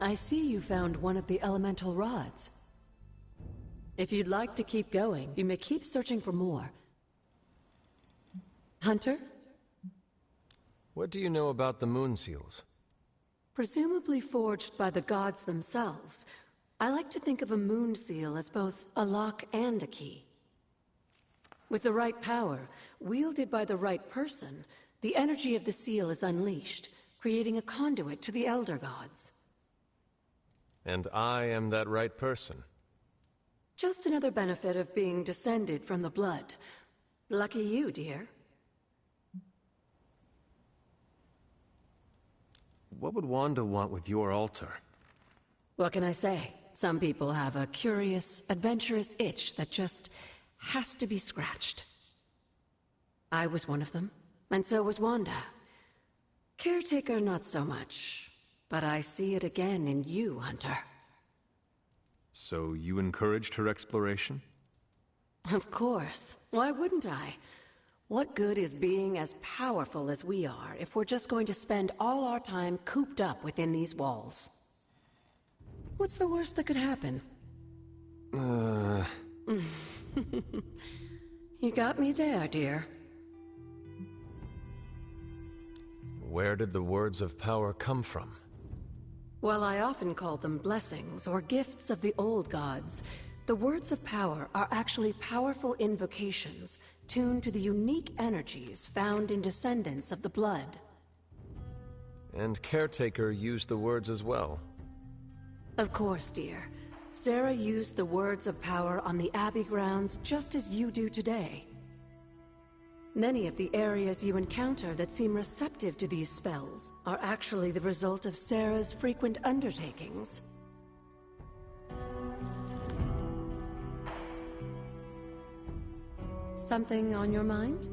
I see you found one of the elemental rods. If you'd like to keep going, you may keep searching for more. Hunter? What do you know about the moon seals? Presumably forged by the gods themselves, I like to think of a moon seal as both a lock and a key. With the right power, wielded by the right person, the energy of the seal is unleashed, creating a conduit to the Elder Gods. And I am that right person. Just another benefit of being descended from the blood. Lucky you, dear. What would Wanda want with your altar? What can I say? Some people have a curious, adventurous itch that just has to be scratched. I was one of them, and so was Wanda. Caretaker, not so much. But I see it again in you, Hunter. So you encouraged her exploration? Of course. Why wouldn't I? What good is being as powerful as we are if we're just going to spend all our time cooped up within these walls? What's the worst that could happen? You got me there, dear. Where did the words of power come from? Well, I often call them blessings or gifts of the old gods. The words of power are actually powerful invocations tuned to the unique energies found in descendants of the blood. And Caretaker used the words as well. Of course, dear. Sarah used the words of power on the Abbey grounds just as you do today. Many of the areas you encounter that seem receptive to these spells are actually the result of Sarah's frequent undertakings. Something on your mind?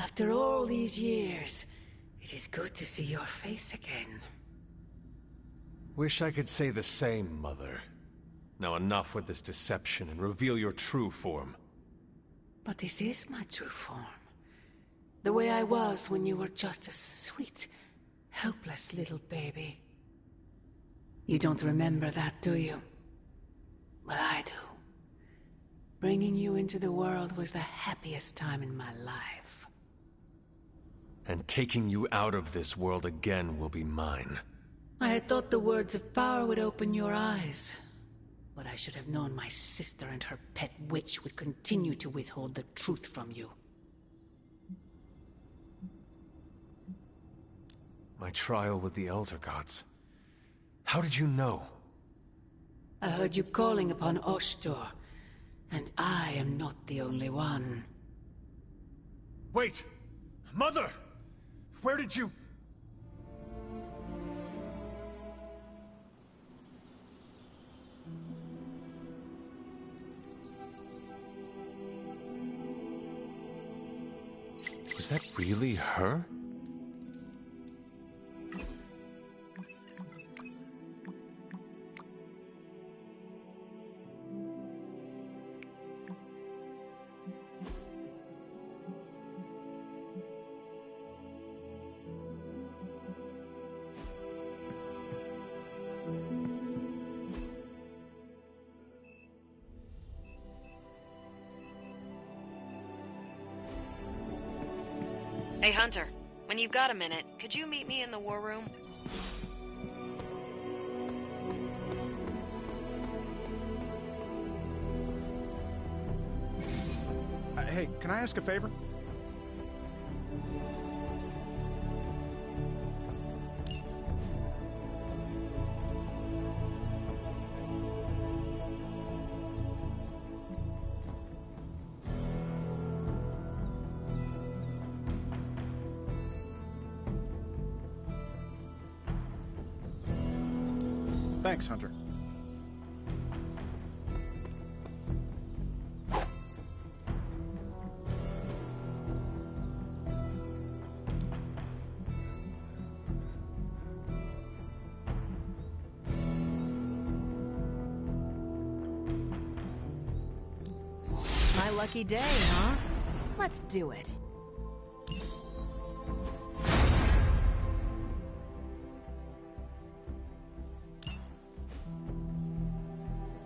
After all these years, it is good to see your face again. Wish I could say the same, Mother. Now enough with this deception and reveal your true form. But this is my true form. The way I was when you were just a sweet, helpless little baby. You don't remember that, do you? Well, I do. Bringing you into the world was the happiest time in my life. And taking you out of this world again will be mine. I had thought the words of power would open your eyes. But I should have known my sister and her pet witch would continue to withhold the truth from you. My trial with the Elder Gods. How did you know? I heard you calling upon Oshtor, and I am not the only one. Wait! Mother! Where did you... Was that really her? Hey, Hunter. When you've got a minute, could you meet me in the war room? Hey, can I ask a favor? Thanks, Hunter. My lucky day, huh? Let's do it.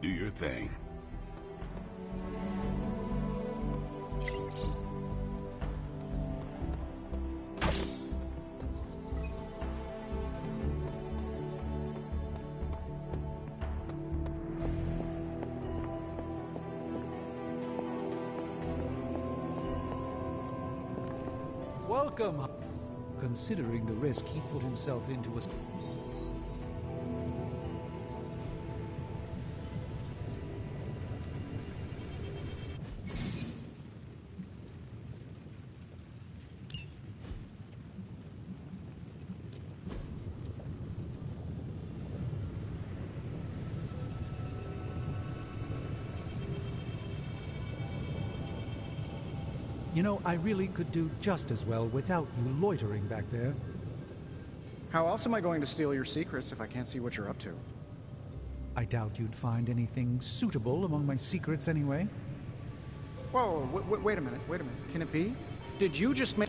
Do your thing. Welcome. Considering the risk he put himself into was... You know, I really could do just as well without you loitering back there. How else am I going to steal your secrets if I can't see what you're up to? I doubt you'd find anything suitable among my secrets anyway. Whoa, wait a minute, wait a minute. Can it be? Did you just make...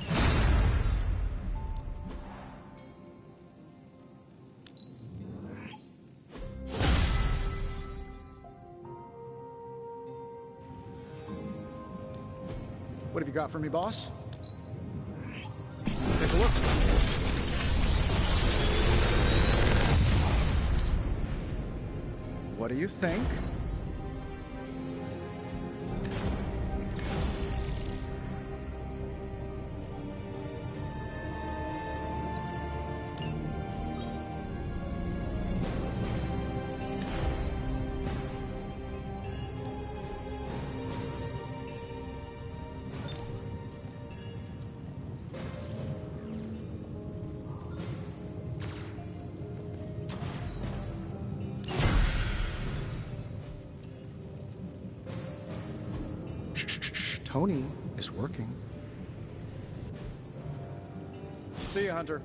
What have you got for me, boss? Take a look. What do you think? Tony is working. See you, Hunter.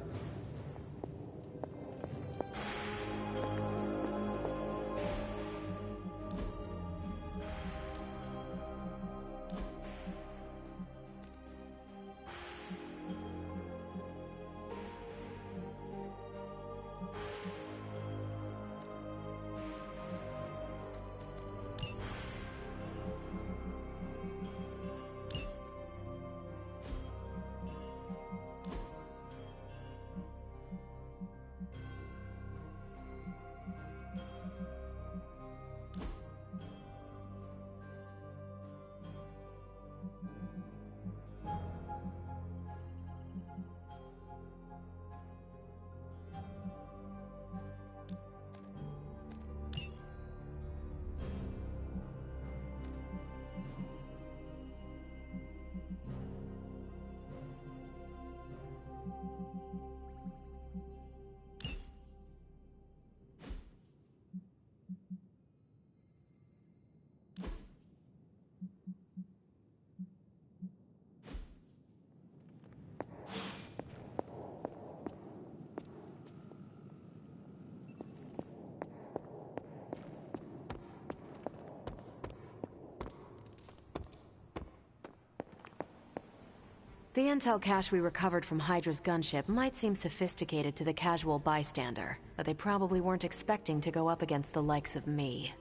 The intel cache we recovered from Hydra's gunship might seem sophisticated to the casual bystander, but they probably weren't expecting to go up against the likes of me.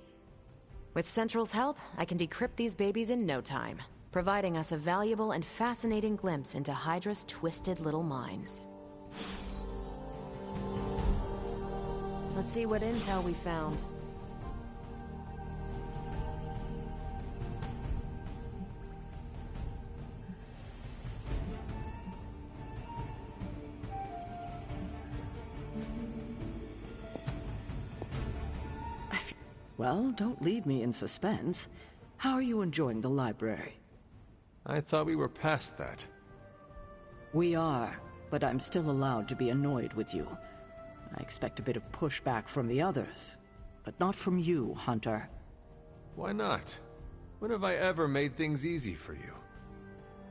With Central's help, I can decrypt these babies in no time, providing us a valuable and fascinating glimpse into Hydra's twisted little minds. Let's see what intel we found. Well, don't leave me in suspense. How are you enjoying the library? I thought we were past that. We are, but I'm still allowed to be annoyed with you. I expect a bit of pushback from the others, but not from you, Hunter. Why not? When have I ever made things easy for you?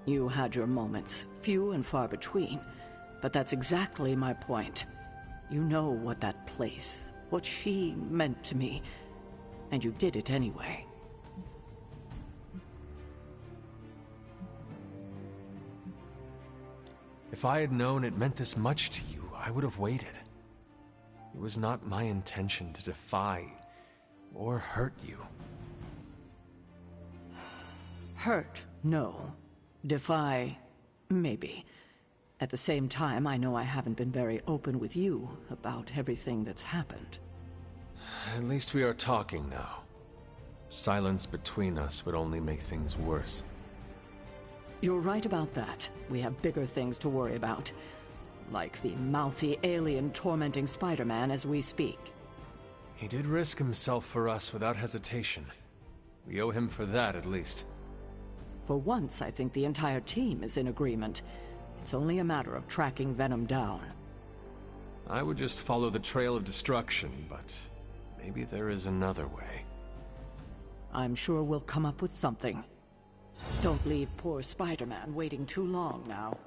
You had your moments, few and far between, but that's exactly my point. You know what that place, what she meant to me, and you did it anyway. If I had known it meant this much to you, I would have waited. It was not my intention to defy or hurt you. Hurt, no. Defy, maybe. At the same time, I know I haven't been very open with you about everything that's happened. At least we are talking now. Silence between us would only make things worse. You're right about that. We have bigger things to worry about. Like the mouthy alien tormenting Spider-Man as we speak. He did risk himself for us without hesitation. We owe him for that, at least. For once, I think the entire team is in agreement. It's only a matter of tracking Venom down. I would just follow the trail of destruction, but maybe there is another way. I'm sure we'll come up with something. Don't leave poor Spider-Man waiting too long now.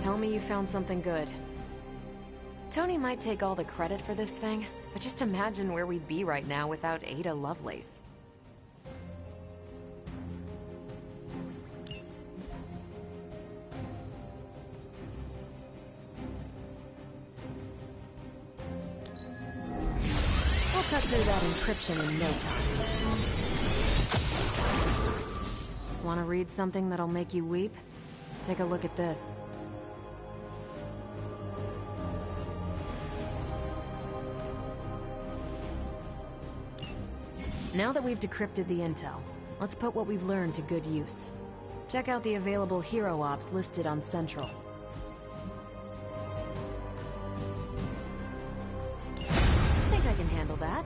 Tell me you found something good. Tony might take all the credit for this thing, but just imagine where we'd be right now without Ada Lovelace. We'll cut through that encryption in no time. Want to read something that'll make you weep? Take a look at this. Now that we've decrypted the intel, let's put what we've learned to good use. Check out the available hero ops listed on Central. I think I can handle that.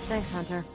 Thanks, Hunter.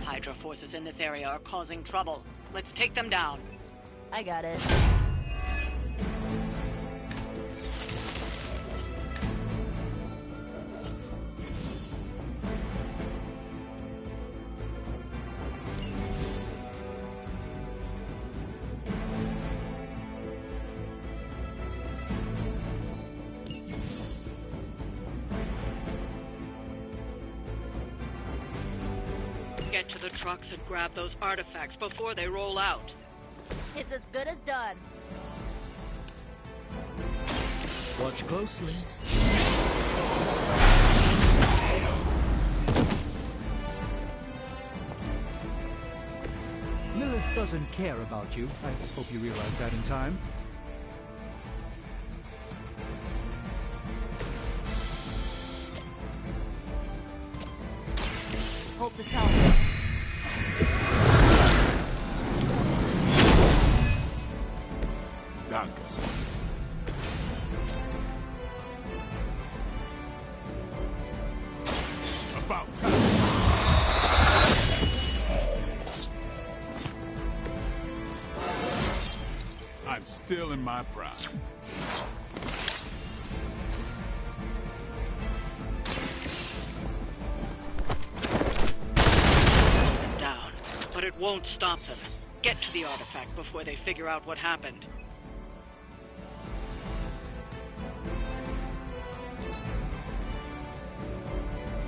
Hydra forces in this area are causing trouble. Let's take them down. I got it. Get to the trucks and grab those artifacts before they roll out. It's as good as done. Watch closely. Lilith doesn't care about you. I hope you realize that in time. Hope this helps. Danke. About time. I'm still in my prime. Down, but it won't stop them. Get to the artifact before they figure out what happened.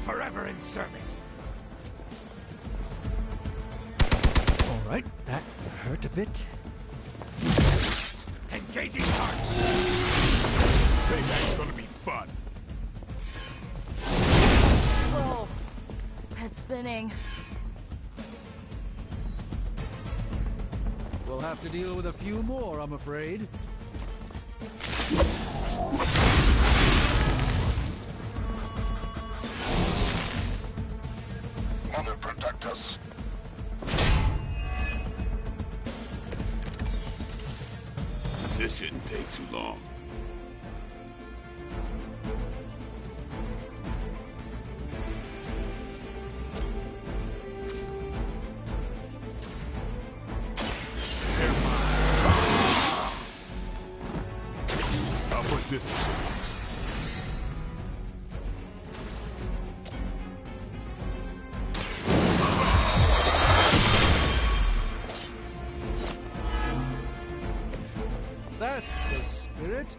Forever in service. All right, that hurt a bit. Engaging hearts. Payback's gonna be fun. Whoa. Head spinning. We'll have to deal with a few more, I'm afraid. Mother, protect us. This shouldn't take too long. I'll put this to works. That's the spirit.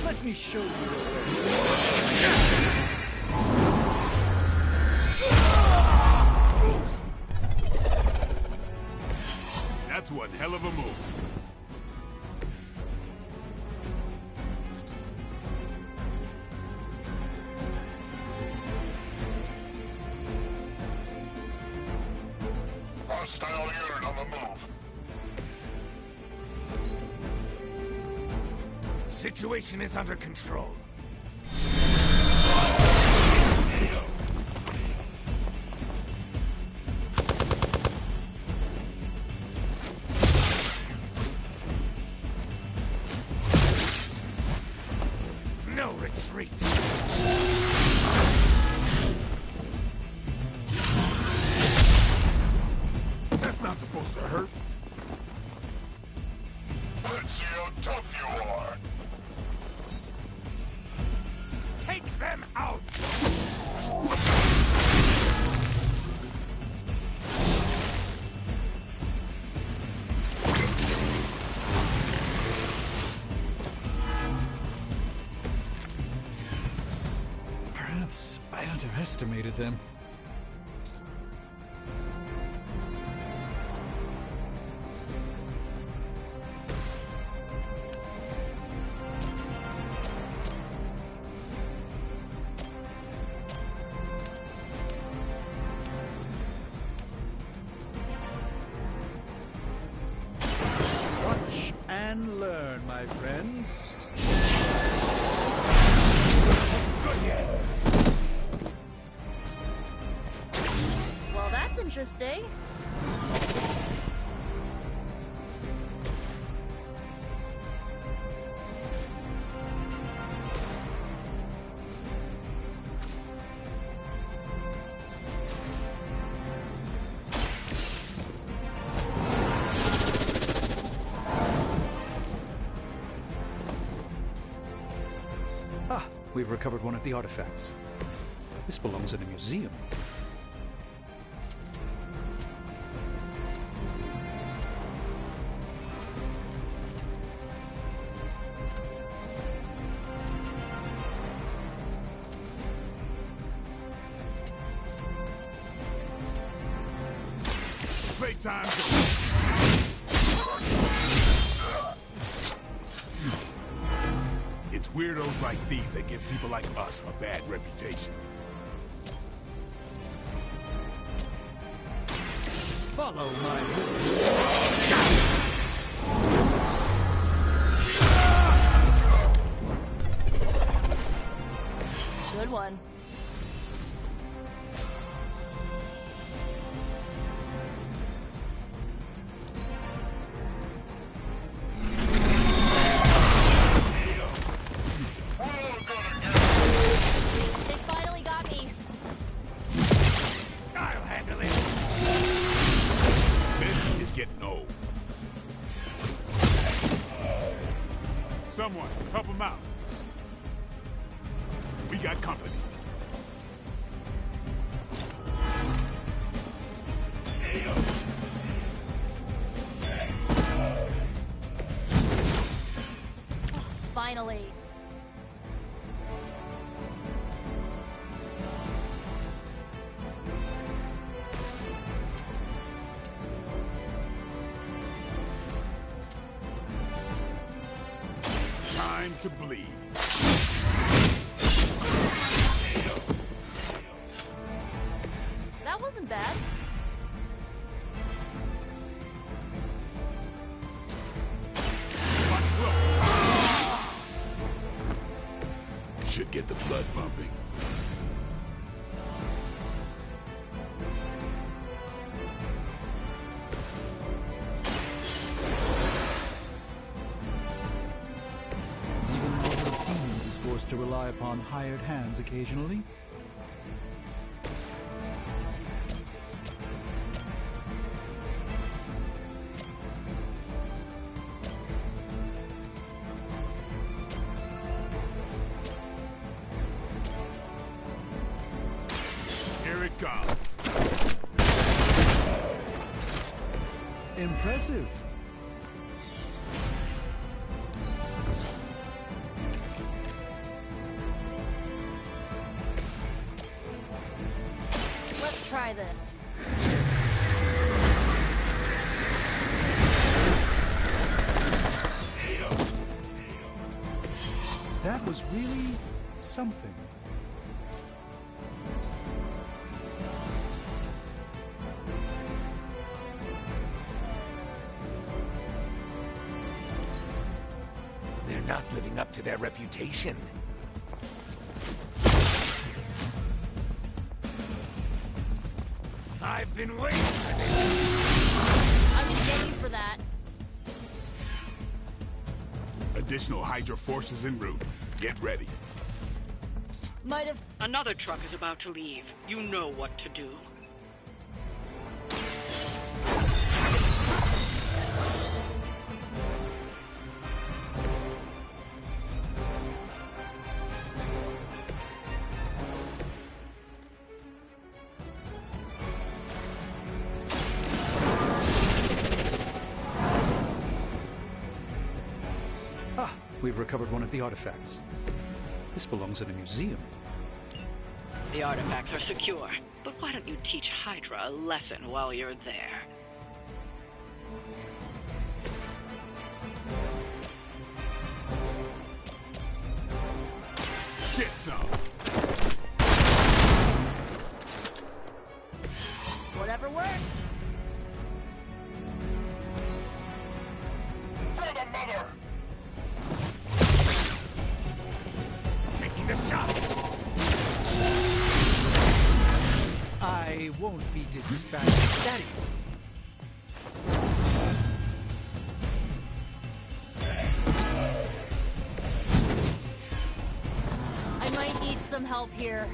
Let me show you the That's one hell of a move. Hostile unit on the move. Situation is under control. No retreat. That's not supposed to hurt. Let's see how tough you are. Take them out! Perhaps I underestimated them. Watch and learn, my friends. Well, that's interesting. Ah, we've recovered one of the artifacts. This belongs in a museum. Playtime. It's weirdos like these that give people like us a bad reputation. Follow my Good one. They finally got me. I'll handle it. This is getting old. Someone, help him out. We got company. Finally. Time to bleed. That wasn't bad. Should get the blood pumping. forced to rely upon hired hands occasionally. Here it comes. Impressive. Let's try this. That was really something. They're not living up to their reputation. I've been waiting for this. I'm gonna get you for that. Additional Hydra forces en route. Get ready. Might have. Another truck is about to leave. You know what to do. Ah, we've recovered one of the artifacts. This belongs in a museum. The artifacts are secure, but why don't you teach Hydra a lesson while you're there? Get some. Whatever works. Taking the shot. I won't be dispatched that easy. I might need some help here.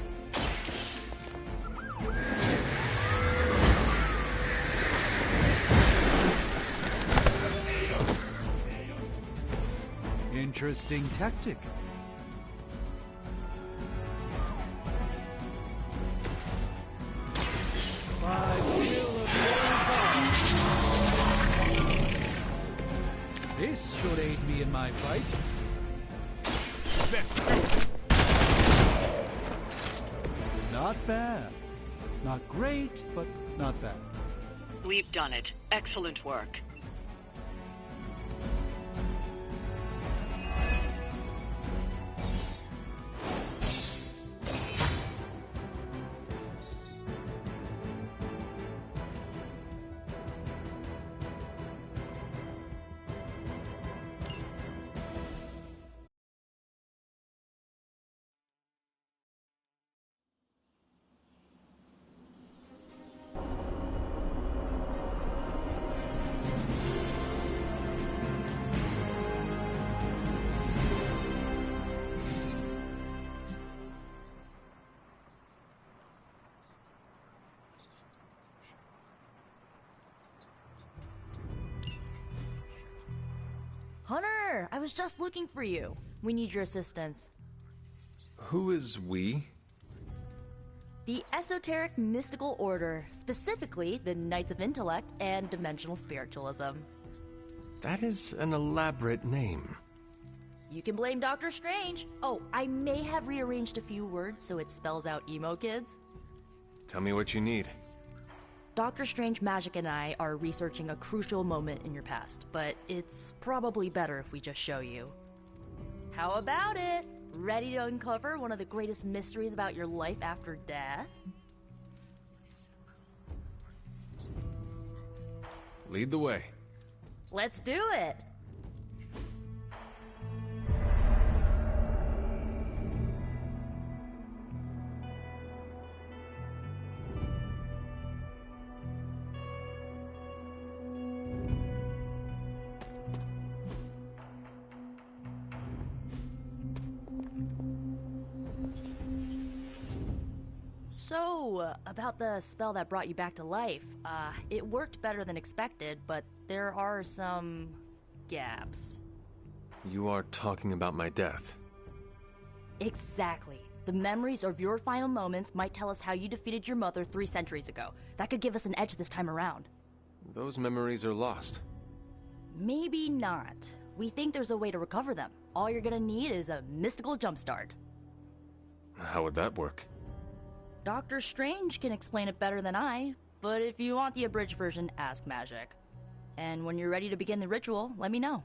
Interesting tactic. This should aid me in my fight. Let's do it. Not bad. Not great, but not bad. We've done it. Excellent work. Hunter, I was just looking for you. We need your assistance. Who is we? The Esoteric Mystical Order, specifically the Knights of Intellect and Dimensional Spiritualism. That is an elaborate name. You can blame Doctor Strange. Oh, I may have rearranged a few words so it spells out emo kids. Tell me what you need. Dr. Strange Magic and I are researching a crucial moment in your past, but it's probably better if we just show you. How about it? Ready to uncover one of the greatest mysteries about your life after death? Lead the way. Let's do it! So, about the spell that brought you back to life, it worked better than expected, but there are some gaps. You are talking about my death. Exactly. The memories of your final moments might tell us how you defeated your mother 3 centuries ago. That could give us an edge this time around. Those memories are lost. Maybe not. We think there's a way to recover them. All you're gonna need is a mystical jumpstart. How would that work? Doctor Strange can explain it better than I, but if you want the abridged version, ask Magic. And when you're ready to begin the ritual, let me know.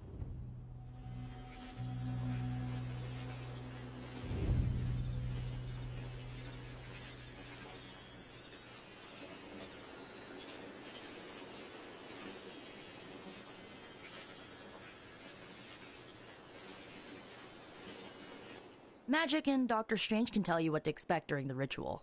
Magic and Doctor Strange can tell you what to expect during the ritual.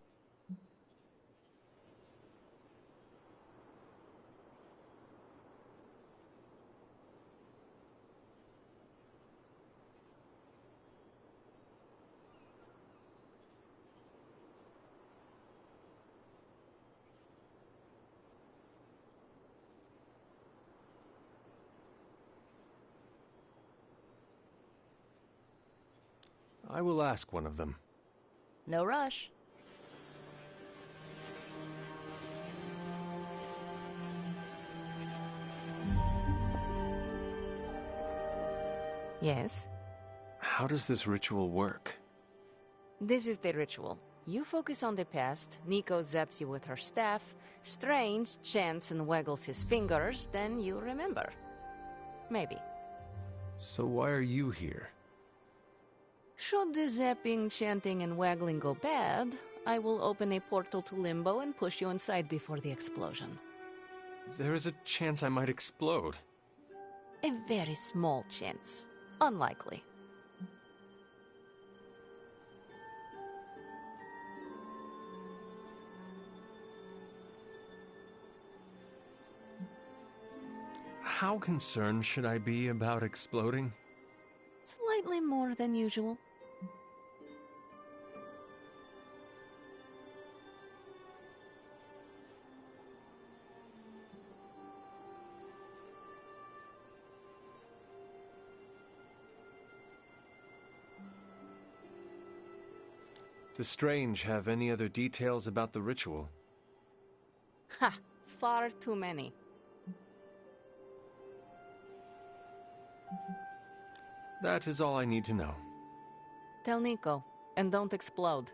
I will ask one of them. No rush. Yes? How does this ritual work? This is the ritual. You focus on the past, Nico zaps you with her staff, Strange chants and waggles his fingers, then you remember. Maybe. So why are you here? Should the zapping, chanting, and waggling go bad, I will open a portal to Limbo and push you inside before the explosion. There is a chance I might explode. A very small chance. Unlikely. How concerned should I be about exploding? Slightly more than usual. Does Strange have any other details about the ritual? Ha! Far too many. That is all I need to know. Tell Nico, and don't explode.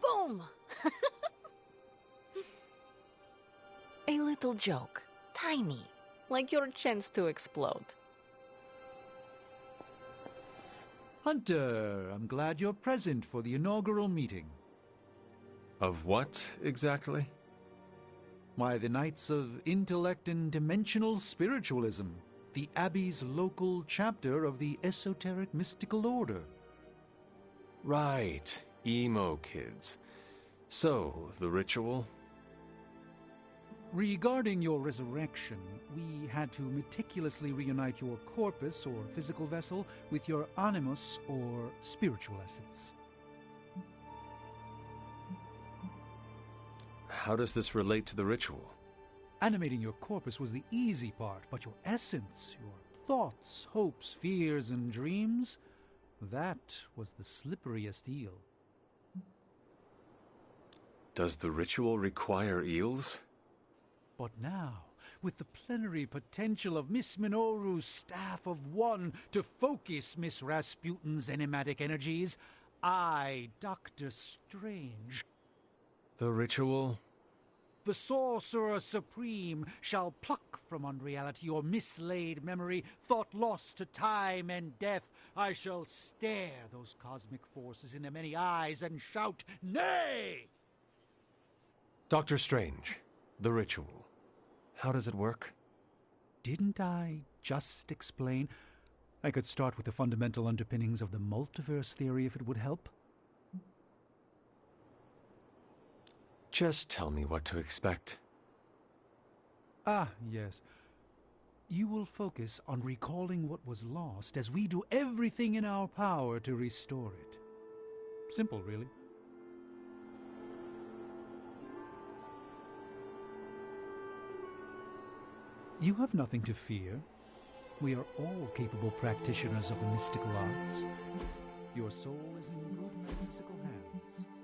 Boom! A little joke. Tiny. Like your chance to explode. Hunter, I'm glad you're present for the inaugural meeting. Of what, exactly? Why, the Knights of Intellect and Dimensional Spiritualism, the Abbey's local chapter of the Esoteric Mystical Order. Right, emo kids. So, the ritual? Regarding your resurrection, we had to meticulously reunite your corpus, or physical vessel, with your animus, or spiritual essence. How does this relate to the ritual? Animating your corpus was the easy part, but your essence, your thoughts, hopes, fears, and dreams, that was the slipperiest eel. Does the ritual require eels? But now, with the plenary potential of Miss Minoru's Staff of One to focus Miss Rasputin's enigmatic energies, I, Dr. Strange... The ritual? The Sorcerer Supreme shall pluck from unreality or mislaid memory, thought lost to time and death. I shall stare those cosmic forces in the many eyes and shout, nay! Dr. Strange, the ritual. How does it work? Didn't I just explain? I could start with the fundamental underpinnings of the multiverse theory if it would help. Just tell me what to expect. Ah, yes. You will focus on recalling what was lost as we do everything in our power to restore it. Simple, really. You have nothing to fear. We are all capable practitioners of the mystical arts. Your soul is in good metaphysical hands.